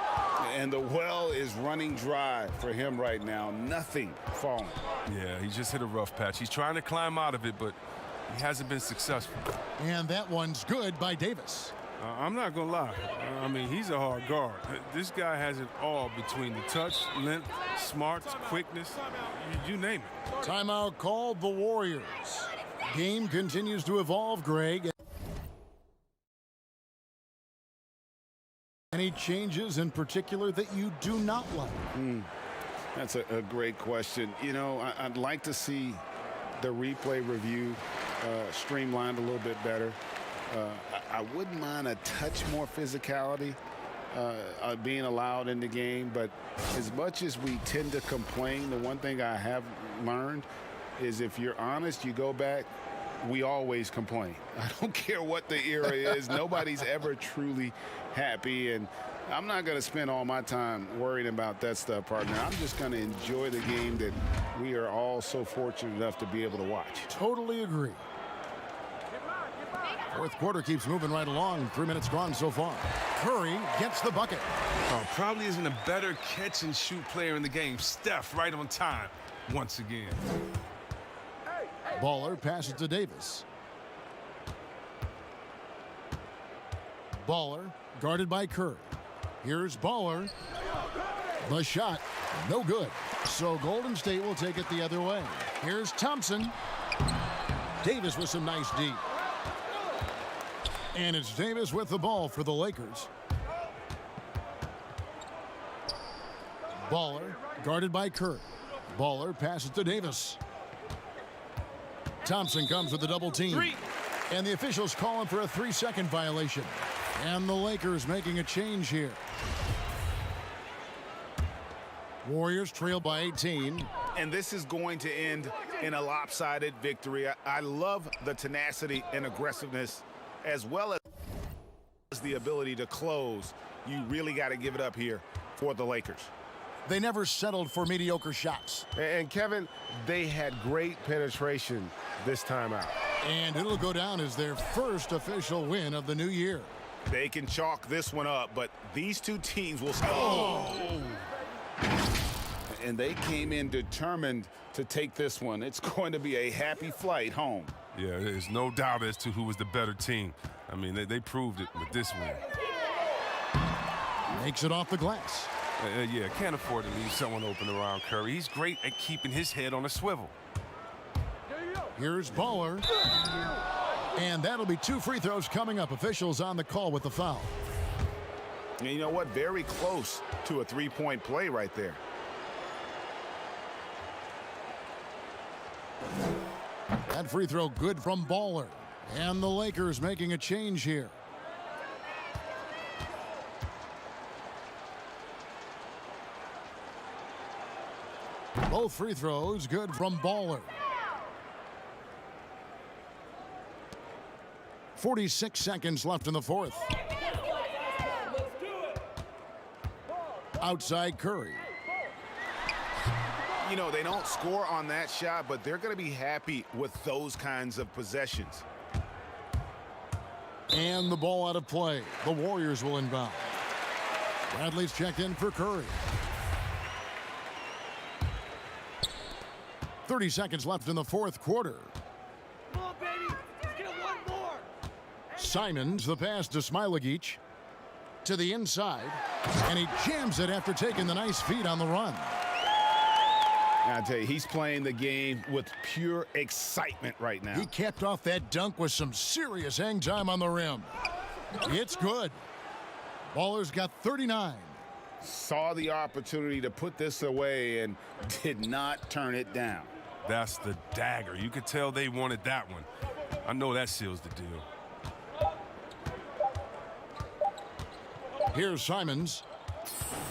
And the well is running dry for him right now. Nothing falling. Yeah, he just hit a rough patch. He's trying to climb out of it, but he hasn't been successful. And that one's good by Davis. I'm not going to lie. I mean, he's a hard guard. This guy has it all between the touch, length, smarts, quickness, you name it. Timeout called the Warriors. Game continues to evolve, Greg. Any changes in particular that you do not like? That's a great question. You know, I'd like to see the replay review streamlined a little bit better. I wouldn't mind a touch more physicality being allowed in the game, but as much as we tend to complain, the one thing I have learned is if you're honest, you go back, we always complain. I don't care what the era is. Nobody's ever truly happy, and I'm not going to spend all my time worrying about that stuff, partner. I'm just going to enjoy the game that we are all so fortunate enough to be able to watch. Totally agree. Fourth quarter keeps moving right along. 3 minutes gone so far. Curry gets the bucket. Oh, probably isn't a better catch-and-shoot player in the game. Steph right on time once again. Baller passes to Davis. Baller guarded by Curry. Here's Baller. The shot, no good. So Golden State will take it the other way. Here's Thompson. Davis with some nice D. And it's Davis with the ball for the Lakers. Baller guarded by Curry. Baller passes to Davis. Thompson comes with the double team. And the officials calling for a 3-second violation. And the Lakers making a change here. Warriors trail by 18. And this is going to end in a lopsided victory. I love the tenacity and aggressiveness as well as the ability to close. You really got to give it up here for the Lakers. They never settled for mediocre shots. And Kevin, they had great penetration this time out. And it'll go down as their first official win of the new year. They can chalk this one up, but these two teams will... Oh! And they came in determined to take this one. It's going to be a happy flight home. Yeah, there's no doubt as to who was the better team. I mean, they proved it with this win. Makes it off the glass. Yeah, can't afford to leave someone open around Curry. He's great at keeping his head on a swivel. Here's Baller. And that'll be 2 free throws coming up. Officials on the call with the foul. And you know what? Very close to a three-point play right there. That free throw good from Baller. And the Lakers making a change here. Both free throws good from Baller. 46 seconds left in the fourth. Outside Curry. You know, they don't score on that shot, but they're going to be happy with those kinds of possessions. And the ball out of play. The Warriors will inbound. Bradley's checked in for Curry. 30 seconds left in the fourth quarter. Come on, baby. Let's get one more. Simons, the pass to Smailagic. To the inside. And he jams it after taking the nice feed on the run. I'll tell you, he's playing the game with pure excitement right now. He capped off that dunk with some serious hang time on the rim. It's good. Baller's got 39. Saw the opportunity to put this away and did not turn it down. That's the dagger. You could tell they wanted that one. I know that seals the deal. Here's Simons.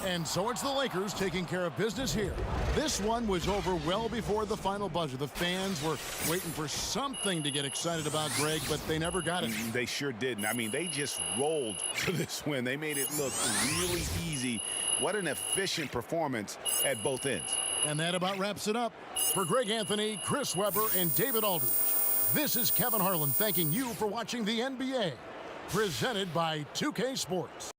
And so it's the Lakers taking care of business here. This one was over well before the final buzzer. The fans were waiting for something to get excited about, Greg, but they never got it. They sure didn't. I mean, they just rolled to this win. They made it look really easy. What an efficient performance at both ends. And that about wraps it up. For Greg Anthony, Chris Webber, and David Aldridge, this is Kevin Harlan thanking you for watching the NBA, presented by 2K Sports.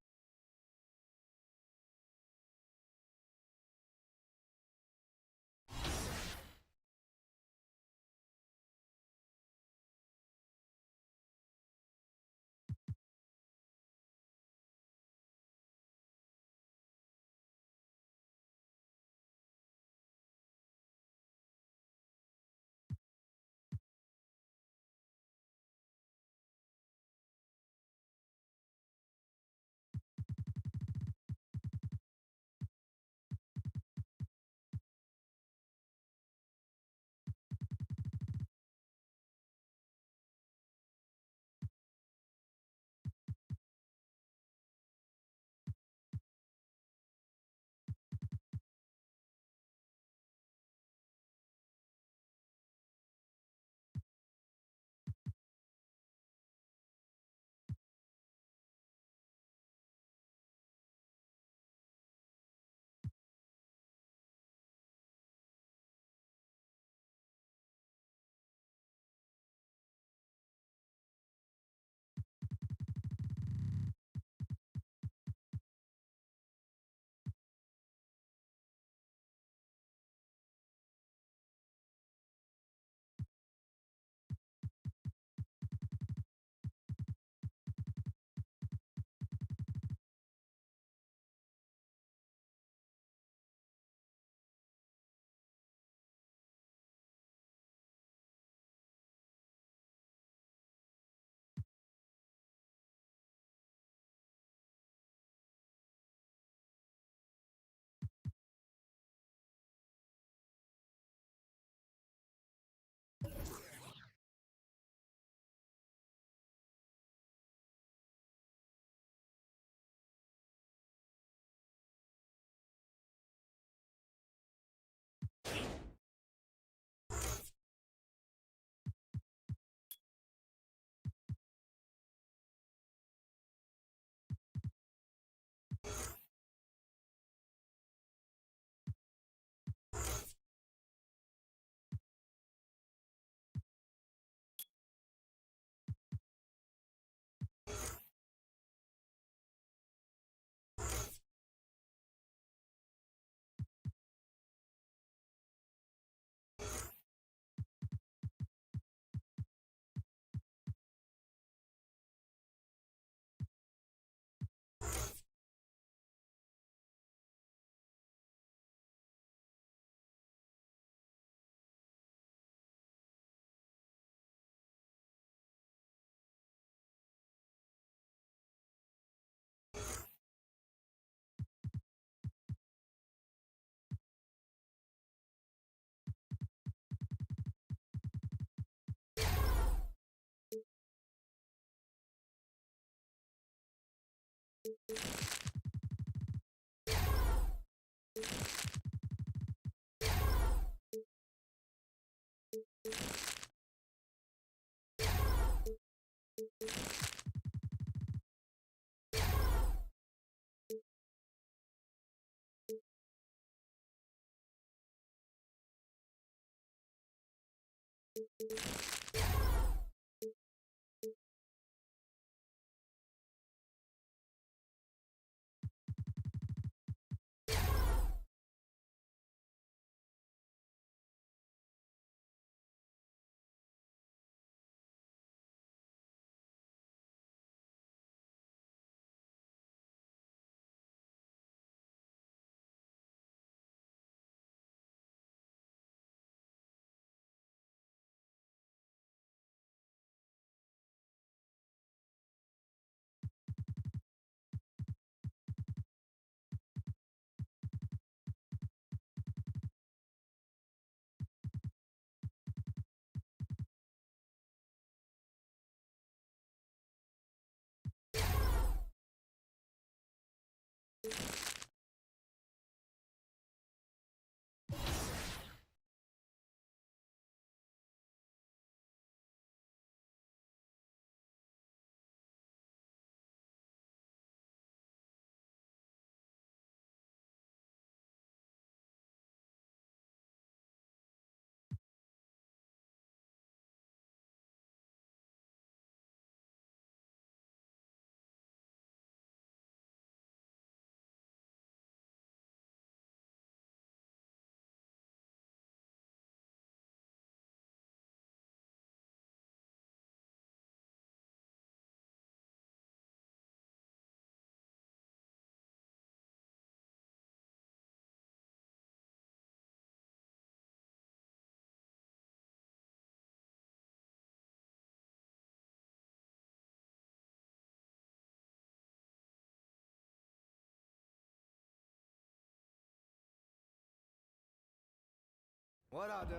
What I do?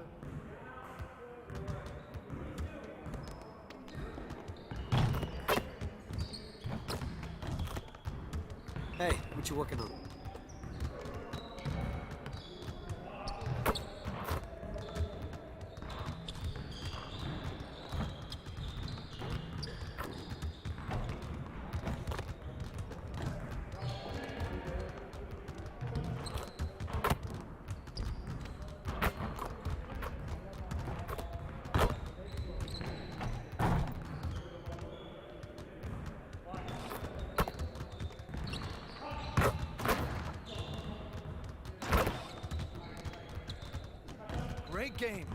Hey, what you working on? Great game.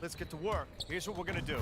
let's get to work. Here's what we're gonna do.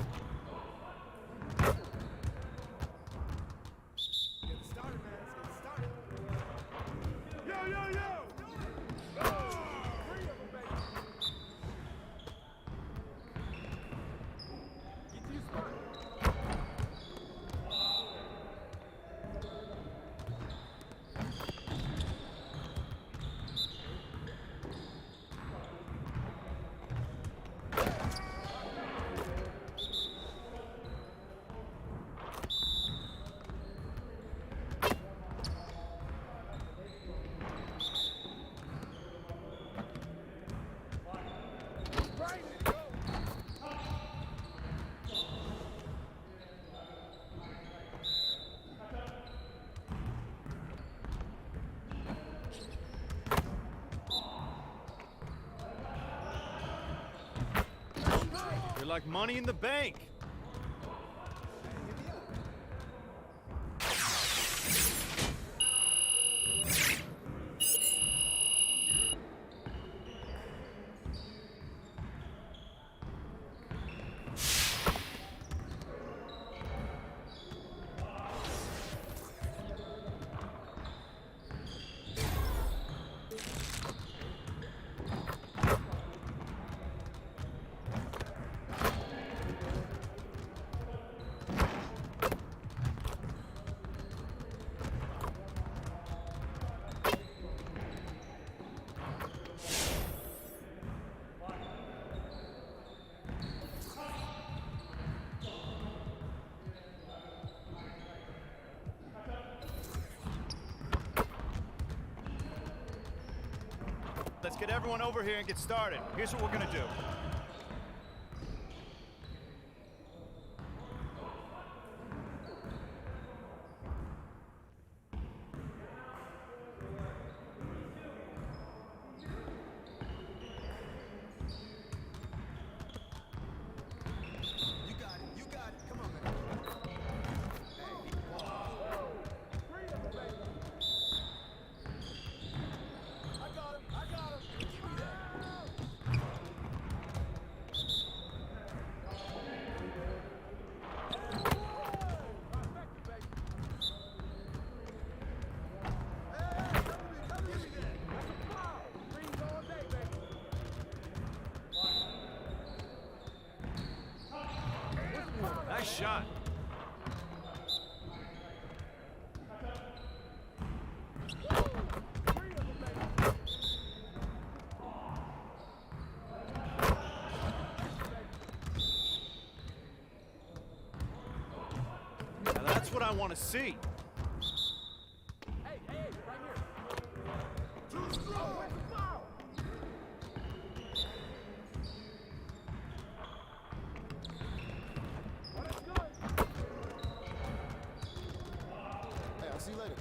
You're like money in the bank. Let's get everyone over here and get started. Here's what we're gonna do. Nice shot. Now that's what I want to see. See you later.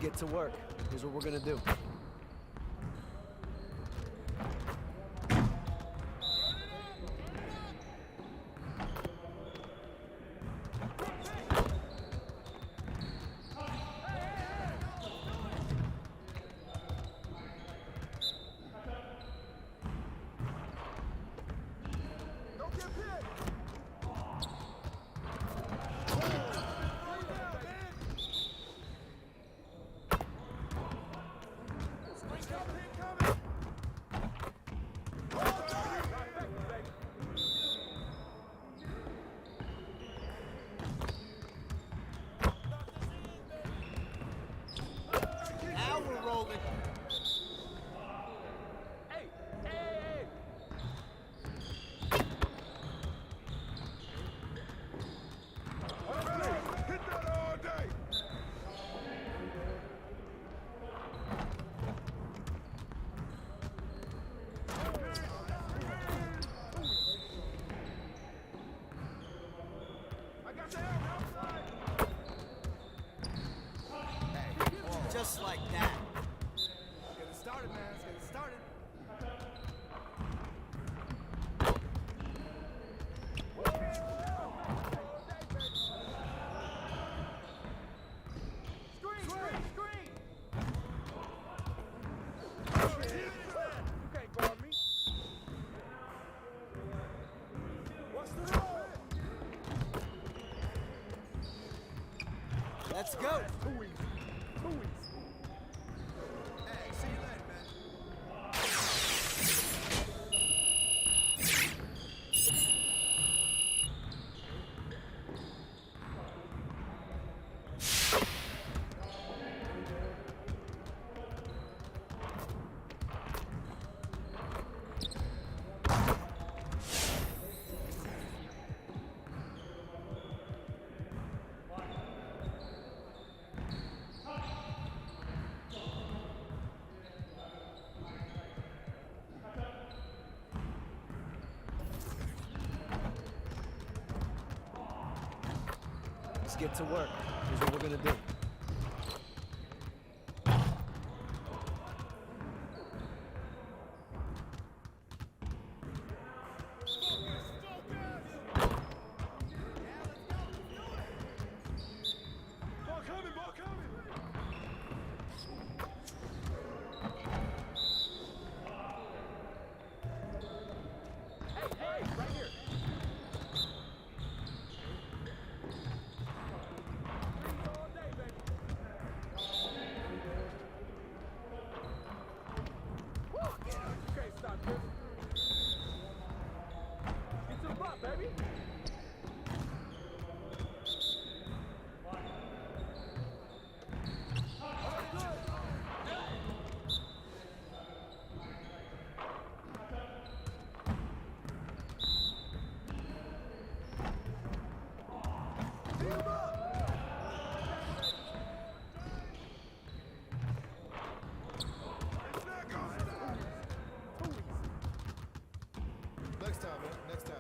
get to work. Here's what we're gonna do. Now we're rolling. Hit that all day. Just like that. Get it started, man. Let's get it started. Screen, screen, screen. You can't guard me. What's the roll? Let's go. Too easy. Too easy. Hey, see you later, man. Let's get to work. Here's what we're gonna do. Ball coming, ball coming. Hey, right here. All day, baby. Woo! You can't stop this. Get to the block, baby. Next time, man. Next time.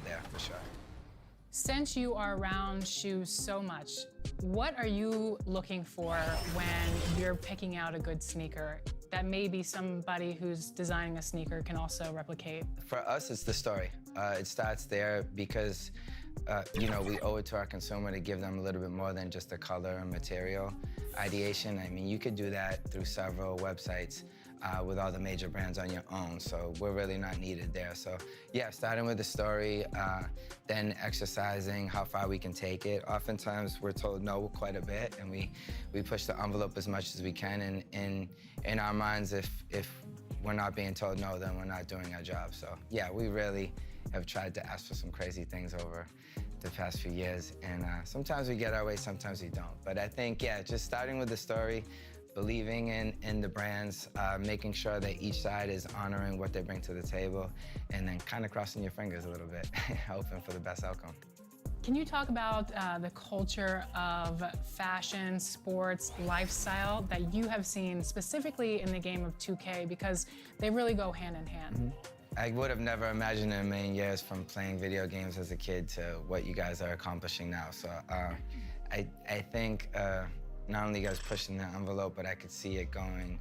there for sure. Since you are around shoes so much, what are you looking for when you're picking out a good sneaker that maybe somebody who's designing a sneaker can also replicate? For us, it's the story. It starts there because, you know, we owe it to our consumer to give them a little bit more than just the color and material ideation. I mean, you could do that through several websites with all the major brands on your own, so we're really not needed there. So yeah, starting with the story, then exercising how far we can take it. Oftentimes we're told no quite a bit, and we push the envelope as much as we can, and in our minds, if we're not being told no, then we're not doing our job. So yeah, we really have tried to ask for some crazy things over the past few years, and sometimes we get our way, sometimes we don't. But I think, yeah, just starting with the story, believing in the brands, making sure that each side is honoring what they bring to the table, and then kind of crossing your fingers a little bit, hoping for the best outcome. Can you talk about the culture of fashion, sports, lifestyle that you have seen specifically in the game of 2K, because they really go hand in hand? Mm-hmm. I would have never imagined in a million years from playing video games as a kid to what you guys are accomplishing now. So I think not only you guys pushing the envelope, but I could see it going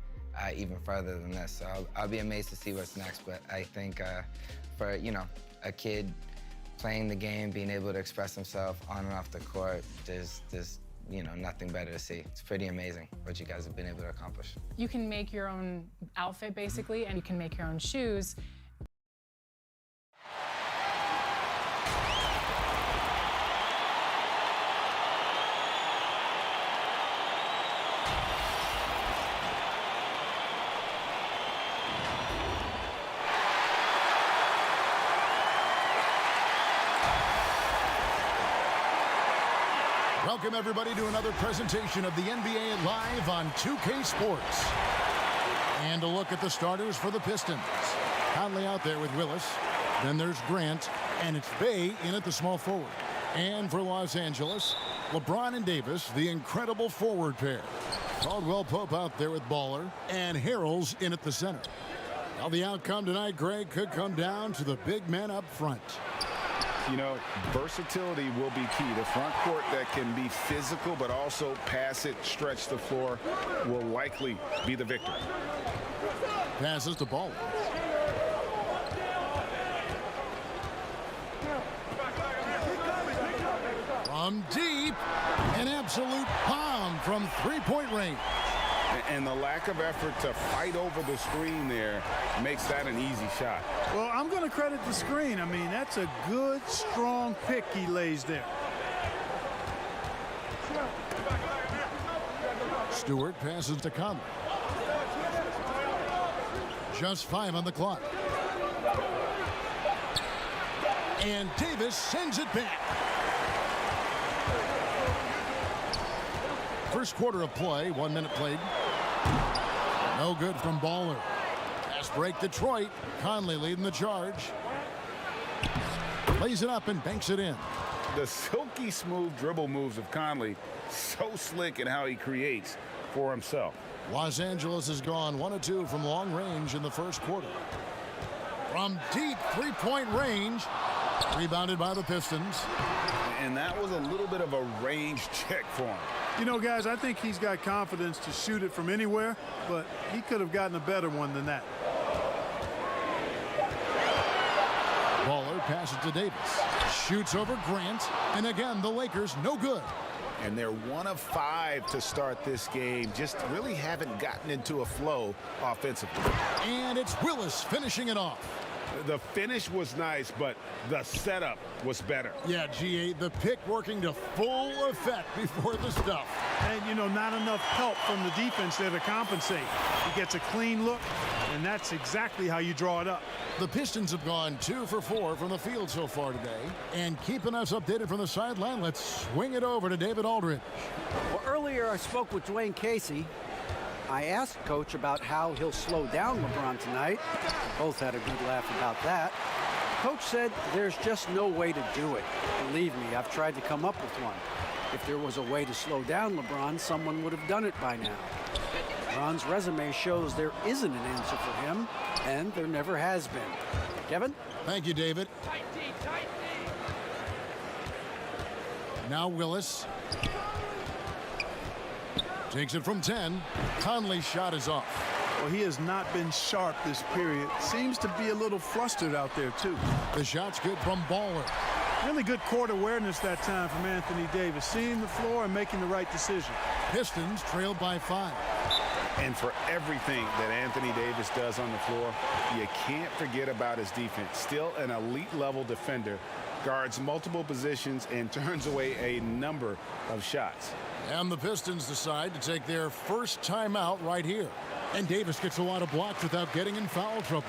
even further than this. So I'll be amazed to see what's next. But I think for, you know, a kid playing the game, being able to express himself on and off the court, there's you know, nothing better to see. It's pretty amazing what you guys have been able to accomplish. You can make your own outfit, basically, and you can make your own shoes. Welcome, everybody, to another presentation of the NBA Live on 2K Sports. And a look at the starters for the Pistons. Conley out there with Willis. Then there's Grant, and it's Bey in at the small forward. And for Los Angeles, LeBron and Davis, the incredible forward pair. Caldwell Pope out there with Baller, and Harrell's in at the center. Now the outcome tonight, Greg, could come down to the big men up front. You know, versatility will be key. The front court that can be physical but also pass it, stretch the floor, will likely be the victor. Passes the ball. From deep, an absolute bomb from three-point range. And the lack of effort to fight over the screen there makes that an easy shot. Well, I'm going to credit the screen. I mean, that's a good, strong pick he lays there. Stewart passes to Conley. Just 5 on the clock. And Davis sends it back. First quarter of play, 1 minute played. No good from Baller. Fast break Detroit. Conley leading the charge. Plays it up and banks it in. The silky smooth dribble moves of Conley, so slick in how he creates for himself. Los Angeles has gone 1 of 2 from long range in the first quarter. From deep three-point range, rebounded by the Pistons. And that was a little bit of a range check for him. You know, guys, I think he's got confidence to shoot it from anywhere, but he could have gotten a better one than that. Baller passes to Davis. Shoots over Grant. And again, the Lakers no good. And they're 1 of 5 to start this game. Just really haven't gotten into a flow offensively. And it's Willis finishing it off. The finish was nice, but the setup was better. Yeah, G8, the pick working to full effect before the stuff. And, you know, not enough help from the defense there to compensate. He gets a clean look, and that's exactly how you draw it up. The Pistons have gone 2 for 4 from the field so far today. And keeping us updated from the sideline, let's swing it over to David Aldridge. Well, earlier I spoke with Dwayne Casey. I asked Coach about how he'll slow down LeBron tonight. Both had a good laugh about that. Coach said there's just no way to do it. Believe me, I've tried to come up with one. If there was a way to slow down LeBron, someone would have done it by now. LeBron's resume shows there isn't an answer for him, and there never has been. Kevin? Thank you, David. Now Willis. Takes it from 10. Conley's shot is off. Well, he has not been sharp this period. Seems to be a little flustered out there, too. The shot's good from Baller. Really good court awareness that time from Anthony Davis, seeing the floor and making the right decision. Pistons trailed by 5. And for everything that Anthony Davis does on the floor, you can't forget about his defense. Still an elite level defender, guards multiple positions and turns away a number of shots. And the Pistons decide to take their first timeout right here. And Davis gets a lot of blocks without getting in foul trouble.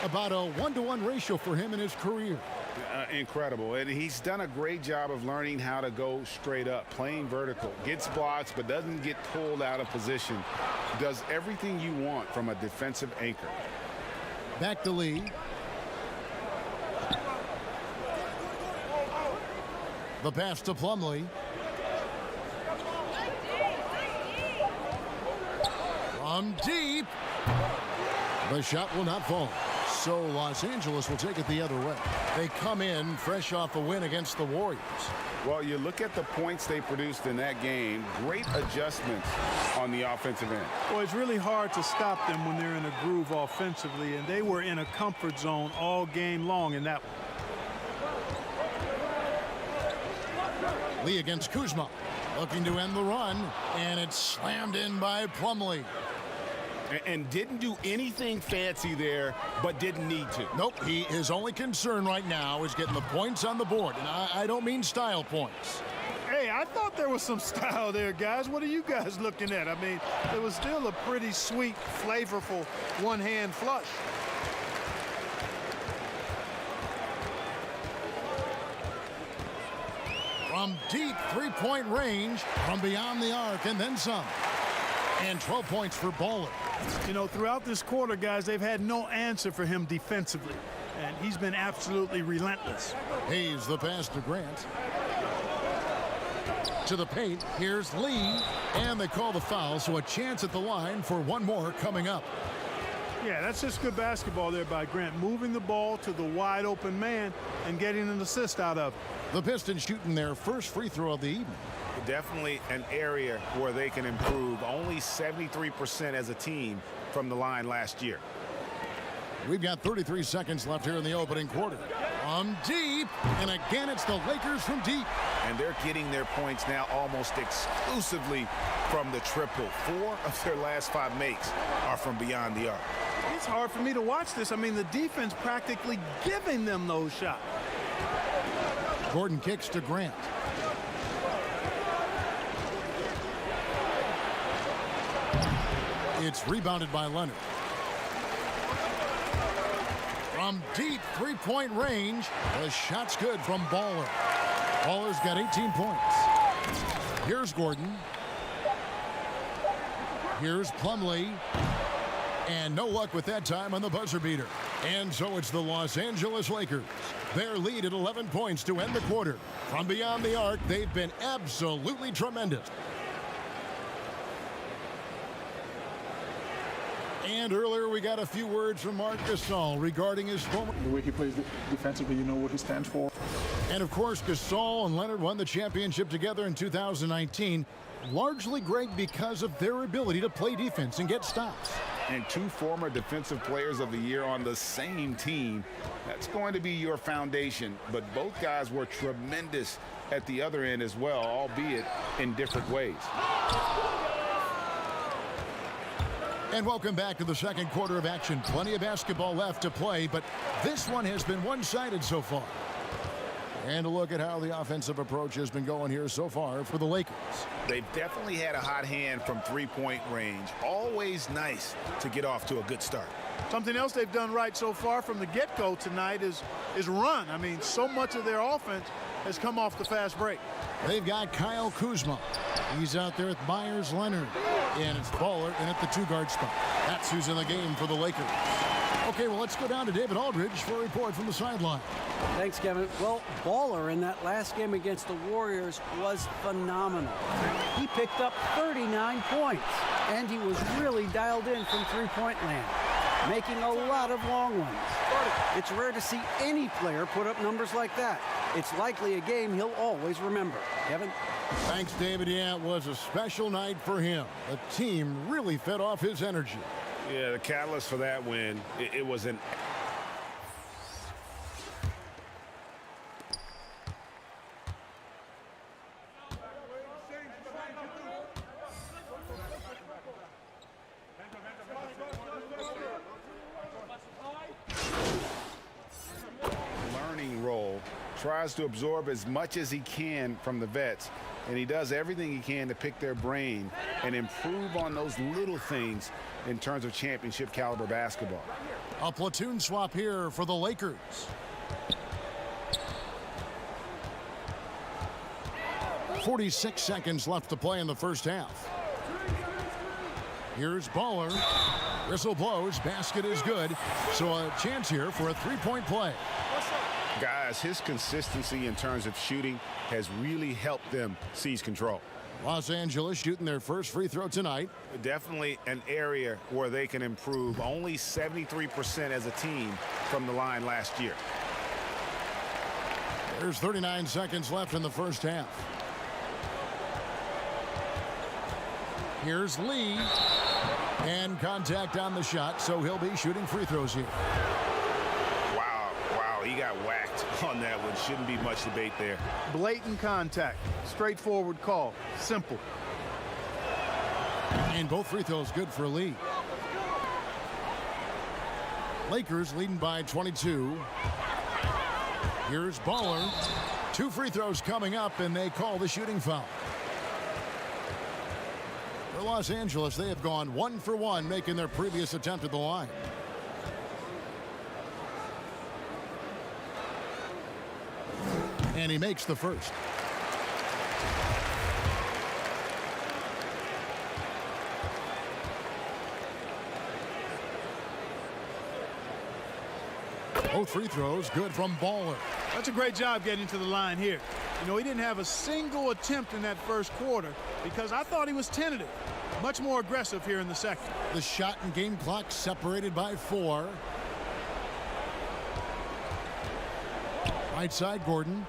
About a 1-to-1 ratio for him in his career. Incredible. And he's done a great job of learning how to go straight up, playing vertical, gets blocks but doesn't get pulled out of position. Does everything you want from a defensive anchor. Back to Lee. The pass to Plumlee. From deep. The shot will not fall. So Los Angeles will take it the other way. They come in fresh off a win against the Warriors. Well, you look at the points they produced in that game. Great adjustments on the offensive end. Well, it's really hard to stop them when they're in a groove offensively, and they were in a comfort zone all game long in that one. Lee against Kuzma. Looking to end the run, and it's slammed in by Plumlee. And didn't do anything fancy there, but didn't need to. Nope, his only concern right now is getting the points on the board. And I don't mean style points. Hey, I thought there was some style there, guys. What are you guys looking at? I mean, it was still a pretty sweet, flavorful one-hand flush. From deep three-point range, from beyond the arc, and then some. And 12 points for Baller. You know, throughout this quarter, guys, they've had no answer for him defensively. And he's been absolutely relentless. Hayes the pass to Grant. To the paint, here's Lee. And they call the foul, so a chance at the line for one more coming up. Yeah, that's just good basketball there by Grant. Moving the ball to the wide open man and getting an assist out of it. The Pistons shooting their first free throw of the evening. Definitely an area where they can improve. Only 73% as a team from the line last year. We've got 33 seconds left here in the opening quarter. From deep, and again it's the Lakers from deep. And they're getting their points now almost exclusively from the triple. 4 of their last 5 makes are from beyond the arc. It's hard for me to watch this. I mean, the defense practically giving them those shots. Gordon kicks to Grant. It's rebounded by Leonard. From deep three-point range, the shot's good from Baller. Baller's got 18 points. Here's Gordon. Here's Plumlee. And no luck with that time on the buzzer beater. And so it's the Los Angeles Lakers. Their lead at 11 points to end the quarter. From beyond the arc, they've been absolutely tremendous. And earlier we got a few words from Marc Gasol regarding his former... The way he plays defensively, you know what he stands for. And of course, Gasol and Leonard won the championship together in 2019. Largely, Greg, because of their ability to play defense and get stops. And 2 former defensive players of the year on the same team. That's going to be your foundation. But both guys were tremendous at the other end as well, albeit in different ways. And welcome back to the second quarter of action. Plenty of basketball left to play, but this one has been one-sided so far. And a look at how the offensive approach has been going here so far for the Lakers. They've definitely had a hot hand from three-point range. Always nice to get off to a good start. Something else they've done right so far from the get-go tonight is run. I mean, so much of their offense has come off the fast break. They've got Kyle Kuzma. He's out there with Myers Leonard. And it's Baller in at the 2-guard spot. That's who's in the game for the Lakers. Okay, well, let's go down to David Aldridge for a report from the sideline. Thanks, Kevin. Well, Baller in that last game against the Warriors was phenomenal. He picked up 39 points, and he was really dialed in from three-point land. making a lot of long ones. It's rare to see any player put up numbers like that. It's likely a game he'll always remember. Kevin? Thanks, David. Yeah, it was a special night for him. The team really fed off his energy. Yeah, the catalyst for that win, it was an... learning role, tries to absorb as much as he can from the vets, and he does everything he can to pick their brain and improve on those little things in terms of championship caliber basketball. A platoon swap here for the Lakers. .46 seconds left to play in the first half. Here's Baller. Whistle blows. Basket is good. So a chance here for a three-point play. Guys, his consistency in terms of shooting has really helped them seize control. Los Angeles shooting their first free throw tonight. Definitely an area where they can improve. Only 73% as a team from the line last year. There's 39 seconds left in the first half. Here's Lee. And contact on the shot, so he'll be shooting free throws here. Wow, he got whacked on that one. Shouldn't be much debate there. Blatant contact. Straightforward call. Simple. And both free throws good for Lee. Lakers leading by 22. Here's Baller. 2 free throws coming up, and they call the shooting foul. For Los Angeles, they have gone 1 for 1, making their previous attempt at the line. And he makes the first. Both free throws good from Baller. That's a great job getting to the line here. You know, he didn't have a single attempt in that first quarter because I thought he was tentative. Much more aggressive here in the second. The shot and game clock separated by 4. Right side, Gordon.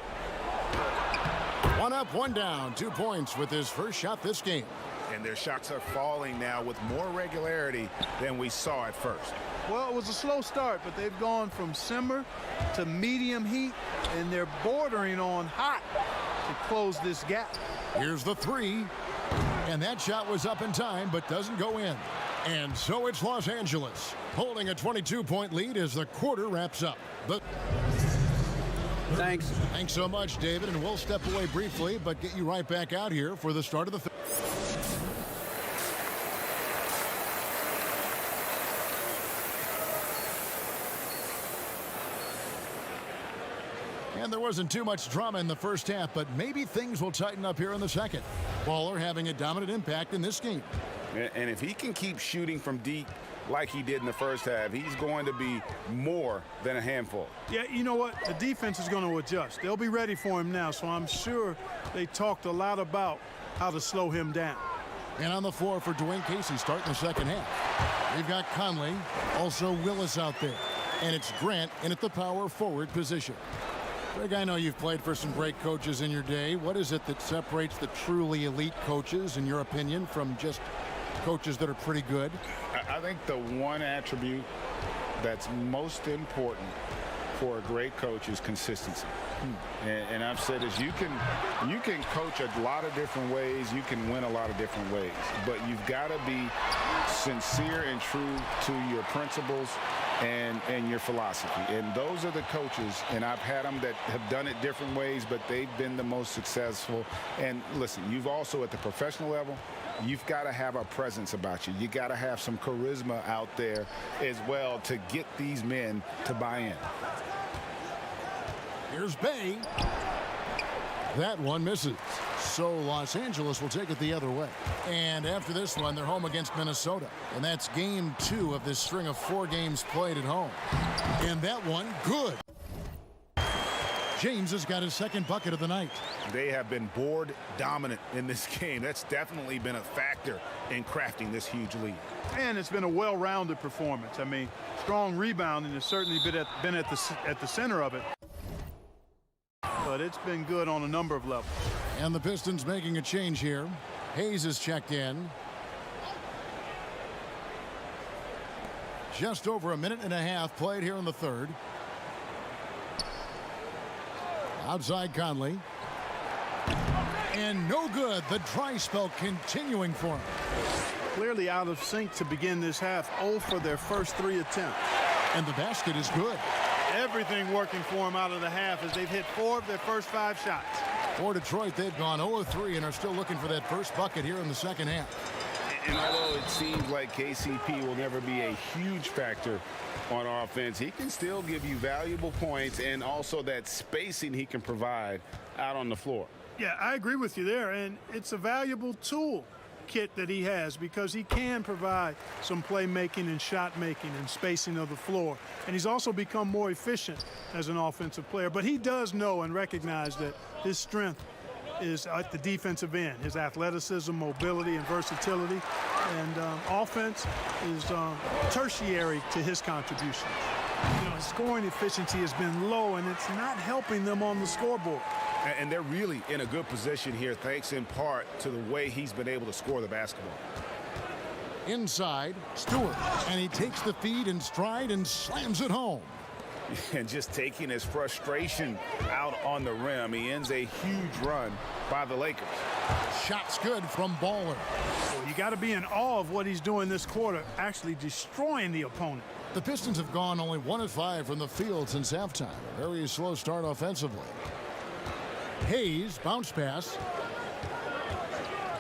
1 up, 1 down. 2 points with his first shot this game. And their shots are falling now with more regularity than we saw at first. Well, it was a slow start, but they've gone from simmer to medium heat, and they're bordering on hot to close this gap. Here's the 3. And that shot was up in time, but doesn't go in. And so it's Los Angeles holding a 22-point lead as the quarter wraps up. Thanks. Thanks so much, David. And we'll step away briefly, but get you right back out here for the start of the third. And there wasn't too much drama in the first half, but maybe things will tighten up here in the second. Baller having a dominant impact in this game. And if he can keep shooting from deep like he did in the first half, he's going to be more than a handful. Yeah, you know what? The defense is going to adjust. They'll be ready for him now, so I'm sure they talked a lot about how to slow him down. And on the floor for Dwayne Casey starting the second half. We've got Conley, also Willis out there. And it's Grant in at the power forward position. Greg, I know you've played for some great coaches in your day. What is it that separates the truly elite coaches, in your opinion, from just coaches that are pretty good? I think the one attribute that's most important for a great coach is consistency. And I've said is you can coach a lot of different ways, you can win a lot of different ways, but you've got to be sincere and true to your principles and your philosophy. And those are the coaches, and I've had them that have done it different ways, but they've been the most successful. And listen, you've also at the professional level, you've got to have a presence about you. You got to have some charisma out there as well to get these men to buy in. Here's Bay. That one misses. So Los Angeles will take it the other way. And after this one, they're home against Minnesota. And that's game 2 of this string of 4 games played at home. And that one, good. James has got his second bucket of the night. They have been board dominant in this game. That's definitely been a factor in crafting this huge lead. And it's been a well-rounded performance. I mean, strong rebounding has certainly been at the center of it. But it's been good on a number of levels. And the Pistons making a change here. Hayes is checked in. Just over a minute and a half played here in the third. Outside Conley. And no good. The dry spell continuing for him. Clearly out of sync to begin this half. 0 for their first 3 attempts. And the basket is good. Everything working for them out of the half as they've hit 4 of their first 5 shots. For Detroit, they've gone 0-3 and are still looking for that first bucket here in the second half. And although it seems like KCP will never be a huge factor on offense, he can still give you valuable points and also that spacing he can provide out on the floor. Yeah, I agree with you there, and it's a valuable tool kit that he has because he can provide some playmaking and shot making and spacing of the floor, and he's also become more efficient as an offensive player. But he does know and recognize that his strength is at the defensive end, his athleticism, mobility, and versatility, and offense is tertiary to his contribution. You know, his scoring efficiency has been low, and it's not helping them on the scoreboard. And they're really in a good position here, thanks in part to the way he's been able to score the basketball. Inside, Stewart, and he takes the feed in stride and slams it home. And just taking his frustration out on the rim, he ends a huge run by the Lakers. Shot's good from Baller. You got to be in awe of what he's doing this quarter, actually destroying the opponent. The Pistons have gone only 1 of 5 from the field since halftime. A very slow start offensively. Hayes, bounce pass.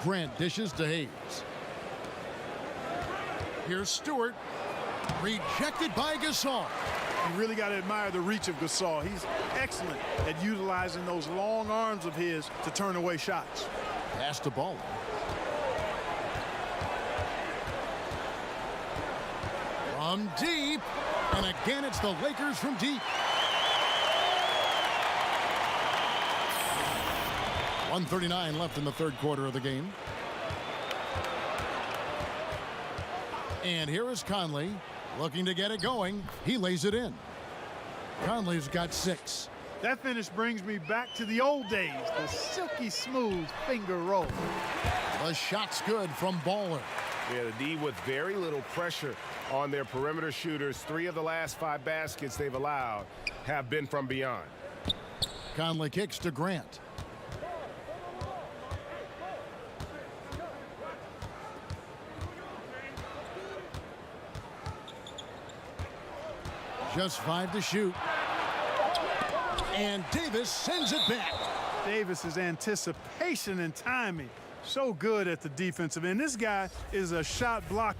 Grant dishes to Hayes. Here's Stewart. Rejected by Gasol. You really got to admire the reach of Gasol. He's excellent at utilizing those long arms of his to turn away shots. Pass to Baller. From deep. And again, it's the Lakers from deep. 1:39 left in the third quarter of the game. And here is Conley looking to get it going. He lays it in. Conley's got 6. That finish brings me back to the old days, the silky smooth finger roll. The shot's good from Baller. Yeah, the D with very little pressure on their perimeter shooters. 3 of the last 5 baskets they've allowed have been from beyond. Conley kicks to Grant. Just 5 to shoot. And Davis sends it back. Davis's anticipation and timing, so good at the defensive end. This guy is a shot block.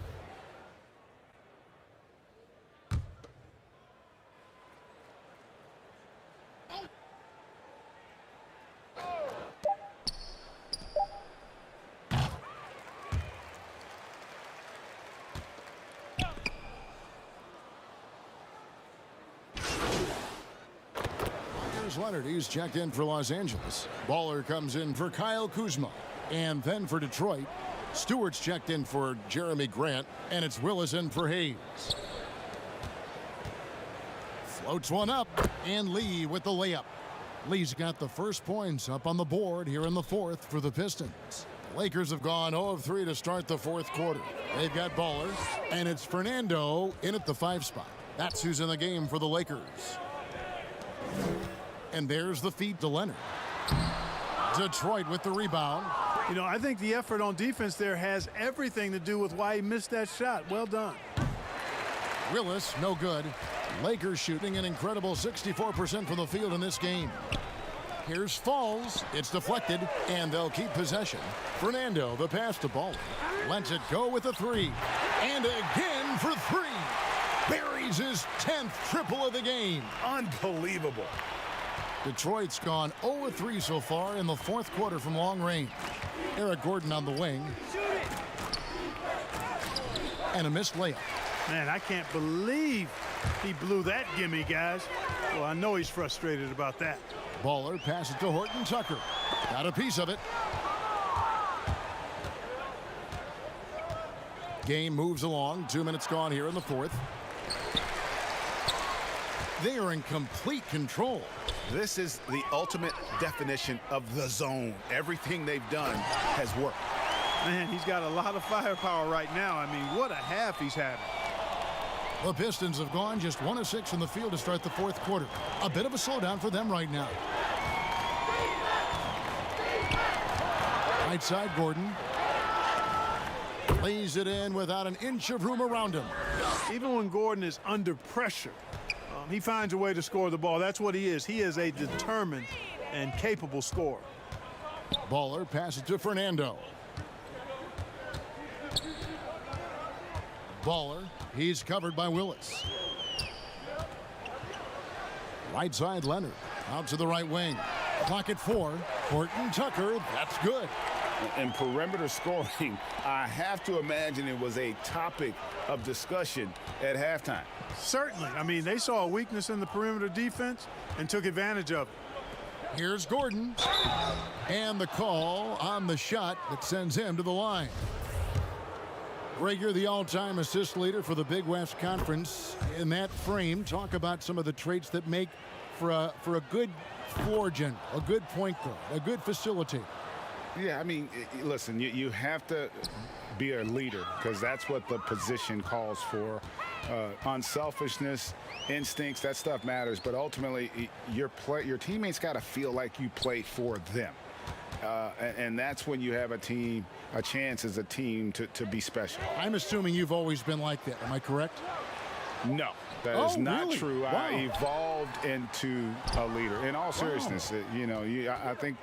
Leonard, he's checked in for Los Angeles. Baller comes in for Kyle Kuzma. And then for Detroit, Stewart's checked in for Jeremy Grant, and it's Willis in for Hayes. Floats one up, and Lee with the layup. Lee's got the first points up on the board here in the fourth for the Pistons. Lakers have gone 0 of 3 to start the fourth quarter. They've got Baller, and it's Fernando in at the 5 spot. That's who's in the game for the Lakers. And there's the feed to Leonard. Detroit with the rebound. You know, I think the effort on defense there has everything to do with why he missed that shot. Well done. Willis, no good. Lakers shooting an incredible 64% from the field in this game. Here's Falls. It's deflected, and they'll keep possession. Fernando, the pass to Baller. Lets it go with a 3. And again for 3. Buries his 10th triple of the game. Unbelievable. Detroit's gone 0 of 3 so far in the fourth quarter from long range. Eric Gordon on the wing. And a missed layup. Man, I can't believe he blew that gimme, guys. Well, I know he's frustrated about that. Baller passes to Horton Tucker. Got a piece of it. Game moves along. 2 minutes gone here in the fourth. They are in complete control. This is the ultimate definition of the zone. Everything they've done has worked. Man, he's got a lot of firepower right now. I mean, what a half he's having. The Pistons have gone just 1 of 6 in the field to start the fourth quarter. A bit of a slowdown for them right now. Right side, Gordon. Lays it in without an inch of room around him. Even when Gordon is under pressure, he finds a way to score the ball. That's what he is. He is a determined and capable scorer. Baller passes to Fernando. Baller, he's covered by Willis. Right side, Leonard. Out to the right wing. Clock at 4. Horton Tucker, that's good. And perimeter scoring, I have to imagine it was a topic of discussion at halftime. Certainly. I mean, they saw a weakness in the perimeter defense and took advantage of it. Here's Gordon. And the call on the shot that sends him to the line. Greg, you're the all-time assist leader for the Big West Conference. In that frame, talk about some of the traits that make for a good floor general, a good point guard, a good facilitator. Yeah, I mean, listen, you have to be a leader because that's what the position calls for. Unselfishness, instincts, that stuff matters. But ultimately, your teammates got to feel like you play for them. And that's when you have a chance as a team to be special. I'm assuming you've always been like that. Am I correct? No, that is not really? true. Wow. I evolved into a leader. In all seriousness, I think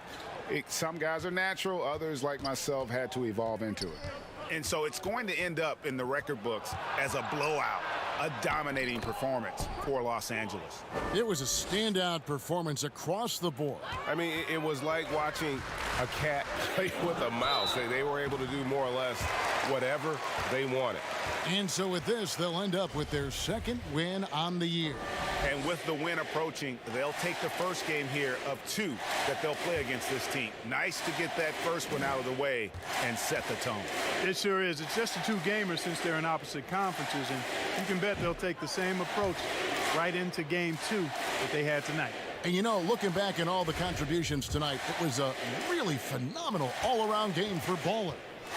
some guys are natural. Others, like myself, had to evolve into it. And so it's going to end up in the record books as a blowout, a dominating performance for Los Angeles. It was a standout performance across the board. I mean, it was like watching a cat play with a mouse. They were able to do more or less whatever they wanted. And so with this, they'll end up with their second win on the year. And with the win approaching, they'll take the first game here of 2 that they'll play against this team. Nice to get that first one out of the way and set the tone. It sure is. It's just a 2-gamer since they're in opposite conferences, and you can bet they'll take the same approach right into game 2 that they had tonight. And looking back at all the contributions tonight, it was a really phenomenal all-around game for Baller.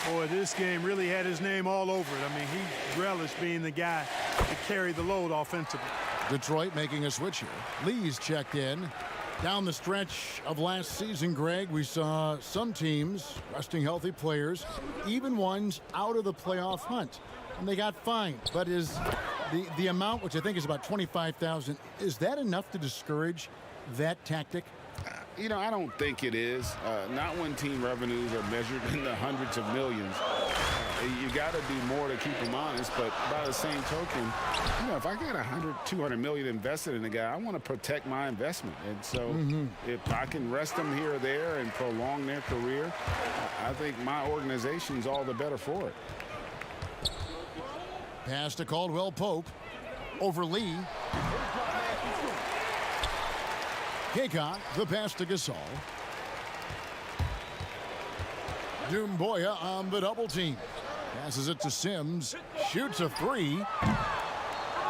Boy, this game really had his name all over it. I mean, he relished being the guy to carry the load offensively. Detroit making a switch here. Lee's checked in. Down the stretch of last season, Greg, we saw some teams resting healthy players, even ones out of the playoff hunt. And they got fined. But is the amount, which I think is about $25,000, is that enough to discourage that tactic? I don't think it is. Not when team revenues are measured in the hundreds of millions. You got to do more to keep them honest, but by the same token, if I get $200 million invested in a guy, I want to protect my investment. And so if I can rest them here or there and prolong their career, I think my organization's all the better for it. Pass to Caldwell Pope over Lee. Kaycott, the pass to Gasol. Doumbouya on the double team. Passes it to Sims. Shoots a 3.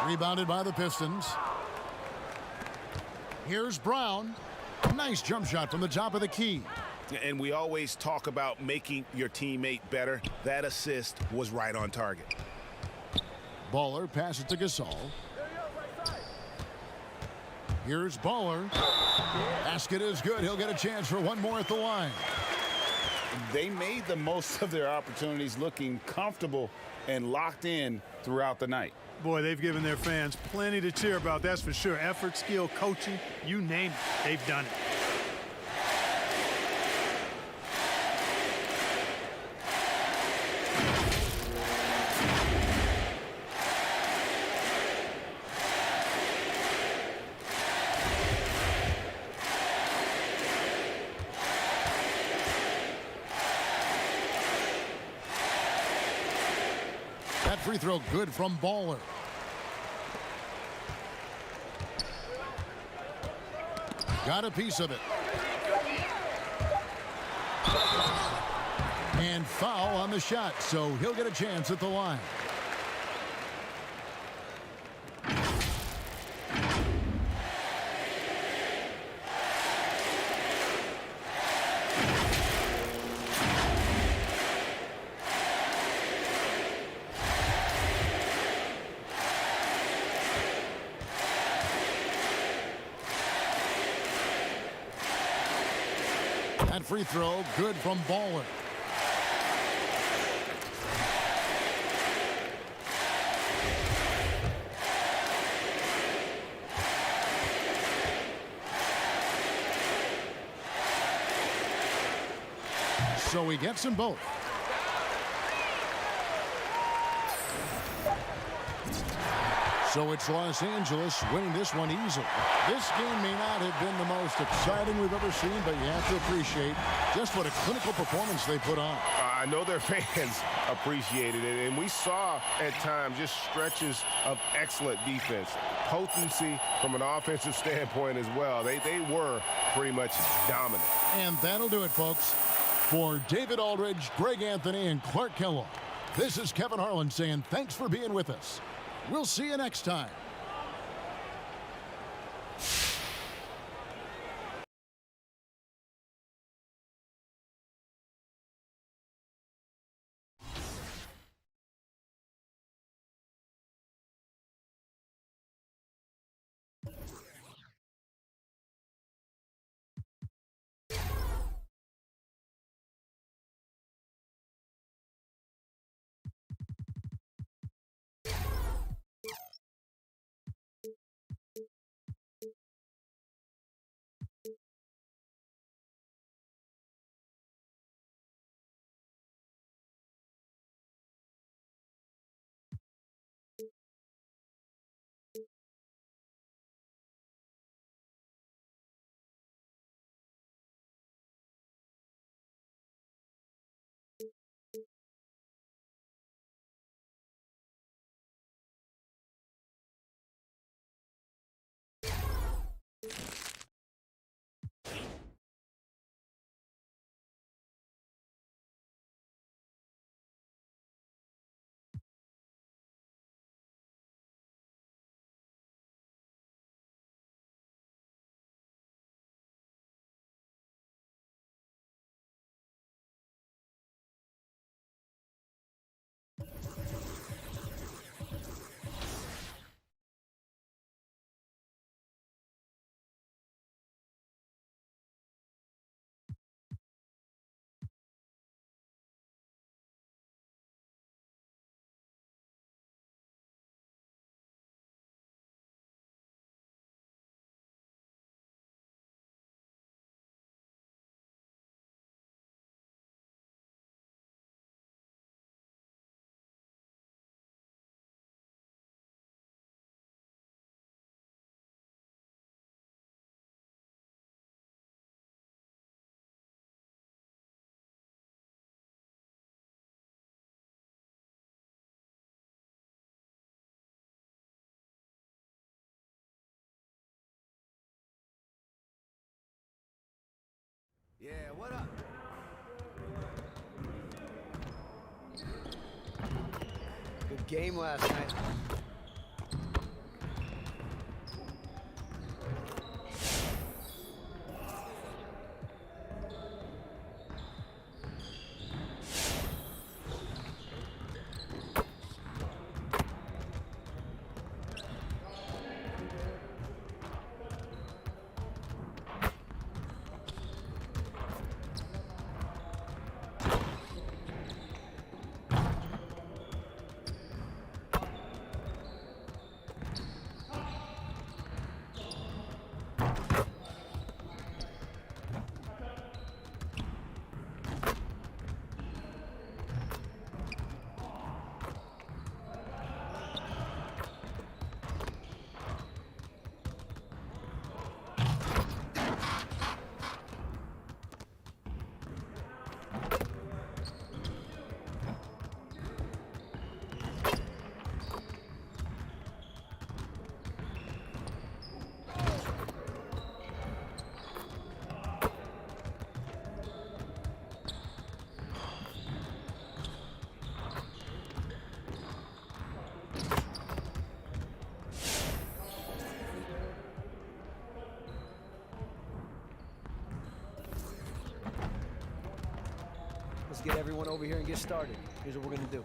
Rebounded by the Pistons. Here's Brown. Nice jump shot from the top of the key. And we always talk about making your teammate better. That assist was right on target. Baller passes to Gasol. Here's Baller. Basket is good. He'll get a chance for one more at the line. They made the most of their opportunities, looking comfortable and locked in throughout the night. Boy, they've given their fans plenty to cheer about, that's for sure. Effort, skill, coaching, you name it, they've done it. Free throw good from Got a piece of it. And foul on the shot, so he'll get a chance at the line. That free throw, good from Baldwin. So he gets them both. So it's Los Angeles winning this one easily. This game may not have been the most exciting we've ever seen, but you have to appreciate just what a clinical performance they put on. I know their fans appreciated it, and we saw at times just stretches of excellent defense. Potency from an offensive standpoint as well. They were pretty much dominant. And that'll do it, folks. For David Aldridge, Greg Anthony, and Clark Kellogg, this is Kevin Harlan saying thanks for being with us. We'll see you next time. Yeah, what up? Good game last night. get everyone over here and get started. Here's what we're going to do.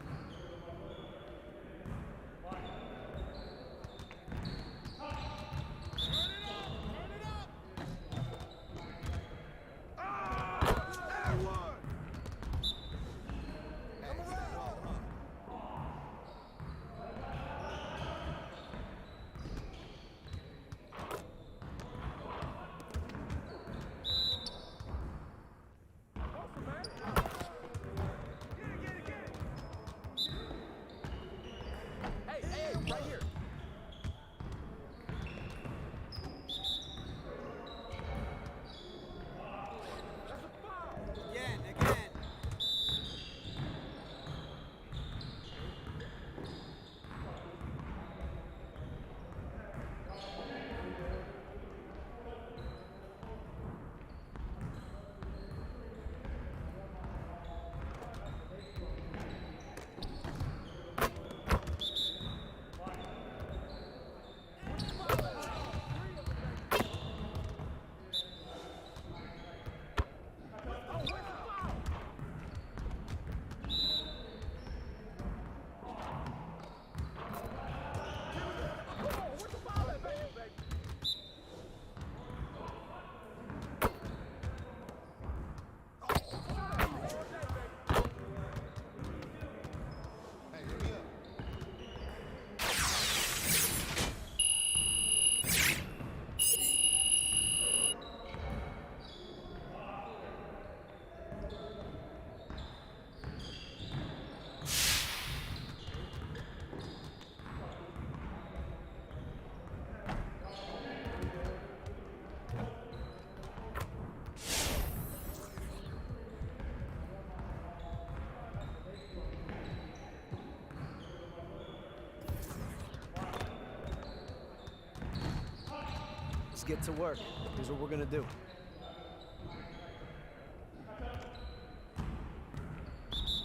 Let's get to work. Here's what we're going to do.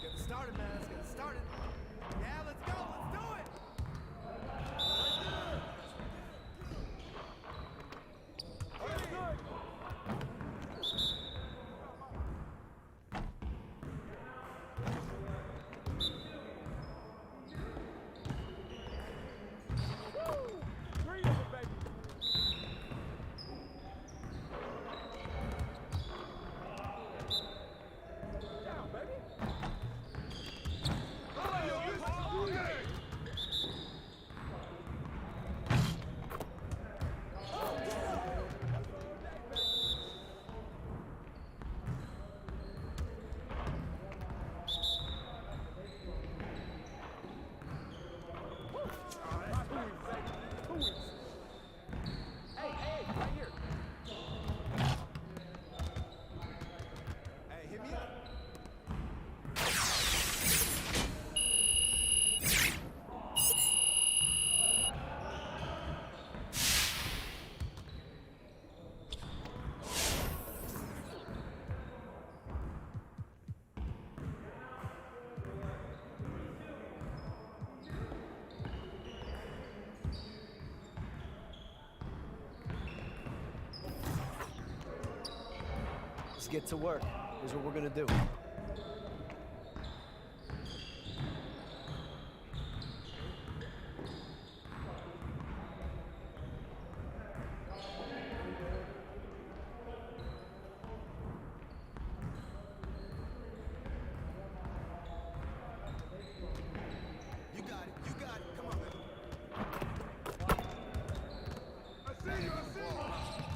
Get it started, man. Let's get it started. Yeah, let's go. Let's do it. Let's get to work. Here's what we're going to do. You got it. You got it. Come on, man. I see you. I see you.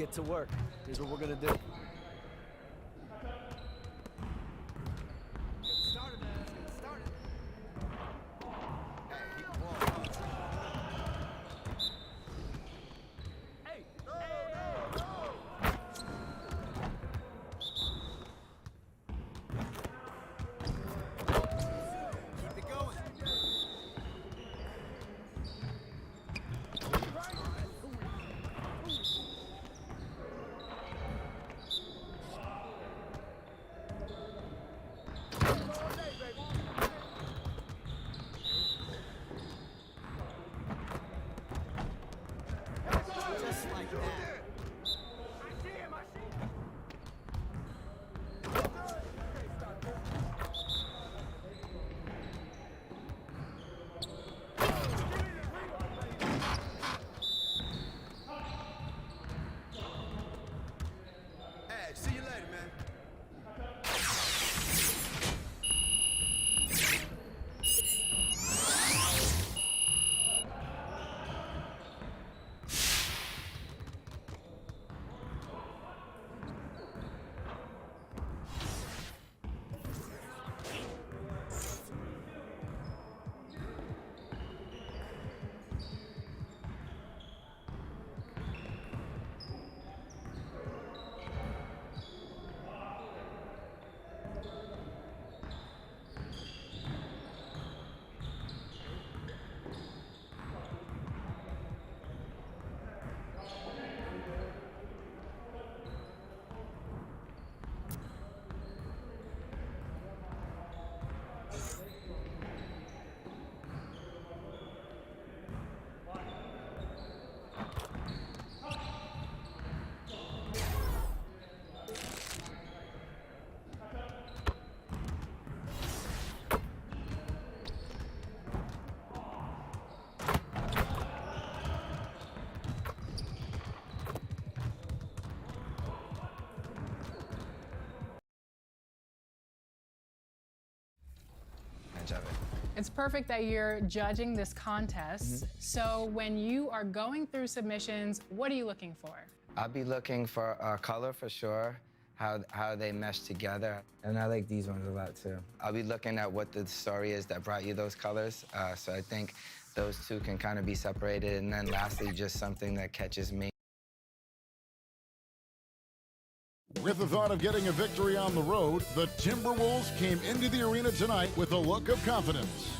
get to work. Here's what we're going to do. See you later, man. It's perfect that you're judging this contest. So when you are going through submissions, what are you looking for? I'll be looking for color for sure, how they mesh together. And I like these ones a lot too. I'll be looking at what the story is that brought you those colors. So I think those two can kind of be separated. And then lastly, just something that catches me. With the thought of getting a victory on the road, the Timberwolves came into the arena tonight with a look of confidence.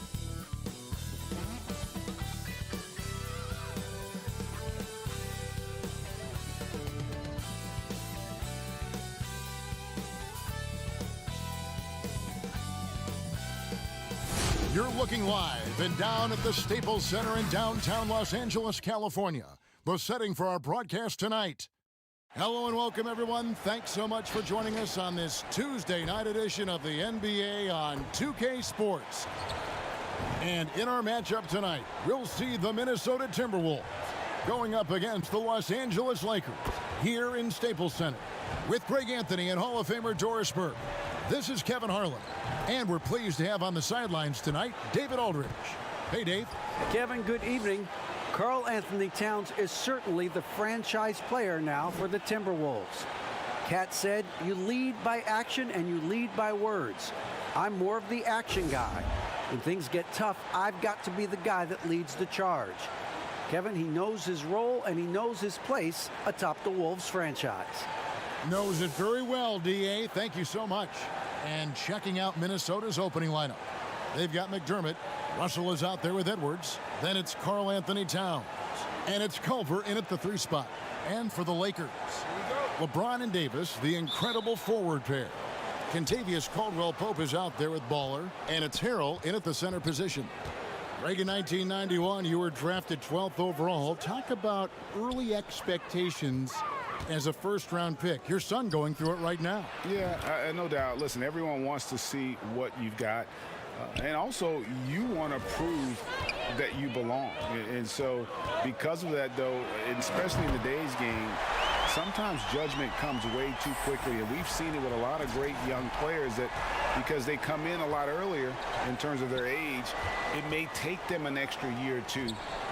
You're looking live and down at the Staples Center in downtown Los Angeles, California. The setting for our broadcast tonight. Hello and welcome, everyone. Thanks so much for joining us on this Tuesday night edition of the NBA on 2K Sports. And in our matchup tonight, we'll see the Minnesota Timberwolves going up against the Los Angeles Lakers here in Staples Center. With Greg Anthony and Hall of Famer Doris Burke, this is Kevin Harlan. And we're pleased to have on the sidelines tonight, David Aldridge. Hey, Dave. Kevin, good evening. Karl Anthony Towns is certainly the franchise player now for the Timberwolves. Cat said, you lead by action and you lead by words. I'm more of the action guy. When things get tough, I've got to be the guy that leads the charge. Kevin, he knows his role and he knows his place atop the Wolves franchise. Knows it very well, D.A. Thank you so much. And checking out Minnesota's opening lineup. They've got McDermott. Russell is out there with Edwards. Then it's Karl Anthony Towns. And it's Culver in at the 3 spot. And for the Lakers, LeBron and Davis, the incredible forward pair. Kentavious Caldwell-Pope is out there with Baller. And it's Harrell in at the center position. Greg, in 1991, you were drafted 12th overall. Talk about early expectations as a first-round pick. Your son going through it right now. Yeah, no doubt. Listen, everyone wants to see what you've got. And also, you want to prove that you belong. And so, because of that, though, especially in today's game, sometimes judgment comes way too quickly. And we've seen it with a lot of great young players that because they come in a lot earlier in terms of their age, it may take them an extra year or two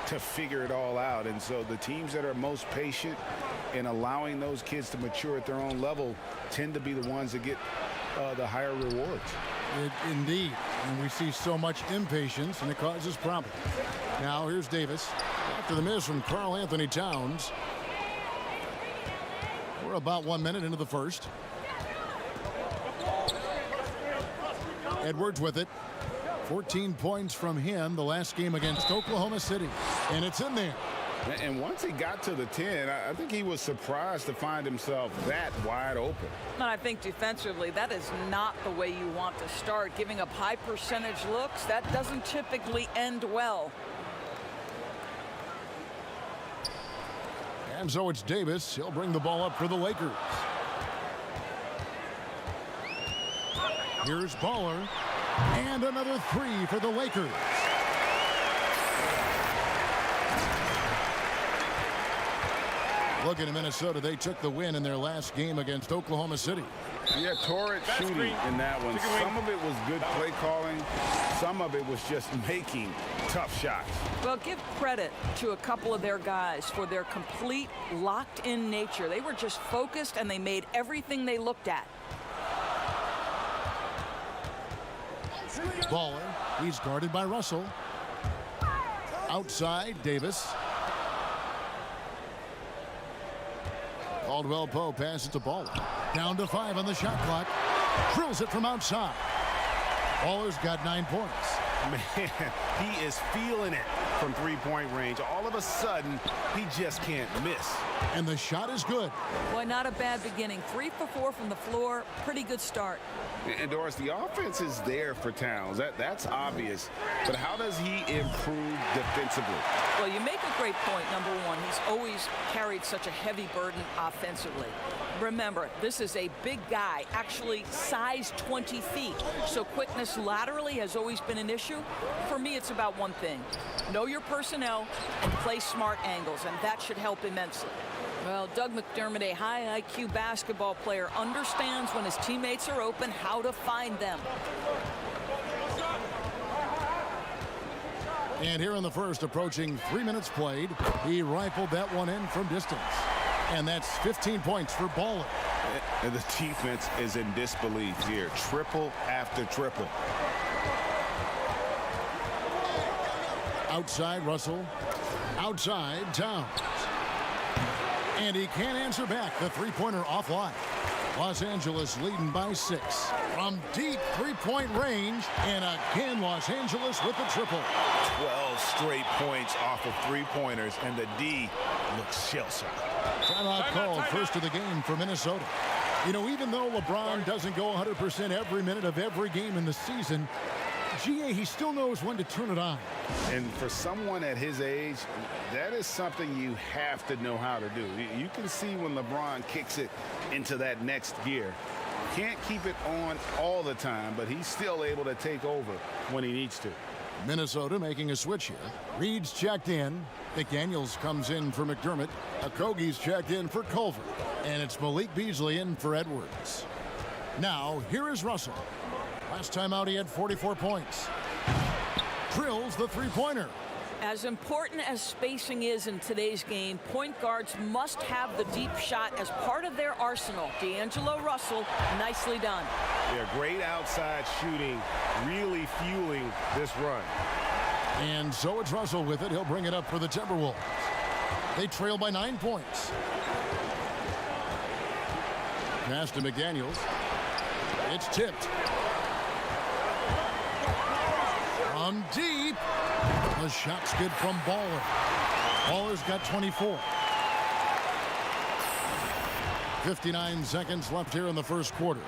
to figure it all out. And so the teams that are most patient and allowing those kids to mature at their own level tend to be the ones that get the higher rewards. Indeed. And we see so much impatience, and it causes problems. Now here's Davis. After the miss from Karl Anthony Towns. We're about 1 minute into the first. Edwards with it. 14 points from him the last game against Oklahoma City. And it's in there. And once he got to the 10, I think he was surprised to find himself that wide open. And I think defensively, that is not the way you want to start. Giving up high percentage looks, that doesn't typically end well. And so it's Davis. He'll bring the ball up for the Lakers. Here's Baller. And another three for the Lakers. Looking at Minnesota, they took the win in their last game against Oklahoma City. Yeah, torrid shooting in that one. Some of it was good play calling. Some of it was just making tough shots. Well, give credit to a couple of their guys for their complete locked-in nature. They were just focused, and they made everything they looked at. Baller. He's guarded by Russell. Outside, Davis. Caldwell Pope passes to Baller. Down to 5 on the shot clock. Drills it from outside. Baller's got 9 points. Man, he is feeling it from three-point range. All of a sudden, he just can't miss. And the shot is good. Boy, not a bad beginning. 3 for 4 from the floor. Pretty good start. And Doris, the offense is there for Towns. That's obvious. But how does he improve defensively? Well, you make a great point, number one. He's always carried such a heavy burden offensively. Remember, this is a big guy, actually size 20 feet. So quickness laterally has always been an issue. For me, it's about one thing. Know your personnel and play smart angles, and that should help immensely. Well, Doug McDermott, a high IQ basketball player, understands when his teammates are open how to find them. And here in the first, approaching 3 minutes played, he rifled that one in from distance. And that's 15 points for Baller. And the defense is in disbelief here. Triple after triple. Outside, Russell. Outside, Towns. And he can't answer back. The three-pointer offline. Los Angeles leading by 6. From deep three-point range. And again, Los Angeles with the triple. 12 straight points off of three-pointers, and the D looks shell-shocked. Timeout called, first of the game for Minnesota. You know, even though LeBron doesn't go 100% every minute of every game in the season, GA, he still knows when to turn it on. And for someone at his age, that is something you have to know how to do. You can see when LeBron kicks it into that next gear. Can't keep it on all the time, but he's still able to take over when he needs to. Minnesota making a switch here. Reed's checked in. McDaniels comes in for McDermott. Okogie's checked in for Culver. And it's Malik Beasley in for Edwards. Now, here is Russell. Last time out, he had 44 points. Drills the three-pointer. As important as spacing is in today's game, point guards must have the deep shot as part of their arsenal. D'Angelo Russell, nicely done. Yeah, great outside shooting, really fueling this run. And so it's Russell with it. He'll bring it up for the Timberwolves. They trail by 9 points. Pass to McDaniels. It's tipped. From deep. The shot's good from Baller. Baller's got 24. 59 seconds left here in the first quarter.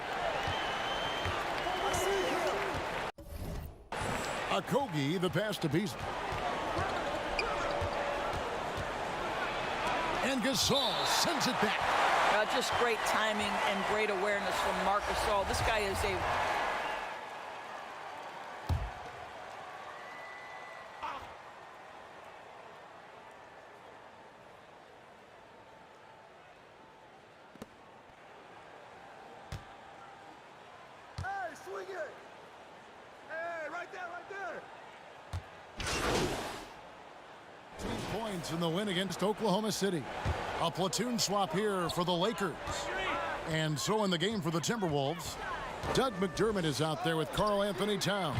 Okogie, the pass to Beasley. And Gasol sends it back. Just great timing and great awareness from Marc Gasol. This guy is a... points in the win against Oklahoma City. A platoon swap here for the Lakers. And so in the game for the Timberwolves, Doug McDermott is out there with Karl Anthony Towns.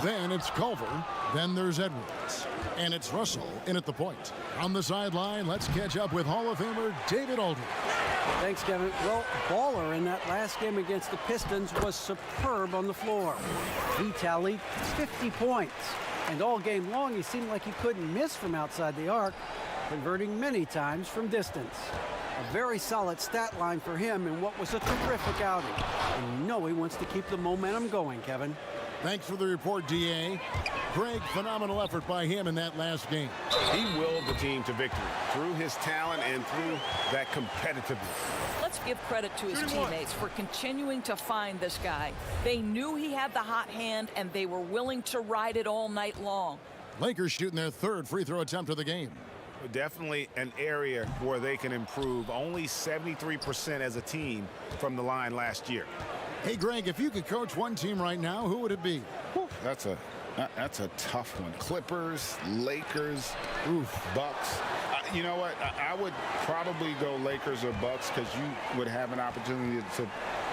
Then it's Culver. Then there's Edwards. And it's Russell in at the point. On the sideline, let's catch up with Hall of Famer David Aldridge. Thanks, Kevin. Well, Baller in that last game against the Pistons was superb on the floor. He tallied 50 points. And all game long, he seemed like he couldn't miss from outside the arc, converting many times from distance. A very solid stat line for him in what was a terrific outing. And you know he wants to keep the momentum going, Kevin. Thanks for the report, D.A. Greg, phenomenal effort by him in that last game. He willed the team to victory through his talent and through that competitiveness. Let's give credit to his teammates for continuing to find this guy. They knew he had the hot hand, and they were willing to ride it all night long. Lakers shooting their third free throw attempt of the game. Definitely an area where they can improve. Only 73% as a team from the line last year. Hey, Greg, if you could coach one team right now, who would it be? That's a tough one. Clippers, Lakers, Bucks. You know what? I would probably go Lakers or Bucks because you would have an opportunity to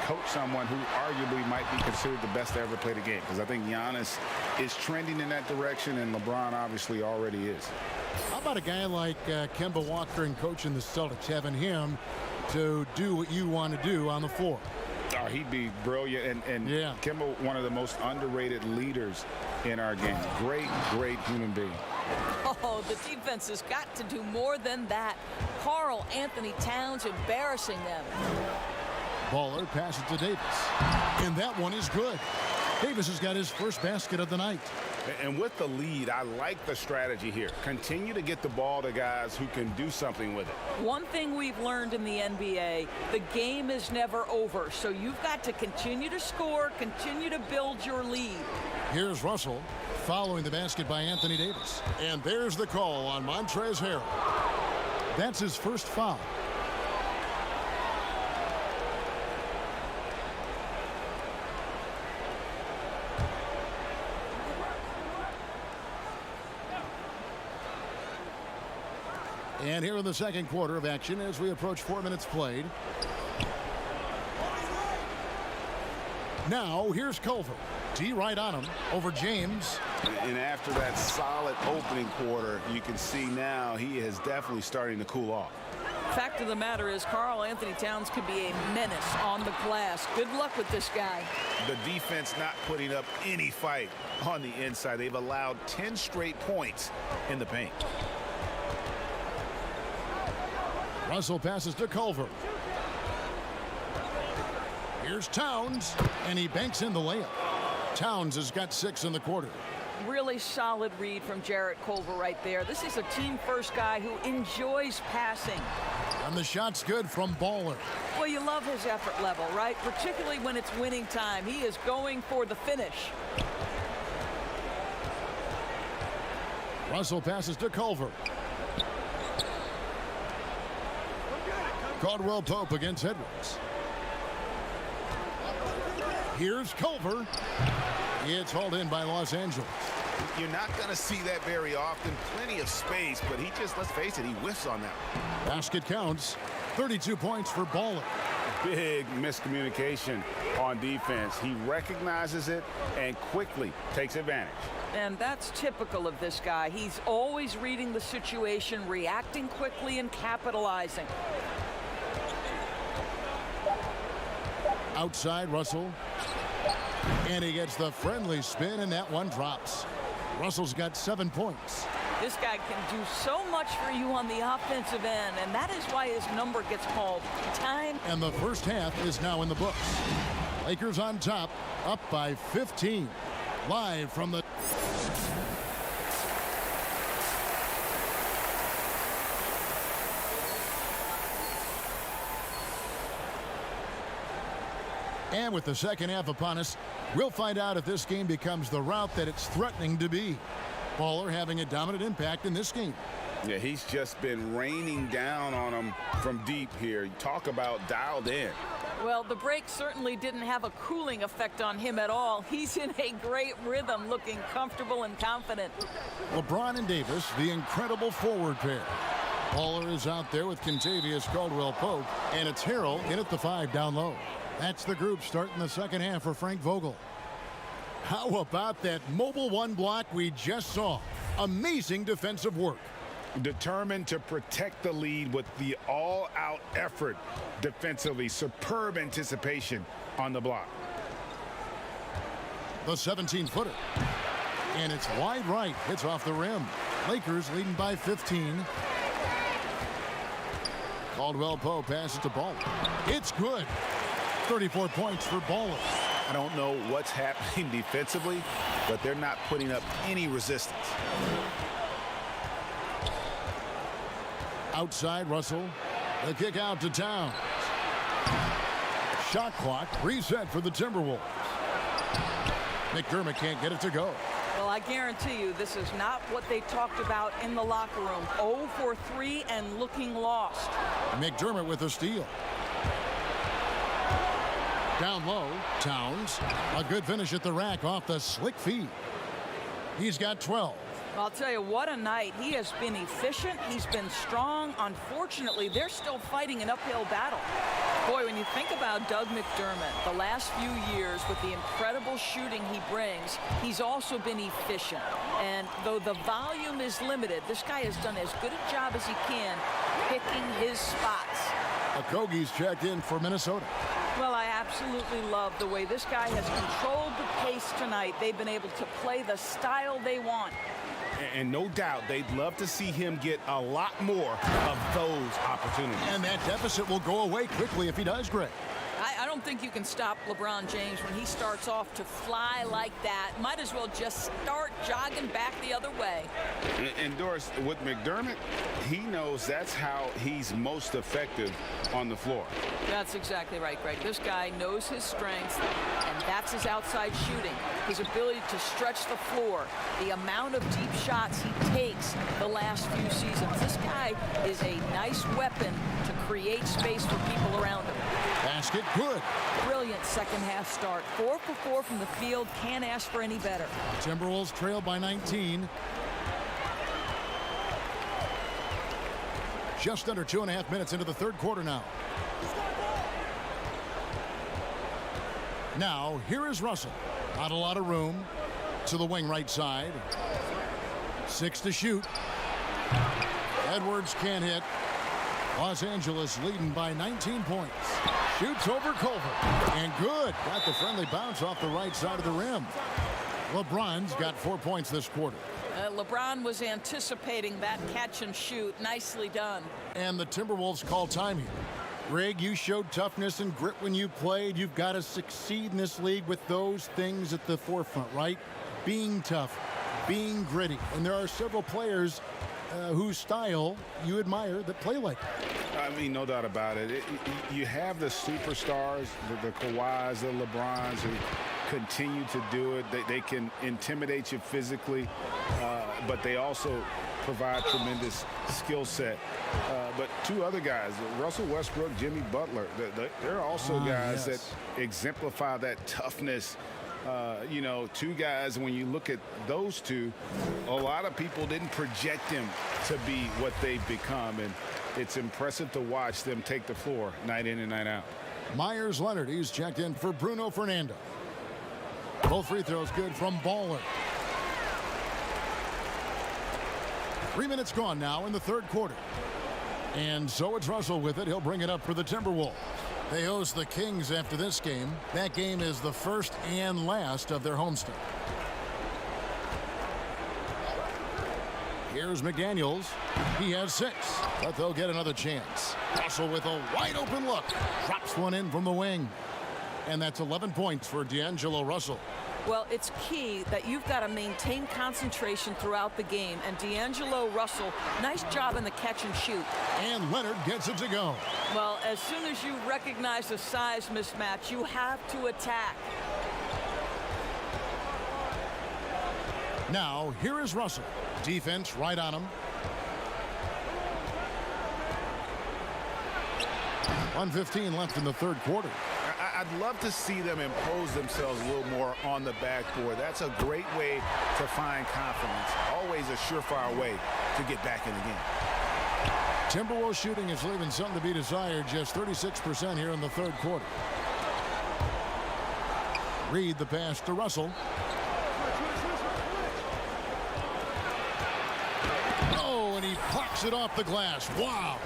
coach someone who arguably might be considered the best to ever play the game, because I think Giannis is trending in that direction, and LeBron obviously already is. How about a guy like Kemba Walker and coaching the Celtics, having him to do what you want to do on the floor? Oh, he'd be brilliant. And yeah. Kemba, one of the most underrated leaders in our game. Great human being. Oh, the defense has got to do more than that. Karl Anthony Towns embarrassing them. Baller passes to Davis. And that one is good. Davis has got his first basket of the night. And with the lead, I like the strategy here. Continue to get the ball to guys who can do something with it. One thing we've learned in the NBA, the game is never over. So you've got to continue to score, continue to build your lead. Here's Russell following the basket by Anthony Davis. And there's the call on Montrezl Harrell. That's his first foul. And here in the second quarter of action as we approach 4 minutes played. Now here's Culver. D right on him over James. And after that solid opening quarter, you can see now he is definitely starting to cool off. Fact of the matter is Karl Anthony Towns could be a menace on the glass. Good luck with this guy. The defense not putting up any fight on the inside. They've allowed 10 straight points in the paint. Russell passes to Culver. Here's Towns, and he banks in the layup. Towns has got 6 in the quarter. Really solid read from Jarrett Culver right there. This is a team-first guy who enjoys passing. And the shot's good from Baller. Well, you love his effort level, right? Particularly when it's winning time. He is going for the finish. Russell passes to Culver. Caldwell Pope against Edwards. Here's Culver. It's hauled in by Los Angeles. You're not going to see that very often. Plenty of space, but he just, let's face it, he whiffs on that one. Basket counts. 32 points for Baller. Big miscommunication on defense. He recognizes it and quickly takes advantage. And that's typical of this guy. He's always reading the situation, reacting quickly, and capitalizing. Outside, Russell. And he gets the friendly spin, and that one drops. Russell's got 7 points. This guy can do so much for you on the offensive end, and that is why his number gets called. Time. And the first half is now in the books. Lakers on top, up by 15. Live from the... And with the second half upon us, we'll find out if this game becomes the route that it's threatening to be. Baller having a dominant impact in this game. Yeah, he's just been raining down on them from deep here. Talk about dialed in. Well, the break certainly didn't have a cooling effect on him at all. He's in a great rhythm, looking comfortable and confident. LeBron and Davis, the incredible forward pair. Baller is out there with Kentavious Caldwell-Pope, and it's Harrell in at the 5 down low. That's the group starting the second half for Frank Vogel. How about that mobile one block we just saw? Amazing defensive work. Determined to protect the lead with the all-out effort defensively. Superb anticipation on the block. The 17-footer. And it's wide right. Hits off the rim. Lakers leading by 15. Caldwell-Pope passes to Baller. It's good. 34 points for Baller. I don't know what's happening defensively, but they're not putting up any resistance. Outside Russell. The kick out to Towns. Shot clock reset for the Timberwolves. McDermott can't get it to go. Well, I guarantee you this is not what they talked about in the locker room. 0 for 3 and looking lost. McDermott with a steal. Down low, Towns. A good finish at the rack off the slick feed. He's got 12. I'll tell you, what a night. He has been efficient. He's been strong. Unfortunately, they're still fighting an uphill battle. Boy, when you think about Doug McDermott, the last few years with the incredible shooting he brings, he's also been efficient. And though the volume is limited, this guy has done as good a job as he can picking his spots. Okogie's checked in for Minnesota. Well, I absolutely love the way this guy has controlled the pace tonight. They've been able to play the style they want. And no doubt they'd love to see him get a lot more of those opportunities. And that deficit will go away quickly if he does, Greg. I don't think you can stop LeBron James when he starts off to fly like that. Might as well just start jogging back the other way. And Doris, with McDermott, he knows that's how he's most effective on the floor. That's exactly right, Greg. This guy knows his strengths, and that's his outside shooting. His ability to stretch the floor, the amount of deep shots he takes the last few seasons. This guy is a nice weapon to create space for people around him. Basket good. Brilliant second half start. 4 for 4 from the field. Can't ask for any better. Timberwolves trail by 19. Just under 2.5 minutes into the third quarter now. Now, here is Russell. Not a lot of room to the wing right side. 6 to shoot. Edwards can't hit. Los Angeles leading by 19 points. Shoots over Culver. And good. Got the friendly bounce off the right side of the rim. LeBron's got 4 points this quarter. LeBron was anticipating that catch and shoot. Nicely done. And the Timberwolves call time here. Greg, you showed toughness and grit when you played. You've got to succeed in this league with those things at the forefront, right? Being tough, being gritty. And there are several players whose style you admire that play like that. I mean, no doubt about it. You have the superstars, the Kawhis, the LeBrons who continue to do it. They can intimidate you physically, but they also provide tremendous skill set. But two other guys, Russell Westbrook, Jimmy Butler, they're also guys that exemplify that toughness. You know, two guys, when you look at those two, a lot of people didn't project them to be what they've become, and it's impressive to watch them take the floor night in and night out. Myers Leonard, he's checked in for Bruno Fernando. Both free throws good from Baller. 3 minutes gone now in the third quarter. And so it's Russell with it. He'll bring it up for the Timberwolves. They host the Kings after this game. That game is the first and last of their homestand. Here's McDaniels. He has 6, but they'll get another chance. Russell with a wide open look. Drops one in from the wing. And that's 11 points for D'Angelo Russell. Well, it's key that you've got to maintain concentration throughout the game. And D'Angelo Russell, nice job in the catch and shoot. And Leonard gets it to go. Well, as soon as you recognize the size mismatch, you have to attack. Now, here is Russell. Defense right on him. 1:15 left in the third quarter. I'd love to see them impose themselves a little more on the backboard. That's a great way to find confidence. Always a surefire way to get back in the game. Timberwolves shooting is leaving something to be desired. Just 36% here in the third quarter. Reed the pass to Russell. Oh, and he plucks it off the glass. Wow.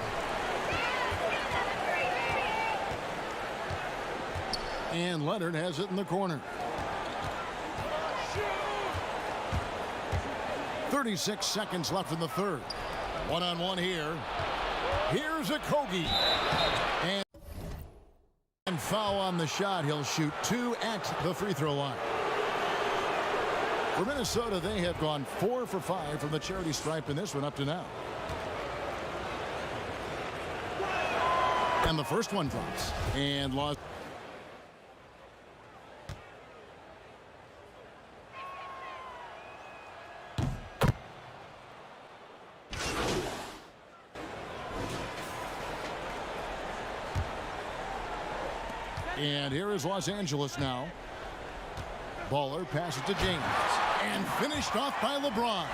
And Leonard has it in the corner. 36 seconds left in the third. One-on-one here. Here's Okogie. And foul on the shot. He'll shoot 2 at the free throw line. For Minnesota, they have gone 4 for 5 from the charity stripe in this one up to now. And the first one drops. And lost. And here is Los Angeles now. Baller passes to James. And finished off by LeBron.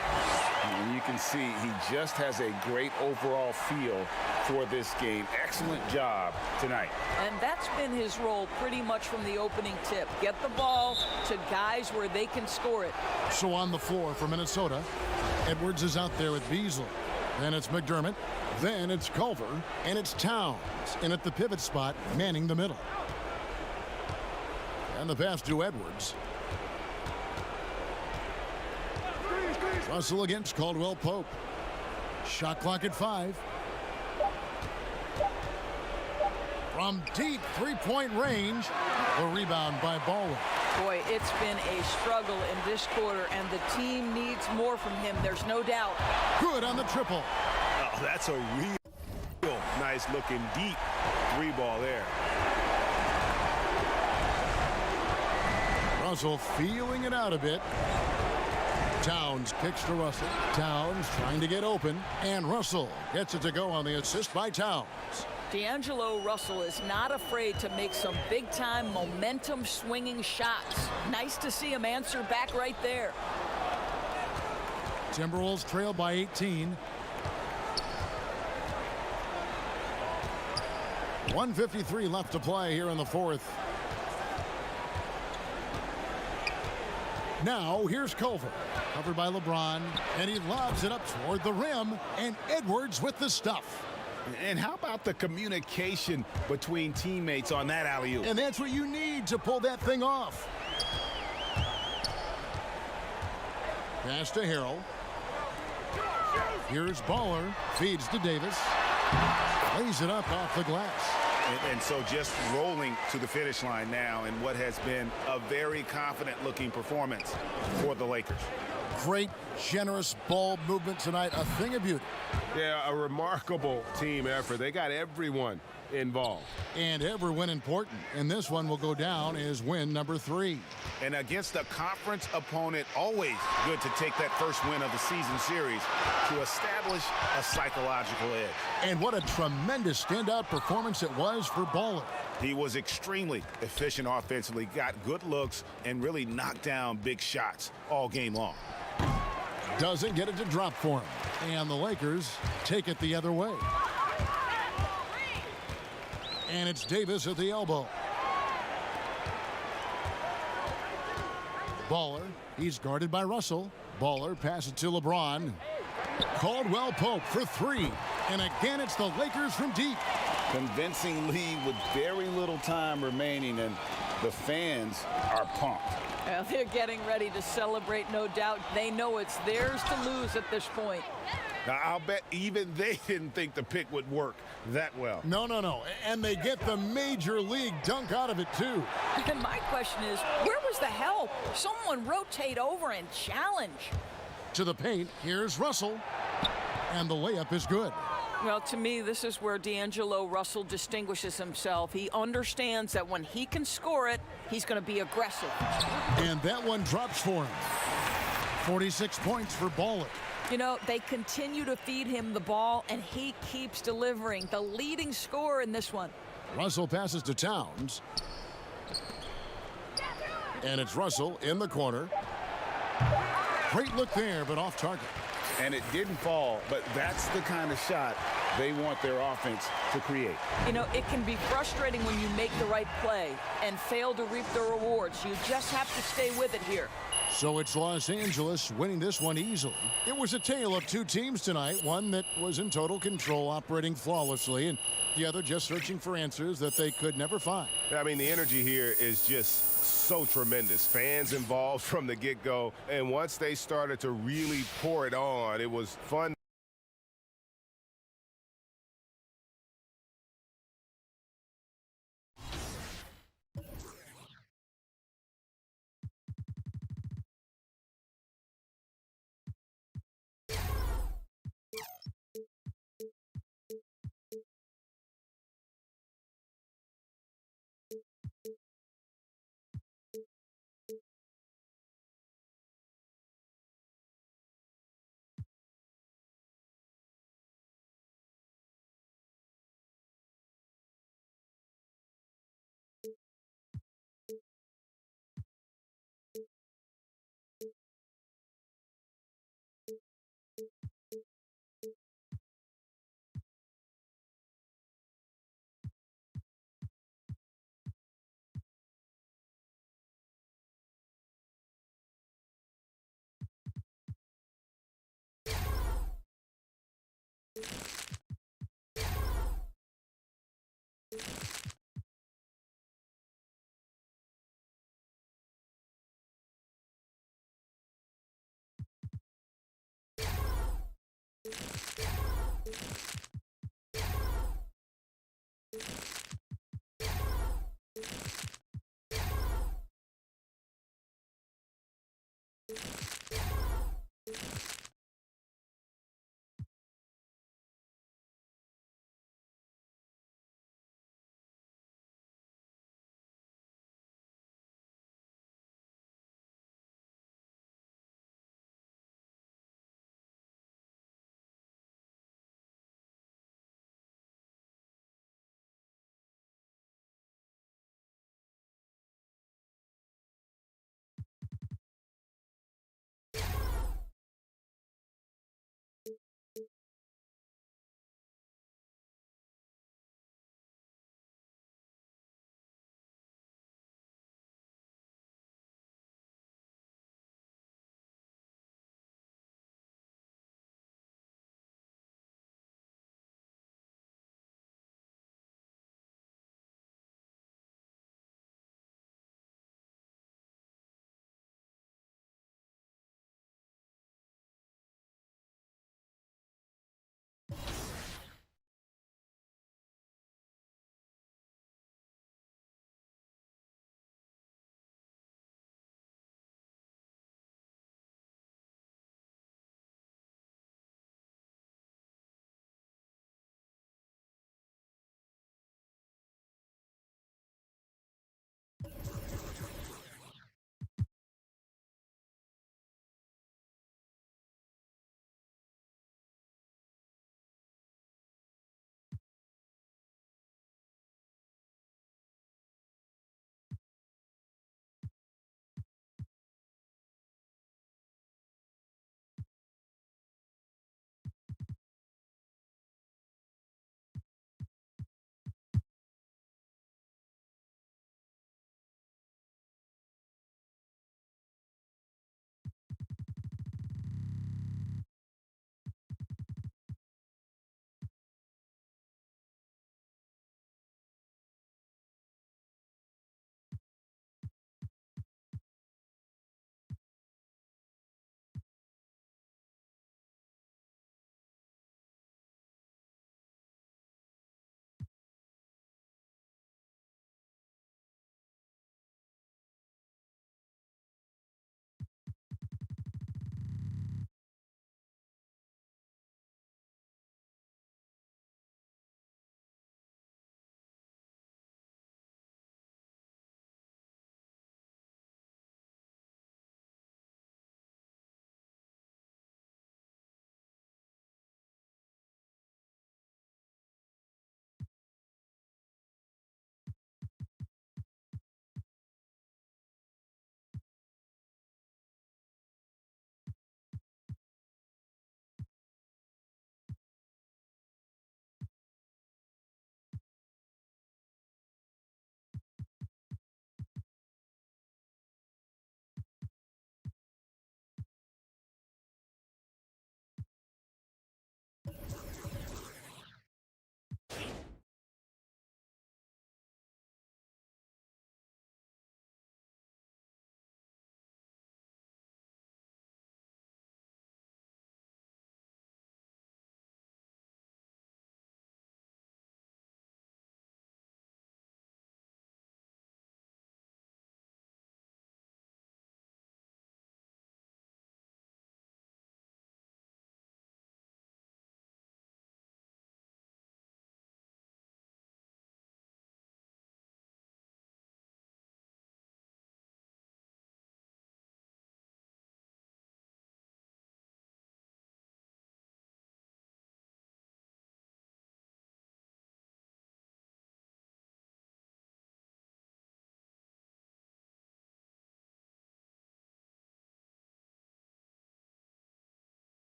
And you can see he just has a great overall feel for this game. Excellent job tonight. And that's been his role pretty much from the opening tip. Get the ball to guys where they can score it. So on the floor for Minnesota, Edwards is out there with Beasley. Then it's McDermott. Then it's Culver. And it's Towns. And at the pivot spot, manning the middle. And the pass to Edwards. Russell against Caldwell Pope. Shot clock at 5. From deep three-point range. The rebound by Baldwin. Boy, it's been a struggle in this quarter, and the team needs more from him. There's no doubt. Good on the triple. Oh, that's a real nice looking deep 3-ball there. Russell feeling it out a bit. Towns kicks to Russell. Towns trying to get open. And Russell gets it to go on the assist by Towns. D'Angelo Russell is not afraid to make some big-time momentum-swinging shots. Nice to see him answer back right there. Timberwolves trail by 18. 1:53 left to play here in the fourth. Now here's Culver, covered by LeBron, and he lobs it up toward the rim, and Edwards with the stuff. And how about the communication between teammates on that alley-oop? And that's what you need to pull that thing off. Pass to Harrell. Here's Baller, feeds to Davis, lays it up off the glass. And so just rolling to the finish line now in what has been a very confident-looking performance for the Lakers. Great, generous ball movement tonight. A thing of beauty. Yeah, a remarkable team effort. They got everyone involved. And every win important. And this one will go down as win number 3. And against a conference opponent, always good to take that first win of the season series to establish a psychological edge. And what a tremendous standout performance it was for Baller. He was extremely efficient offensively, got good looks, and really knocked down big shots all game long. Doesn't get it to drop for him. And the Lakers take it the other way. And it's Davis at the elbow. Baller, he's guarded by Russell. Baller passes to LeBron. Caldwell Pope for 3. And again, it's the Lakers from deep. Convincing lead with very little time remaining, and the fans are pumped. Well, they're getting ready to celebrate, no doubt. They know it's theirs to lose at this point. Now, I'll bet even they didn't think the pick would work that well. No. And they get the major league dunk out of it, too. And my question is, where was the help? Someone rotate over and challenge. To the paint, here's Russell. And the layup is good. Well, to me, this is where D'Angelo Russell distinguishes himself. He understands that when he can score it, he's going to be aggressive. And that one drops for him. 46 points for Baller. You know, they continue to feed him the ball, and he keeps delivering. The leading scorer in this one. Russell passes to Towns. And it's Russell in the corner. Great look there, but off target. And it didn't fall, but that's the kind of shot they want their offense to create. You know, it can be frustrating when you make the right play and fail to reap the rewards. You just have to stay with it here. So it's Los Angeles winning this one easily. It was a tale of two teams tonight, one that was in total control, operating flawlessly, and the other just searching for answers that they could never find. I mean, the energy here is just so tremendous. Fans involved from the get-go, and once they started to really pour it on, it was fun.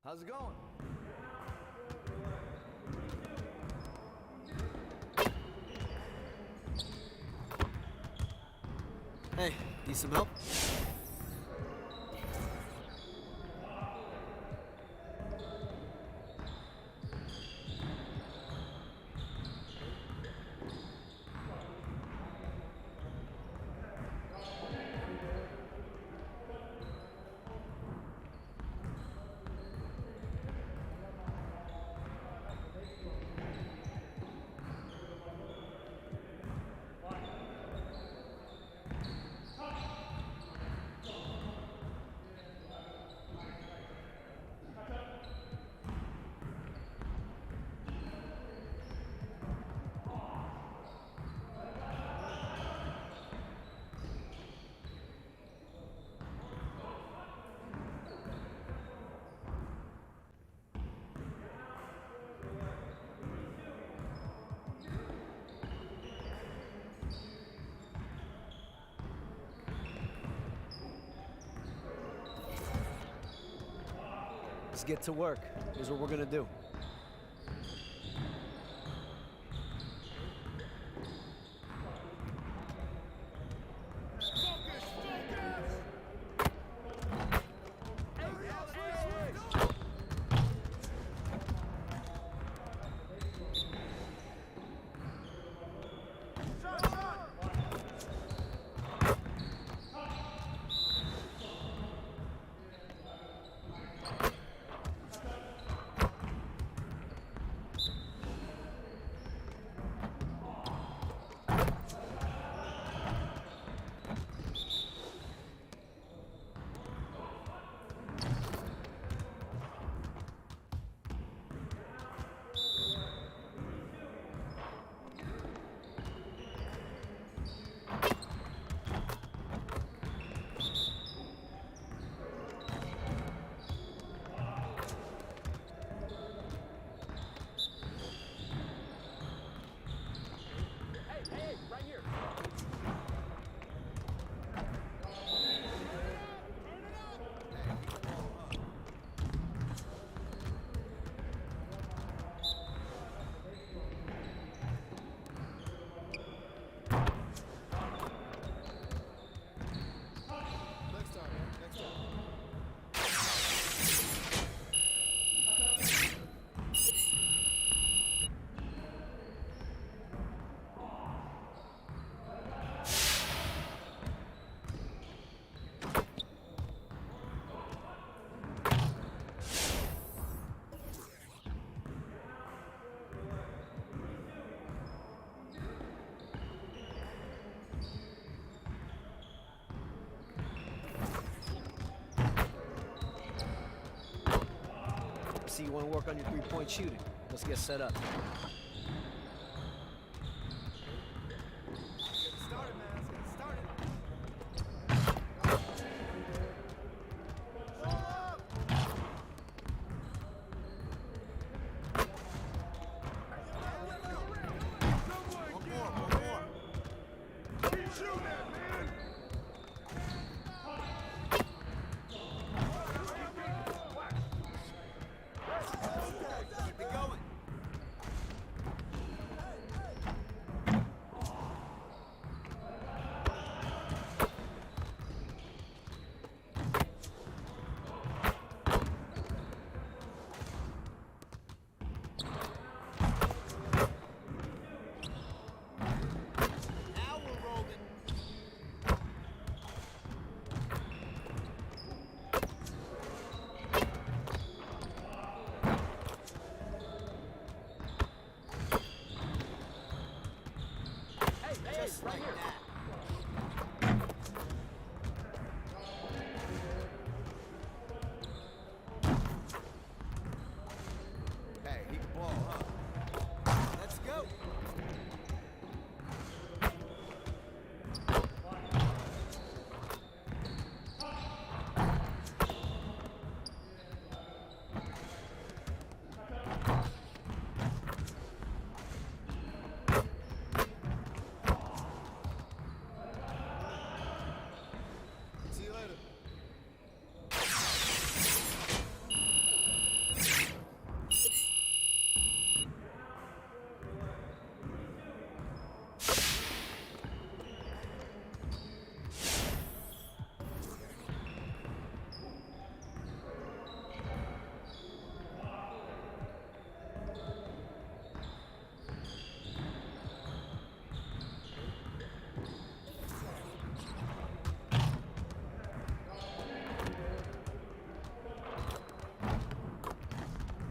How's it going? Hey, need some help? Let's get to work. Here's what we're gonna do. See, you want to work on your three-point shooting. Let's get set up.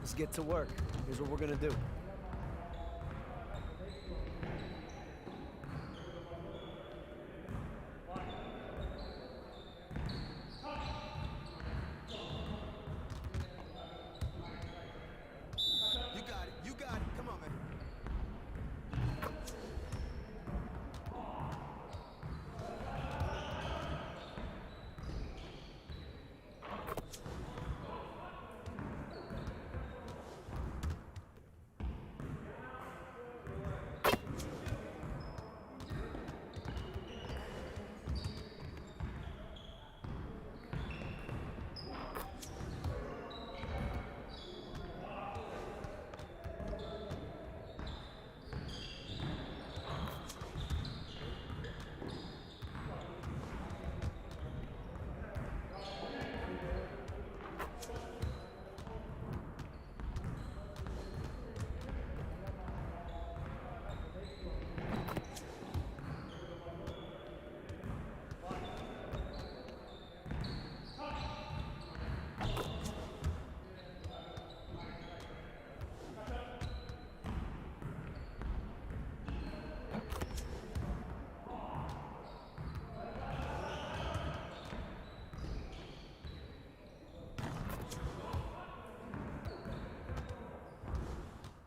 Let's get to work. Here's what we're gonna do. You got it. You got it. Come on, man.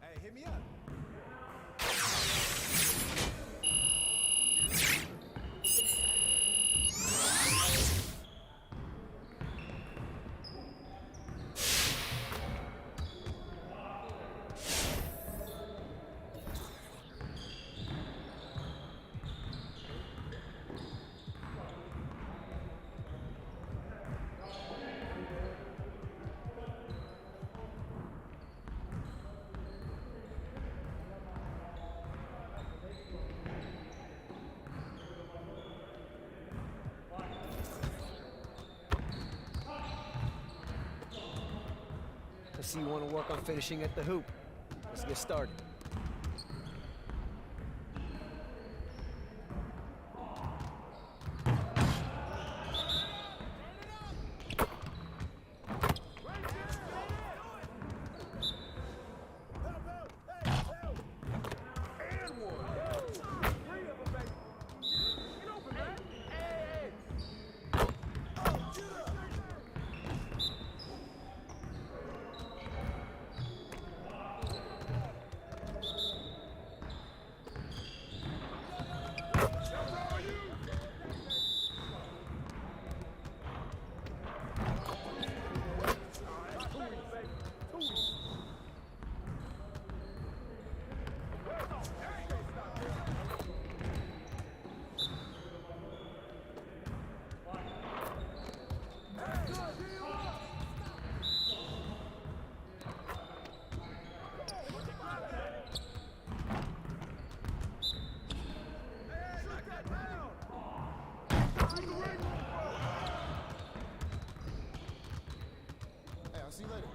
Hey, hit me up. I see you want to work on finishing at the hoop. Let's get started. Hey, I'll see you later.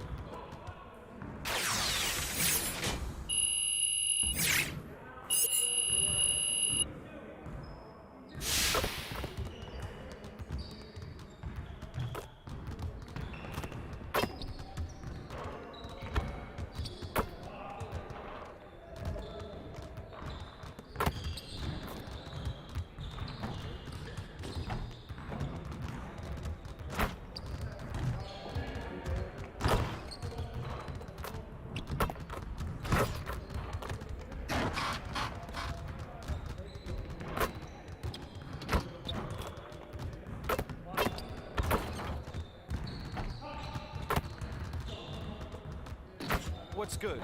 What's good?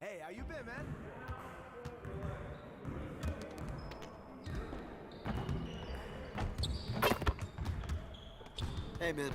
Hey, how you been, man? Hey, man.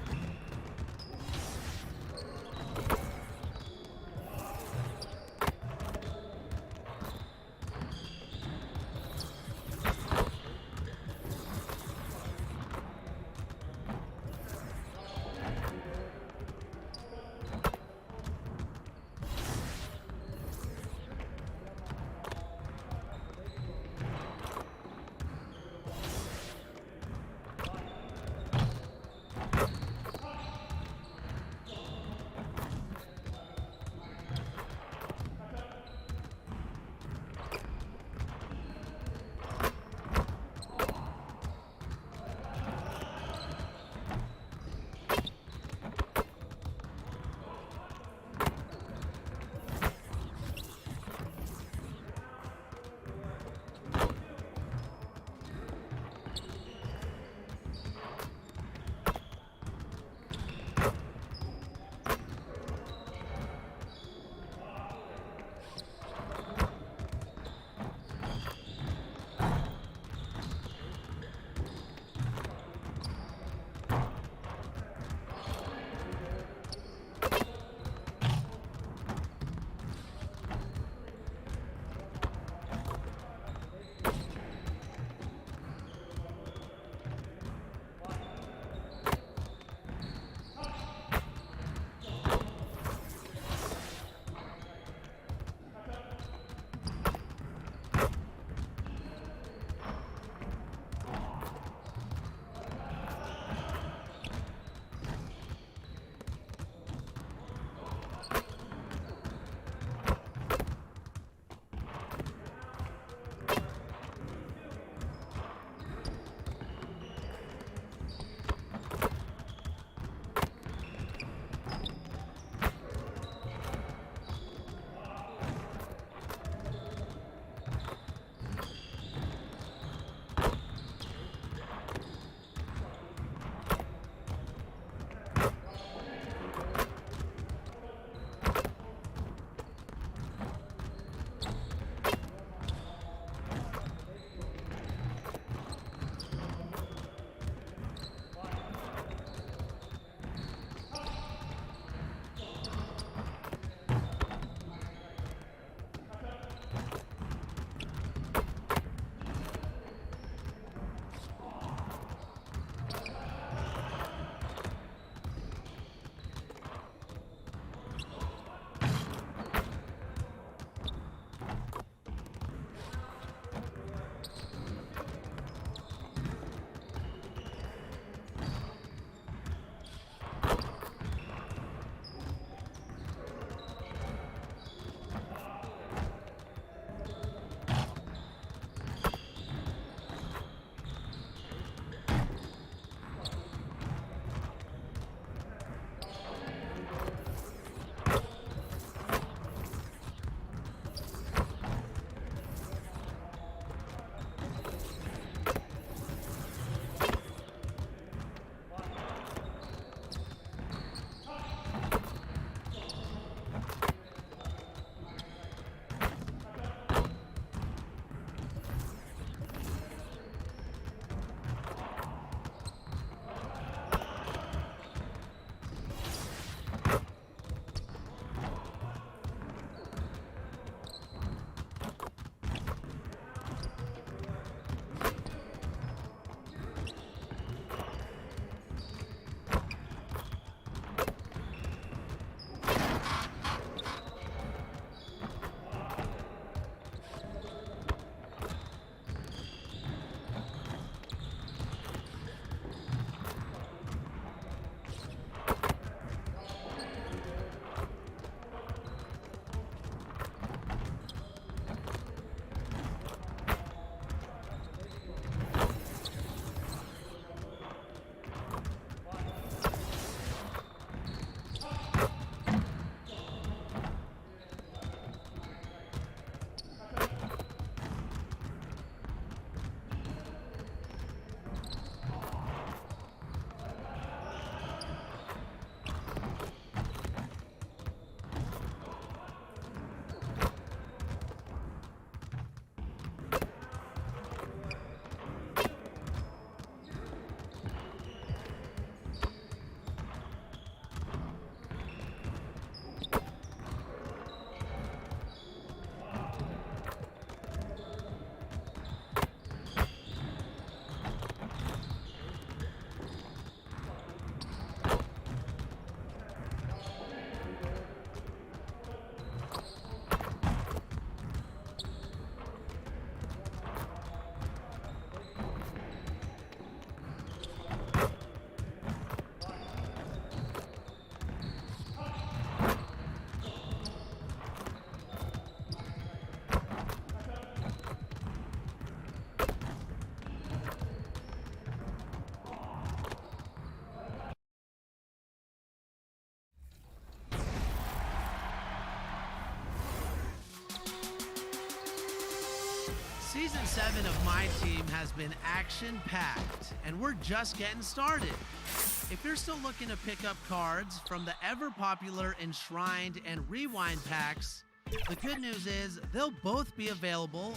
Season 7 of My Team has been action-packed, and we're just getting started. If you're still looking to pick up cards from the ever-popular Enshrined and Rewind packs, the good news is they'll both be available.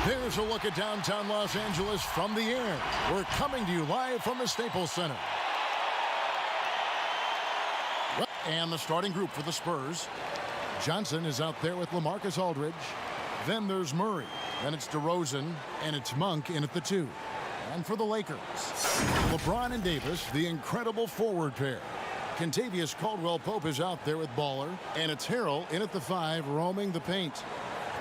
There's a look at downtown Los Angeles from the air. We're coming to you live from the Staples Center. And the starting group for the Spurs. Johnson is out there with LaMarcus Aldridge. Then there's Murray. Then it's DeRozan. And it's Monk in at the 2. And for the Lakers, LeBron and Davis, the incredible forward pair. Kentavious Caldwell-Pope is out there with Baller. And it's Harrell in at the 5, roaming the paint.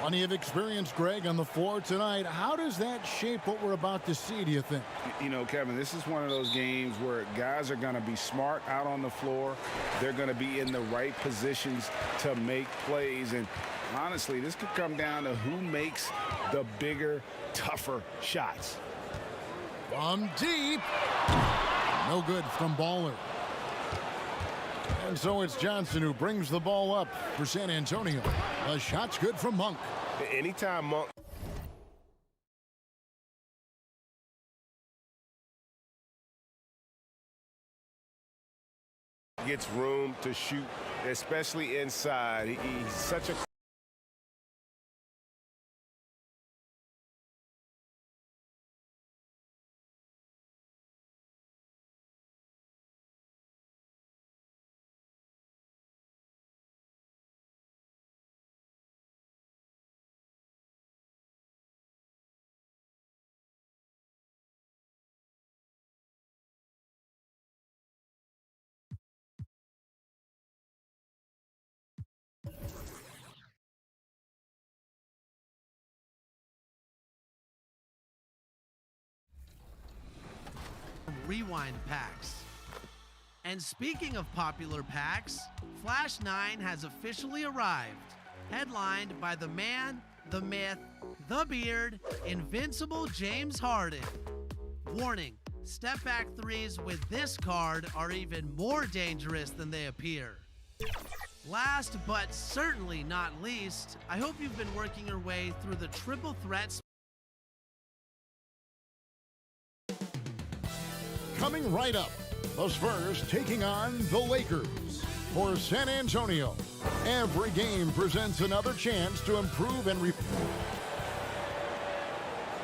Plenty of experience, Greg, on the floor tonight. How does that shape what we're about to see, do you think? You know, Kevin, this is one of those games where guys are going to be smart out on the floor. They're going to be in the right positions to make plays. And honestly, this could come down to who makes the bigger, tougher shots. From deep. No good from Baller. And so it's Johnson who brings the ball up for San Antonio. The shot's good from Monk. Anytime Monk gets room to shoot, especially inside, he's such a Rewind packs. And speaking of popular packs, Flash 9 has officially arrived, headlined by the man, the myth, the beard, Invincible James Harden. Warning, step back threes with this card are even more dangerous than they appear. Last but certainly not least, I hope you've been working your way through the triple threats. Coming right up, the Spurs taking on the Lakers. For San Antonio, every game presents another chance to improve and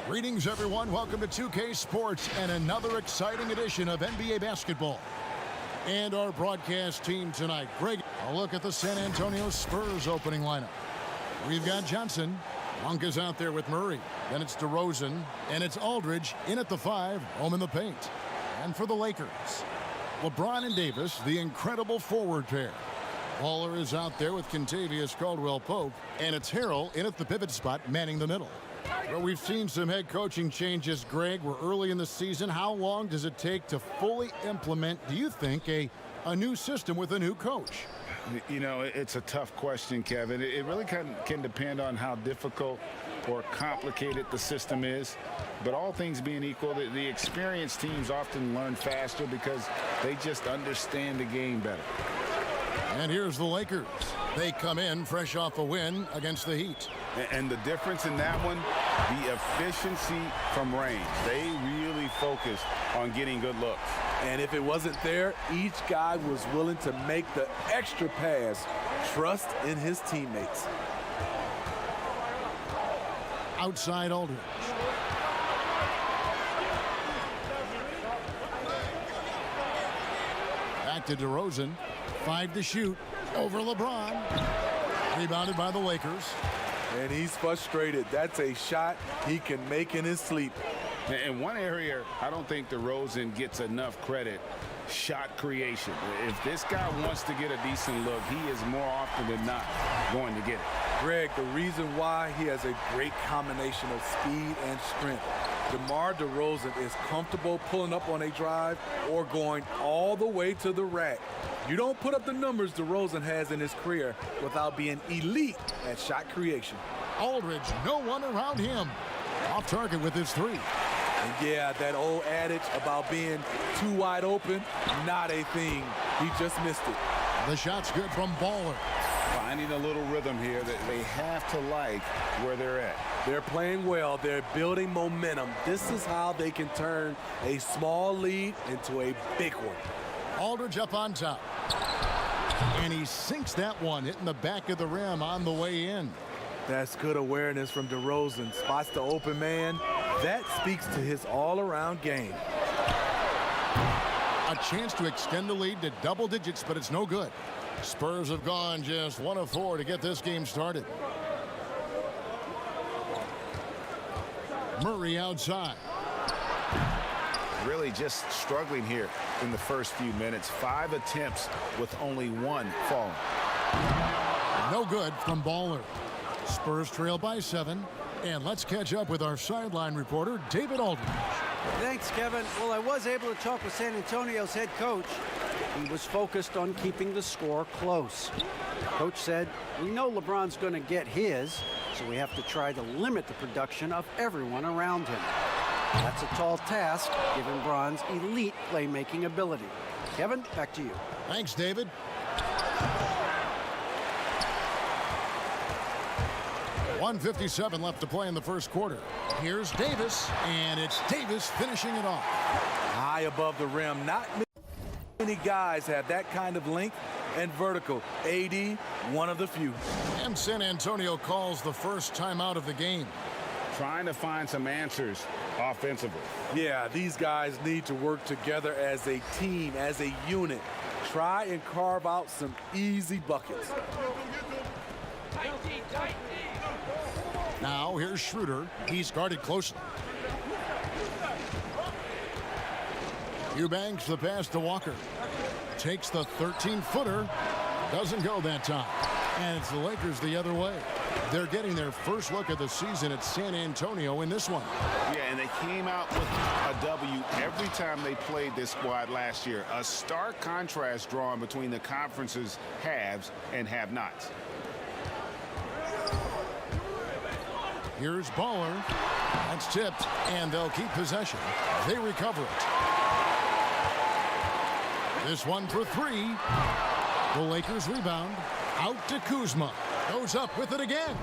Greetings, everyone. Welcome to 2K Sports and another exciting edition of NBA basketball. And our broadcast team tonight. Greg, a look at the San Antonio Spurs opening lineup. We've got Johnson. Monk is out there with Murray. Then it's DeRozan. And it's Aldridge in at the 5, home in the paint. And for the Lakers, LeBron and Davis, the incredible forward pair. Baller is out there with Kentavious Caldwell-Pope. And it's Harrell in at the pivot spot, manning the middle. Well, we've seen some head coaching changes, Greg. We're early in the season. How long does it take to fully implement, do you think, a new system with a new coach? You know, it's a tough question, Kevin. It really can depend on how difficult or complicated the system is. But all things being equal, the experienced teams often learn faster because they just understand the game better. And here's the Lakers. They come in fresh off a win against the Heat. And the difference in that one, the efficiency from range. They really focused on getting good looks. And if it wasn't there, each guy was willing to make the extra pass. Trust in his teammates. Outside Aldridge. Back to DeRozan. 5 to shoot over LeBron. Rebounded by the Lakers. And he's frustrated. That's a shot he can make in his sleep. In one area, I don't think DeRozan gets enough credit. Shot creation. If this guy wants to get a decent look, he is more often than not going to get it. Greg, the reason why he has a great combination of speed and strength. DeMar DeRozan is comfortable pulling up on a drive or going all the way to the rack. You don't put up the numbers DeRozan has in his career without being elite at shot creation. Aldridge, no one around him. Off target with his 3. And yeah, that old adage about being too wide open, not a thing. He just missed it. The shot's good from Baller. finding a little rhythm here that they have to like where they're at. They're playing well. They're building momentum. This is how they can turn a small lead into a big one. Aldridge up on top. And he sinks that one, hitting the back of the rim on the way in. That's good awareness from DeRozan. Spots the open man. That speaks to his all-around game. A chance to extend the lead to double digits, but it's no good. Spurs have gone just 1 of 4 to get this game started. Murray outside. Really just struggling here in the first few minutes. 5 attempts with only 1 falling. No good from Baller. Spurs trail by 7. And let's catch up with our sideline reporter, David Aldridge. Thanks, Kevin. Well, I was able to talk with San Antonio's head coach. He was focused on keeping the score close. Coach said, we know LeBron's going to get his, so we have to try to limit the production of everyone around him. That's a tall task, given Bron's elite playmaking ability. Kevin, back to you. Thanks, David. .157 left to play in the first quarter. Here's Davis, and it's Davis finishing it off. High above the rim. Not many guys have that kind of length and vertical. AD, one of the few. And San Antonio calls the first timeout of the game. Trying to find some answers offensively. Yeah, these guys need to work together as a team, as a unit. Try and carve out some easy buckets. Now here's Schroeder. He's guarded closely. Eubanks the pass to Walker. Takes the 13-footer. Doesn't go that time. And it's the Lakers the other way. They're getting their first look of the season at San Antonio in this one. Yeah, and they came out with a W every time they played this squad last year. A stark contrast drawn between the conference's haves and have-nots. Here's Baller. That's tipped, and they'll keep possession. They recover it. This one for 3. The Lakers rebound. Out to Kuzma. Goes up with it again.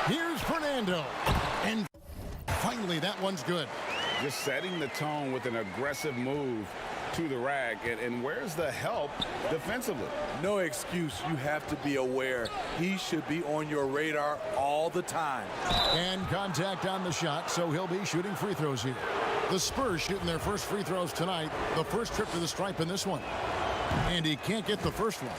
Here's Fernando. And finally, that one's good. Just setting the tone with an aggressive move to the rack. And where's the help defensively? No excuse. You have to be aware. He should be on your radar all the time. And contact on the shot, so he'll be shooting free throws here. The Spurs shooting their first free throws tonight. The first trip to the stripe in this one. And he can't get the first one.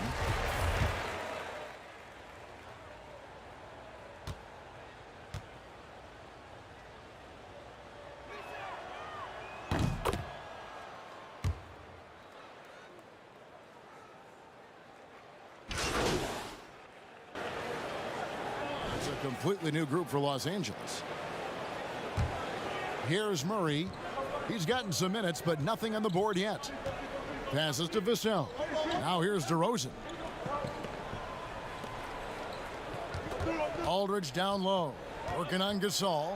It's a completely new group for Los Angeles. Here's Murray. He's gotten some minutes, but nothing on the board yet. Passes to Vassell. Now here's DeRozan. Aldridge down low. Working on Gasol.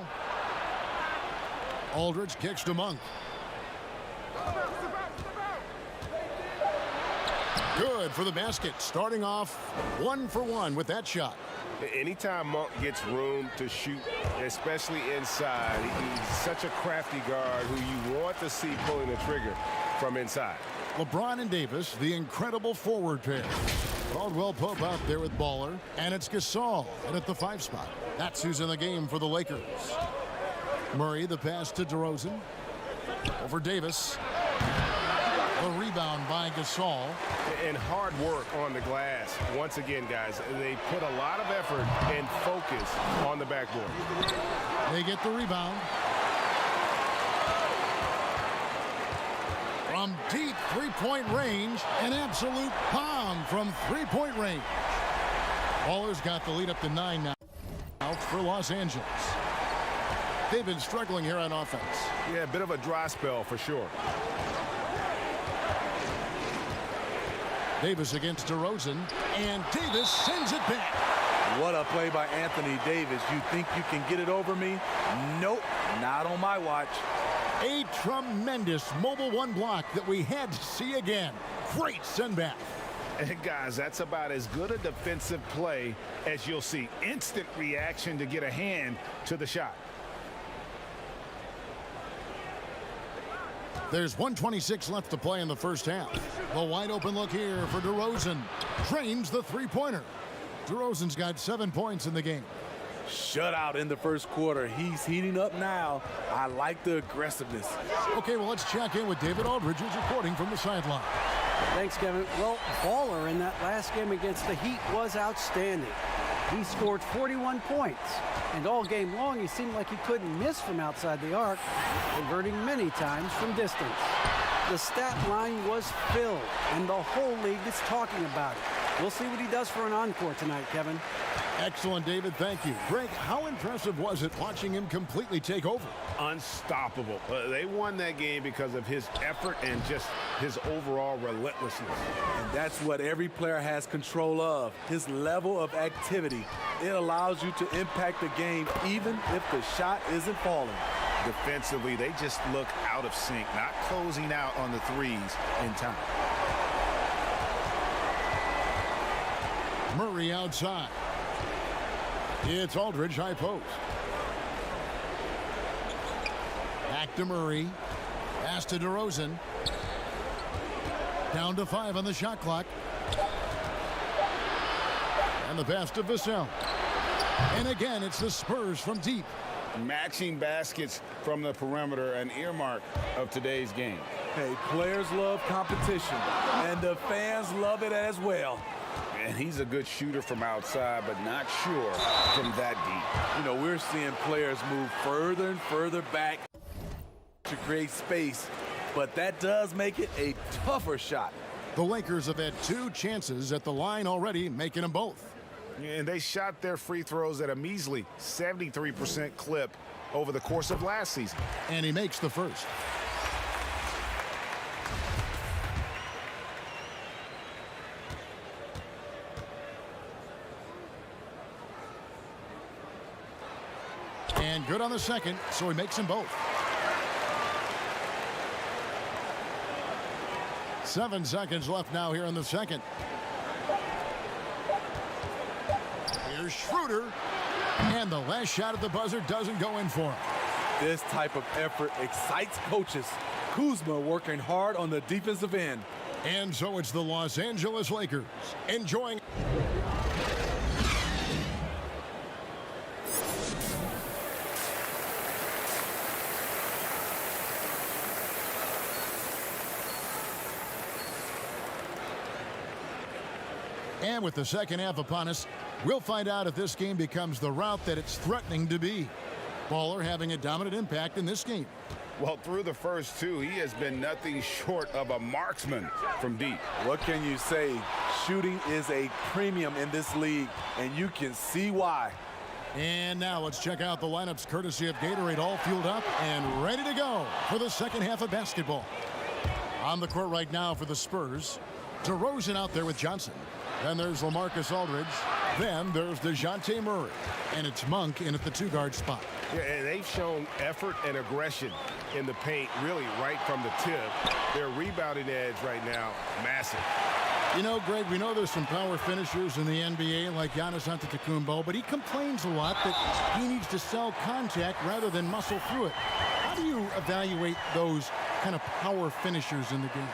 Aldridge kicks to Monk. Good for the basket. Starting off 1 for 1 with that shot. Anytime Monk gets room to shoot, especially inside, he's such a crafty guard who you want to see pulling the trigger from inside. LeBron and Davis, the incredible forward pair. Caldwell Pope out there with Baller, and it's Gasol at the 5 spot. That's who's in the game for the Lakers. Murray, the pass to DeRozan. Over Davis. The rebound by Gasol. And hard work on the glass. Once again, guys, they put a lot of effort and focus on the backboard. They get the rebound. From deep three-point range, an absolute bomb from three-point range. Baller's got the lead up to 9 now. Out for Los Angeles. They've been struggling here on offense. Yeah, a bit of a dry spell for sure. Davis against DeRozan, and Davis sends it back. What a play by Anthony Davis. You think you can get it over me? Nope, not on my watch. A tremendous mobile 1 block that we had to see again. Great send back. And guys, that's about as good a defensive play as you'll see. Instant reaction to get a hand to the shot. There's 1:26 left to play in the first half. The wide open look here for DeRozan. Drains the three-pointer. DeRozan's got 7 points in the game. Shutout in the first quarter. He's heating up now. I like the aggressiveness. Okay, well, let's check in with David Aldridge, who's reporting from the sideline. Thanks, Kevin. Well, Baller in that last game against the Heat was outstanding. He scored 41 points, and all game long he seemed like he couldn't miss from outside the arc, converting many times from distance. The stat line was filled, and the whole league is talking about it. We'll see what he does for an encore tonight, Kevin. Excellent, David. Thank you. Greg, how impressive was it watching him completely take over? Unstoppable. They won that game because of his effort and just his overall relentlessness. And that's what every player has control of, his level of activity. It allows you to impact the game even if the shot isn't falling. Defensively, they just look out of sync, not closing out on the threes in time. Murray outside. It's Aldridge, high post. Back to Murray. Pass to DeRozan. Down to 5 on the shot clock. And the pass to Vassell. And again, it's the Spurs from deep. Matching baskets from the perimeter, an earmark of today's game. Hey, players love competition, and the fans love it as well. And he's a good shooter from outside, but not sure from that deep. You know, we're seeing players move further and further back to create space, but that does make it a tougher shot. The Lakers have had 2 chances at the line already, making them both. And they shot their free throws at a measly 73% clip over the course of last season. And he makes the first. And good on the second, so he makes them both. 7 seconds left now here in the second. Here's Schroeder. And the last shot at the buzzer doesn't go in for him. This type of effort excites coaches. Kuzma working hard on the defensive end. And so it's the Los Angeles Lakers enjoying. And with the second half upon us, we'll find out if this game becomes the route that it's threatening to be. Baller having a dominant impact in this game. Well, through the first 2, he has been nothing short of a marksman from deep. What can you say? Shooting is a premium in this league, and you can see why. And now let's check out the lineups courtesy of Gatorade, all fueled up and ready to go for the second half of basketball. On the court right now for the Spurs, DeRozan out there with Johnson. Then there's LaMarcus Aldridge. Then there's DeJounte Murray. And it's Monk in at the 2-guard spot. Yeah, and they've shown effort and aggression in the paint, really right from the tip. Their rebounding edge right now, massive. You know, Greg, we know there's some power finishers in the NBA like Giannis Antetokounmpo, but he complains a lot that he needs to sell contact rather than muscle through it. How do you evaluate those kind of power finishers in the game?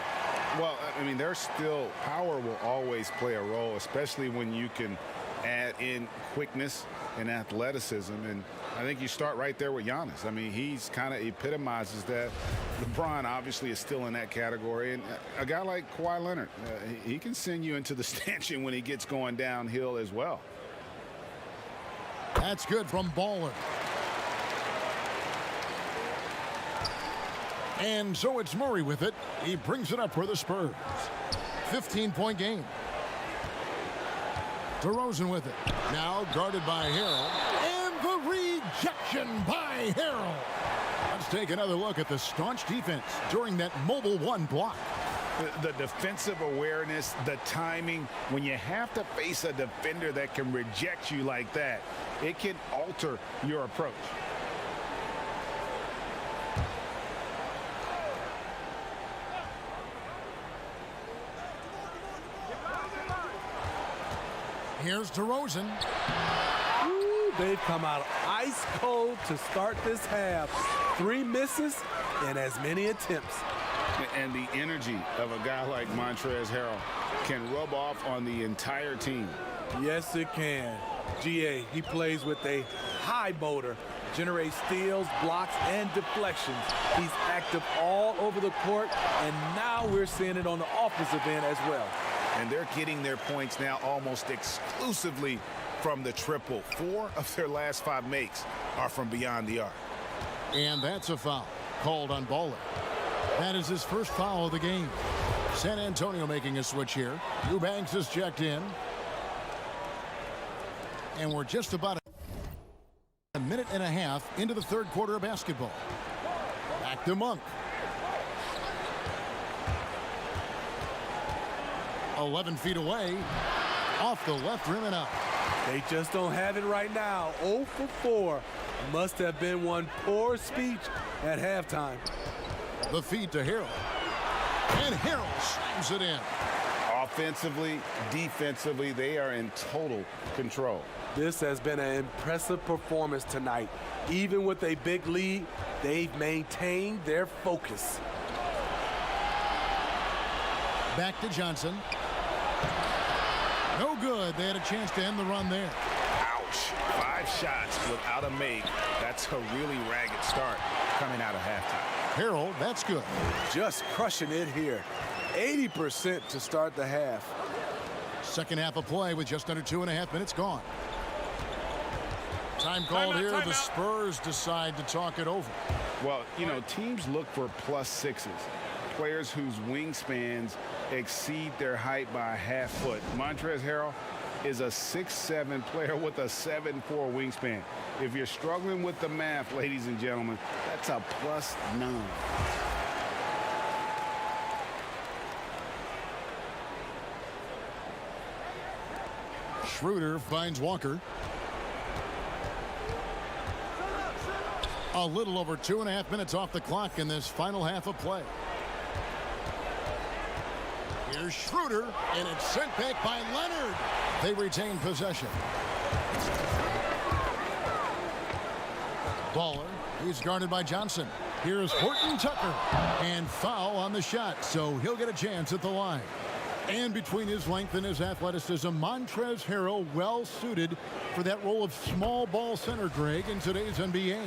Well, I mean, there's still power will always play a role, especially when you can add in quickness and athleticism. And I think you start right there with Giannis. I mean, he's kind of epitomizes that. LeBron obviously is still in that category. And a guy like Kawhi Leonard, he can send you into the stanchion when he gets going downhill as well. That's good from Baller. And so it's Murray with it. He brings it up for the Spurs. 15-point game. DeRozan with it. Now guarded by Harrell. And the rejection by Harrell. Let's take another look at the staunch defense during that mobile 1 block. The defensive awareness, the timing, when you have to face a defender that can reject you like that, it can alter your approach. Here's DeRozan. Ooh, they've come out ice cold to start this half. 3 misses and as many attempts. And the energy of a guy like Montrezl Harrell can rub off on the entire team. Yes, it can. GA, he plays with a high motor, generates steals, blocks, and deflections. He's active all over the court, and now we're seeing it on the offensive end as well. And they're getting their points now almost exclusively from the triple. 4 of their last 5 makes are from beyond the arc. And that's a foul called on Baller. That is his first foul of the game. San Antonio making a switch here. Eubanks is checked in. And we're just about a minute and a half into the third quarter of basketball. Back to Monk. 11 feet away. Off the left rim and out. They just don't have it right now. 0 for 4. Must have been one poor speech at halftime. The feed to Harrell. And Harrell slams it in. Offensively, defensively, they are in total control. This has been an impressive performance tonight. Even with a big lead, they've maintained their focus. Back to Johnson. No good. They had a chance to end the run there. Ouch. 5 shots without a make. That's a really ragged start coming out of halftime. Harrell, that's good. Just crushing it here. 80% to start the half. Second half of play with just under 2.5 minutes gone. Time called here. The Spurs decide to talk it over. Well, you know, teams look for +6s. Players whose wingspans exceed their height by a half foot. Montrezl Harrell is a 6'7" player with a 7'4" wingspan. If you're struggling with the math, ladies and gentlemen, that's a +9. Schroeder finds Walker. A little over 2.5 minutes off the clock in this final half of play. Here's Schroeder, and it's sent back by Leonard. They retain possession. Baller, he's guarded by Johnson. Here's Horton Tucker, and foul on the shot, so he'll get a chance at the line. And between his length and his athleticism, Montrezl Harrell well suited for that role of small ball center, Greg, in today's NBA.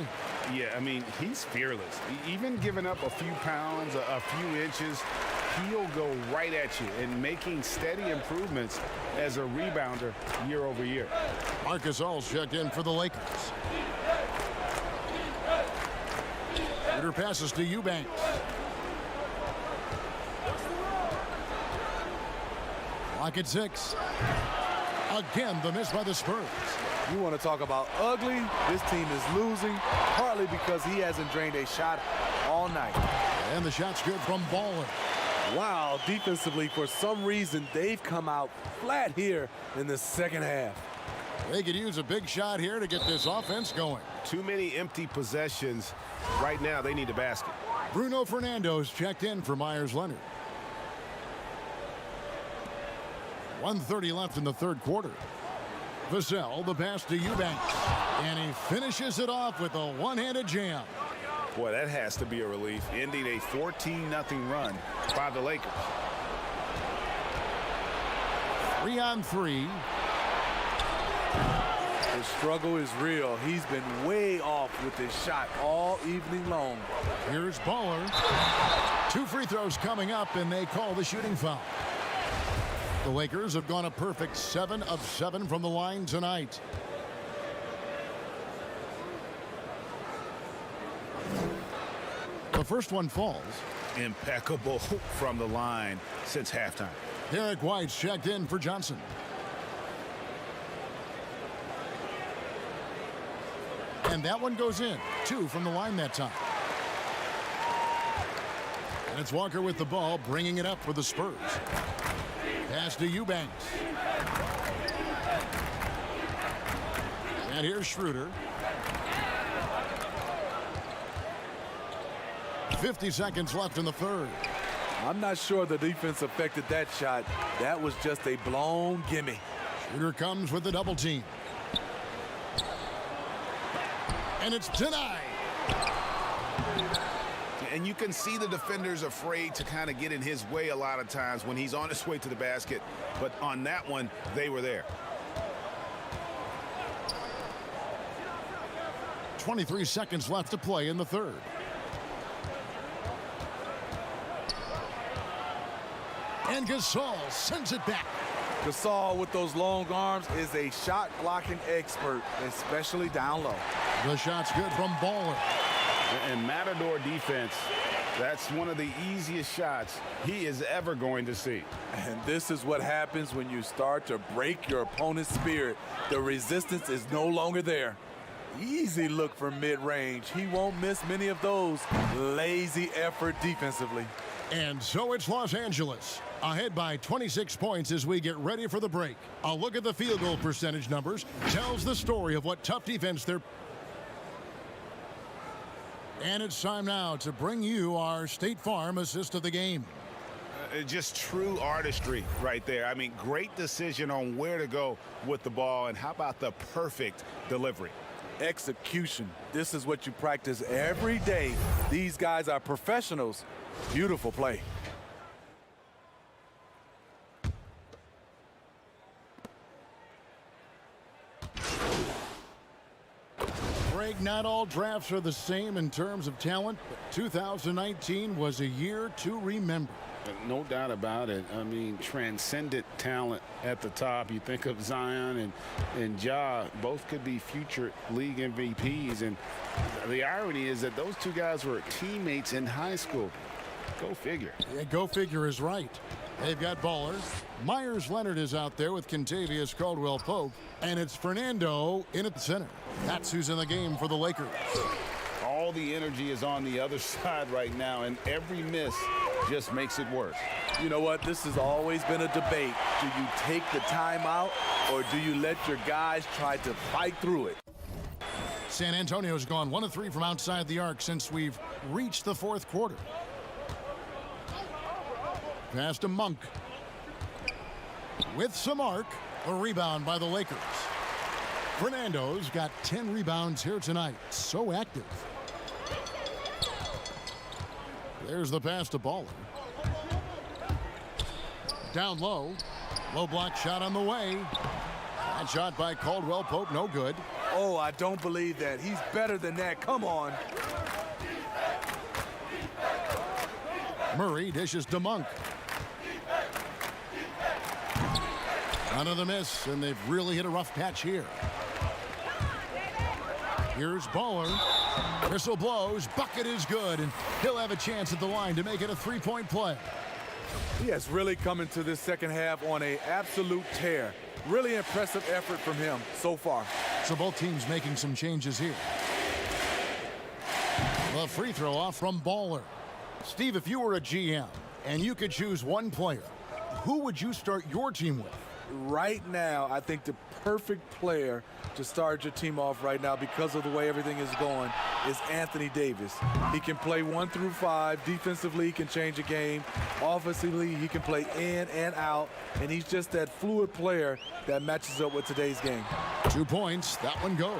Yeah, I mean, he's fearless. Even giving up a few pounds, a few inches, he'll go right at you and making steady improvements as a rebounder year over year. Marcus All's checked in for the Lakers. Schroeder passes to Eubanks. Clock at 6. Again, the miss by the Spurs. You want to talk about ugly? This team is losing, partly because he hasn't drained a shot all night. And the shot's good from Baller. Wow, defensively, for some reason, they've come out flat here in the second half. They could use a big shot here to get this offense going. Too many empty possessions. Right now, they need a basket. Bruno Fernando's checked in for Myers Leonard. 1:30 left in the third quarter. Vassell, the pass to Eubanks. And he finishes it off with a one-handed jam. Boy, that has to be a relief, ending a 14-0 run by the Lakers. 3-on-3. The struggle is real. He's been way off with his shot all evening long. Here's Baller. 2 free throws coming up, and they call the shooting foul. The Lakers have gone a perfect 7 of 7 from the line tonight. The first one falls. Impeccable from the line since halftime. Derek White's checked in for Johnson. And that one goes in. 2 from the line that time. And it's Walker with the ball, bringing it up for the Spurs. Pass to Eubanks. And here's Schroeder. 50 seconds left in the third. I'm not sure the defense affected that shot. That was just a blown gimme. Shooter comes with the double team. And it's denied. And you can see the defenders afraid to kind of get in his way a lot of times when he's on his way to the basket. But on that one, they were there. 23 seconds left to play in the third. And Gasol sends it back. Gasol with those long arms is a shot blocking expert, especially down low. The shot's good from Baller. And Matador defense, that's one of the easiest shots he is ever going to see. And this is what happens when you start to break your opponent's spirit. The resistance is no longer there. Easy look from mid-range. He won't miss many of those. Lazy effort defensively. And so it's Los Angeles, ahead by 26 points as we get ready for the break. A look at the field goal percentage numbers tells the story of what tough defense they're... And it's time now to bring you our State Farm assist of the game. Just true artistry right there. I mean, great decision on where to go with the ball, and how about the perfect delivery? Execution. This is what you practice every day. These guys are professionals. Beautiful play. Greg, not all drafts are the same in terms of talent, but 2019 was a year to remember. No doubt about it. I mean, transcendent talent at the top. You think of Zion and Ja, both could be future league MVPs. And the irony is that those two guys were teammates in high school. Go figure. Yeah, go figure is right. They've got Baller. Myers Leonard is out there with Kentavious Caldwell-Pope. And it's Fernando in at the center. That's who's in the game for the Lakers. All the energy is on the other side right now, and every miss just makes it worse. You know what? This has always been a debate. Do you take the timeout, or do you let your guys try to fight through it? San Antonio's gone 1 of 3 from outside the arc since we've reached the fourth quarter. Pass to Monk. With some arc, a rebound by the Lakers. Fernando's got 10 rebounds here tonight. So active. There's the pass to Baller. Down low. Low block shot on the way. That shot by Caldwell-Pope, no good. Oh, I don't believe that. He's better than that. Come on. Murray dishes to Monk. Another miss, and they've really hit a rough patch here. Here's Baller. Whistle blows. Bucket is good, and he'll have a chance at the line to make it a three-point play. He has really come into this second half on an absolute tear. Really impressive effort from him so far. So both teams making some changes here. The free throw off from Baller. Steve, if you were a GM and you could choose one player, who would you start your team with? Right now, I think the perfect player to start your team off right now, because of the way everything is going, is Anthony Davis. He can play 1 through 5. Defensively, he can change a game. Offensively, he can play in and out. And he's just that fluid player that matches up with today's game. 2 points. That one goes.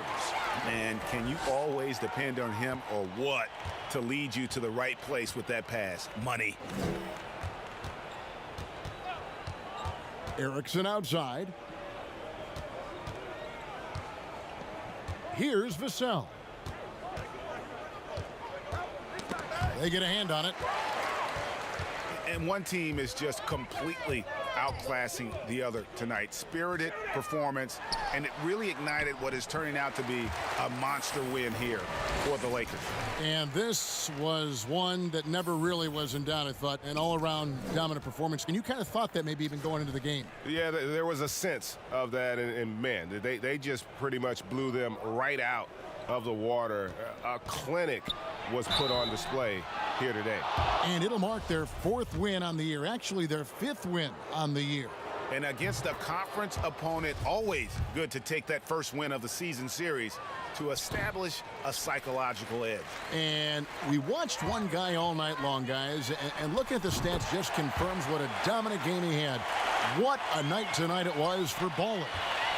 And can you always depend on him or what to lead you to the right place with that pass? Money. Erickson outside. Here's Vassell. They get a hand on it. And one team is just completely outclassing the other tonight. Spirited performance, and it really ignited what is turning out to be a monster win here for the Lakers. And this was one that never really was in doubt, I thought, an all-around dominant performance. And you kind of thought that maybe even going into the game. Yeah, there was a sense of that, and man, they just pretty much blew them right out of the water. A clinic was put on display here today. And it'll mark their 4th win on the year, actually their 5th win on the year. And against a conference opponent, always good to take that first win of the season series to establish a psychological edge. And we watched one guy all night long, guys, and looking at the stats just confirms what a dominant game he had. What a night tonight it was for Ballin.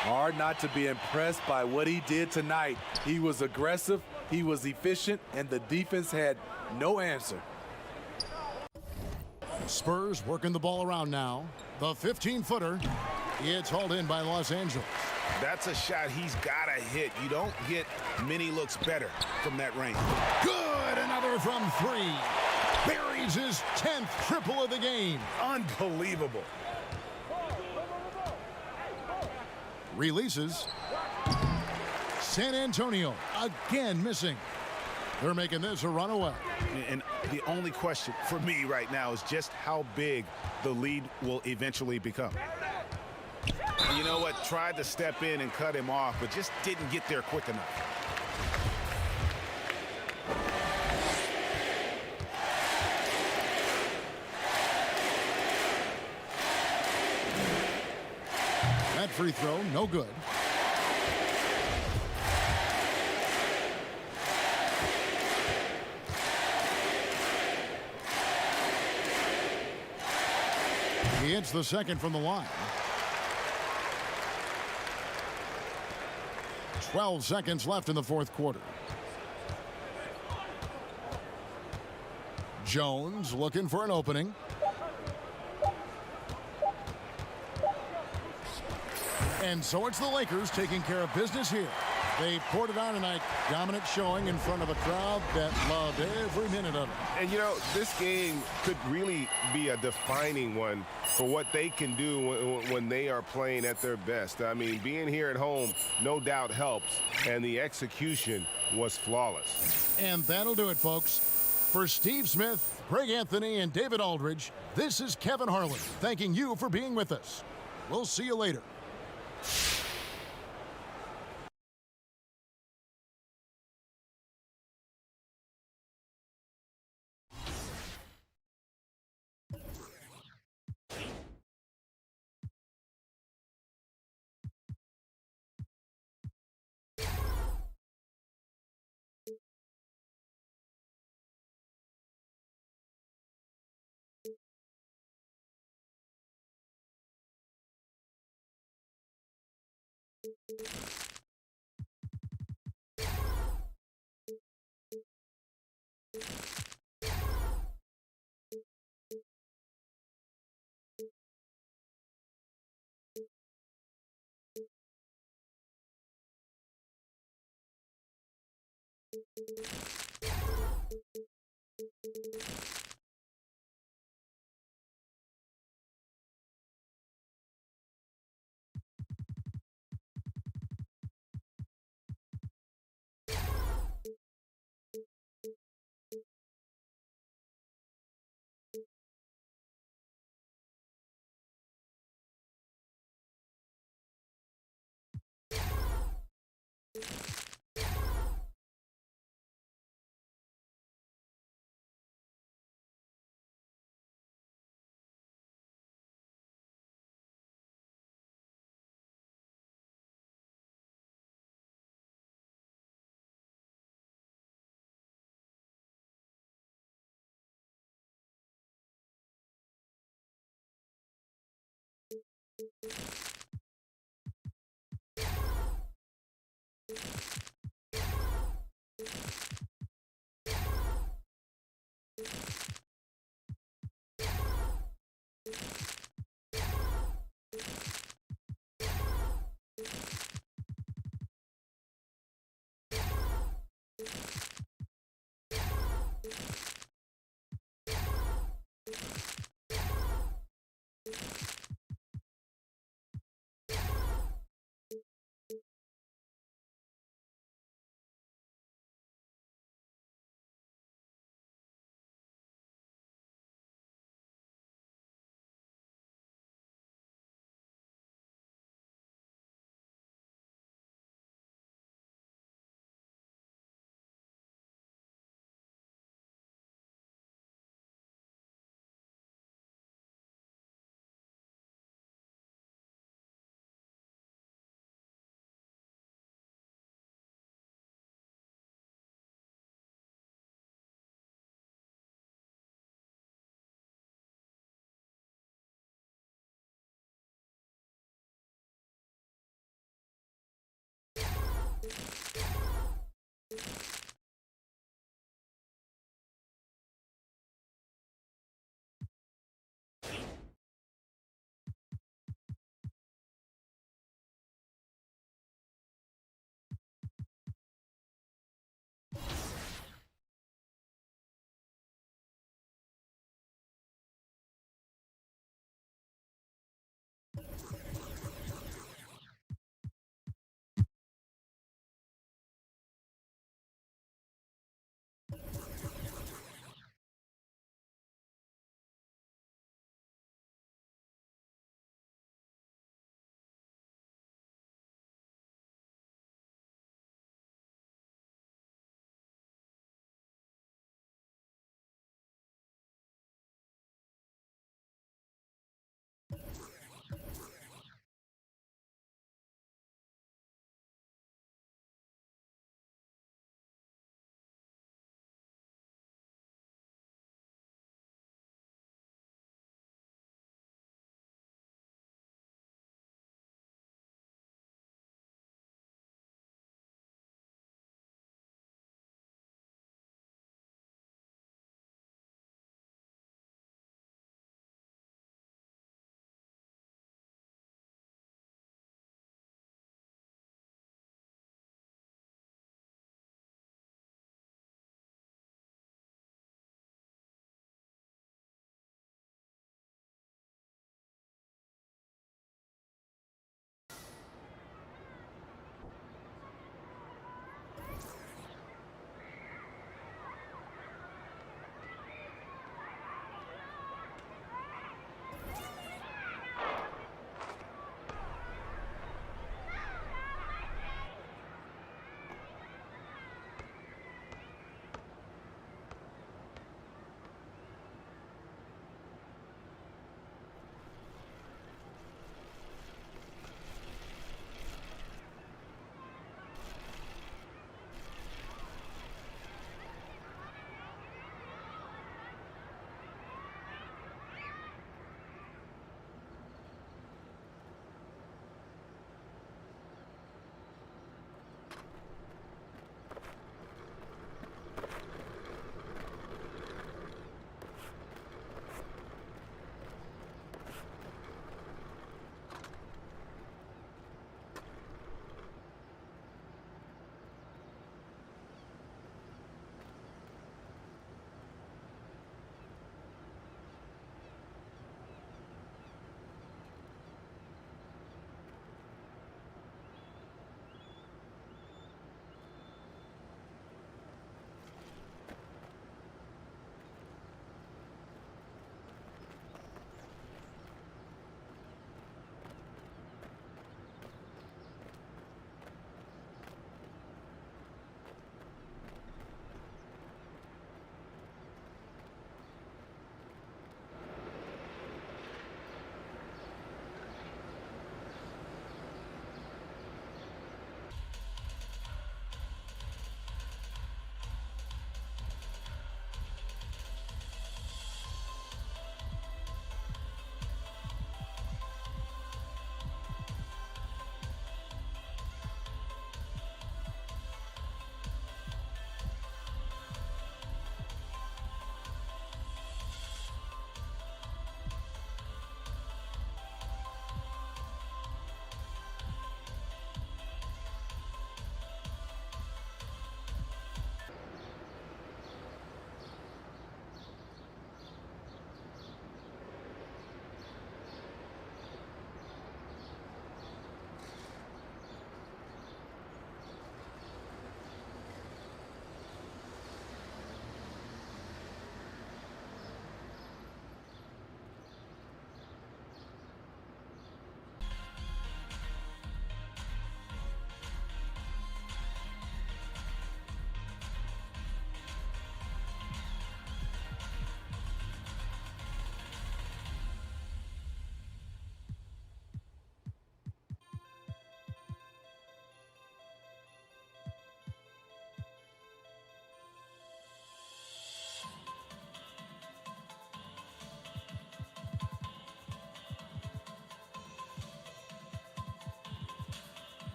Hard not to be impressed by what he did tonight. He was aggressive, he was efficient, and the defense had no answer. Spurs working the ball around now. The 15-footer. It's hauled in by Los Angeles. That's a shot he's got to hit. You don't get many looks better from that range. Good, another from three. Buries his 10th triple of the game. Unbelievable. Releases. San Antonio again missing. They're making this a runaway. And the only question for me right now is just how big the lead will eventually become. You know what? Tried to step in and cut him off, but just didn't get there quick enough. That free throw, no good. He hits the second from the line. 12 seconds left in the fourth quarter. Jones looking for an opening. And so it's the Lakers taking care of business here. They poured it on tonight. Dominant showing in front of a crowd that loved every minute of it. And, you know, this game could really be a defining one for what they can do when they are playing at their best. I mean, being here at home no doubt helps, and the execution was flawless. And that'll do it, folks. For Steve Smith, Greg Anthony, and David Aldridge, this is Kevin Harlan thanking you for being with us. We'll see you later.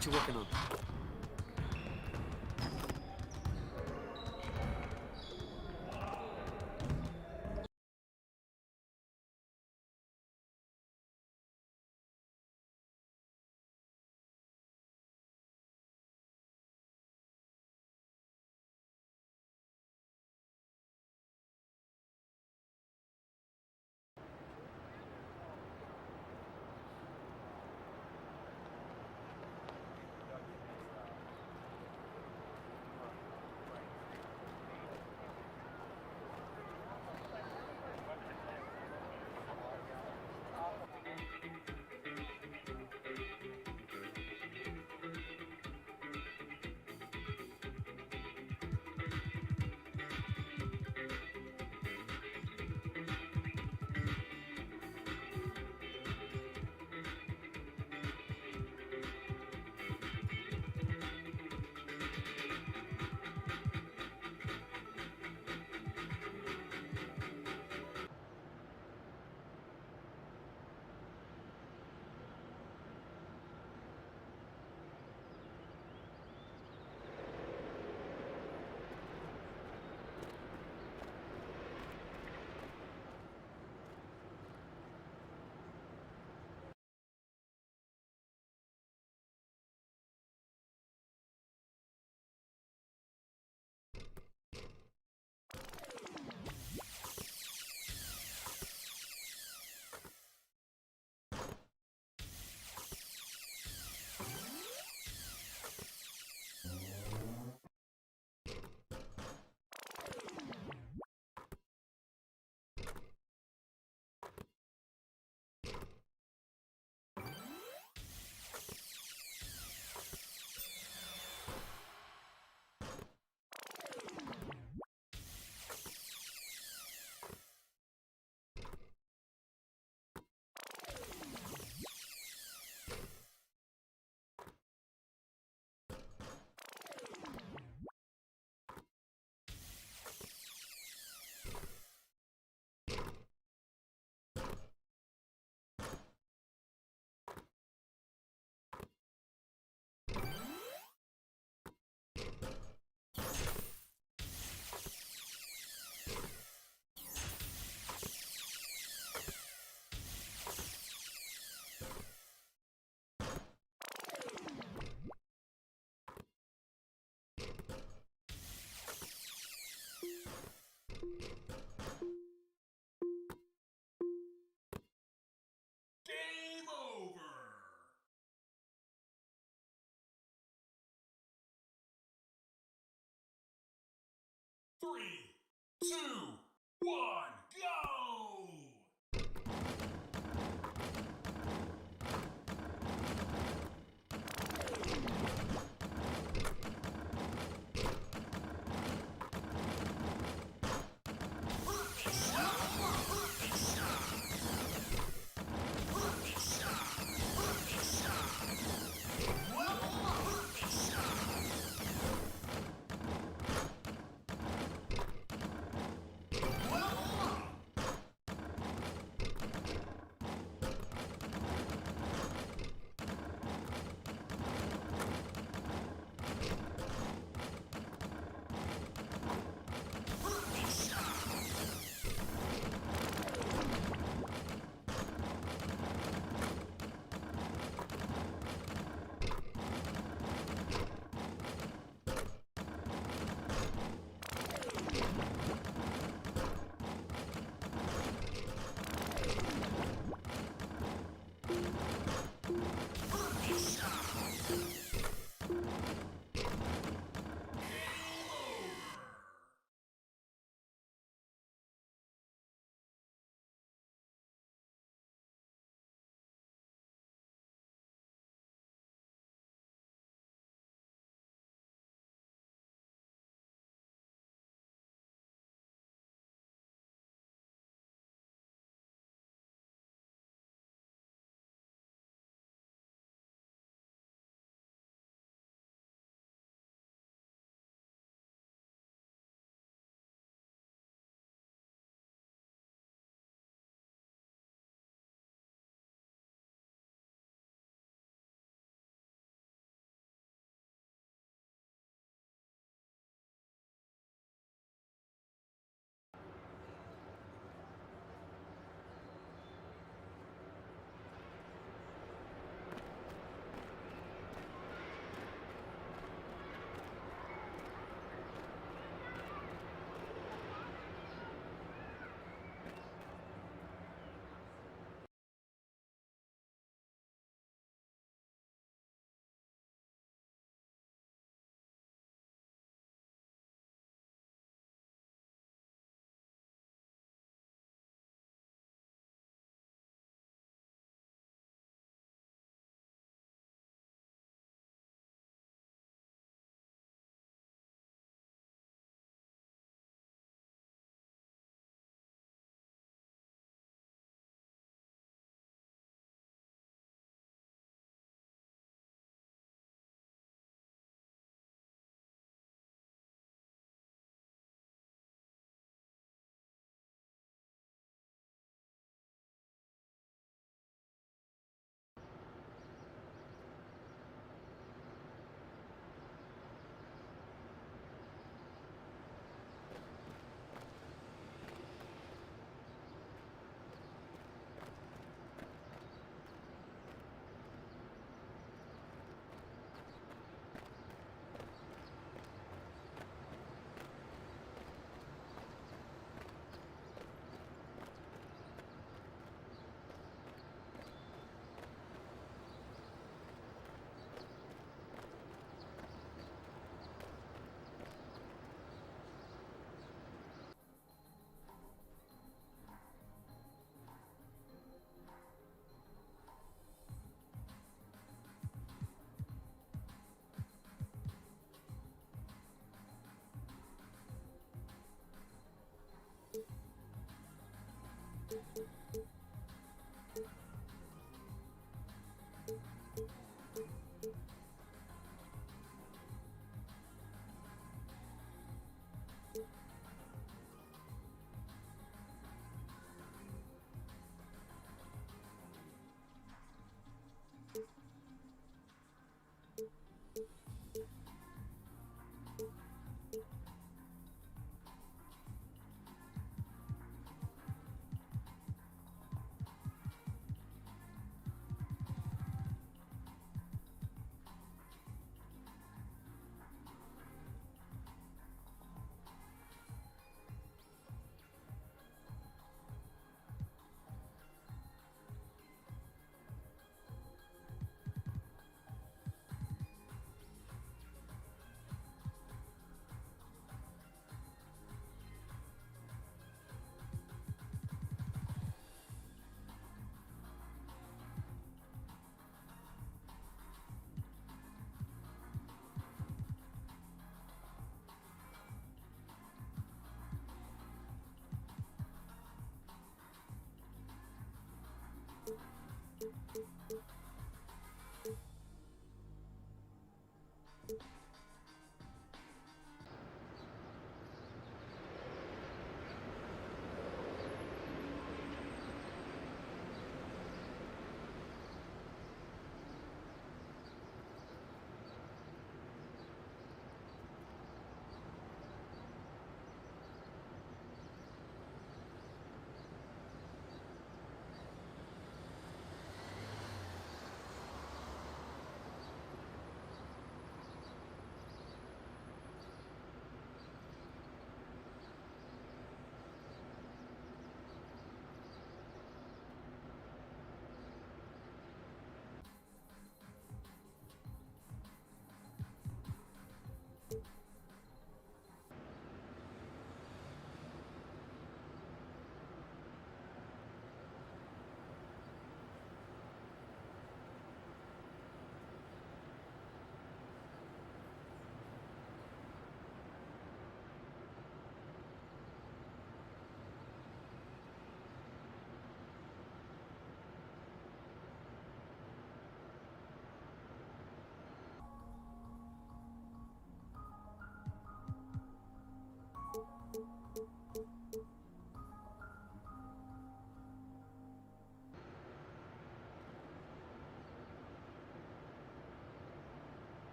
What you working on? Game over. 3, 2, 1, go!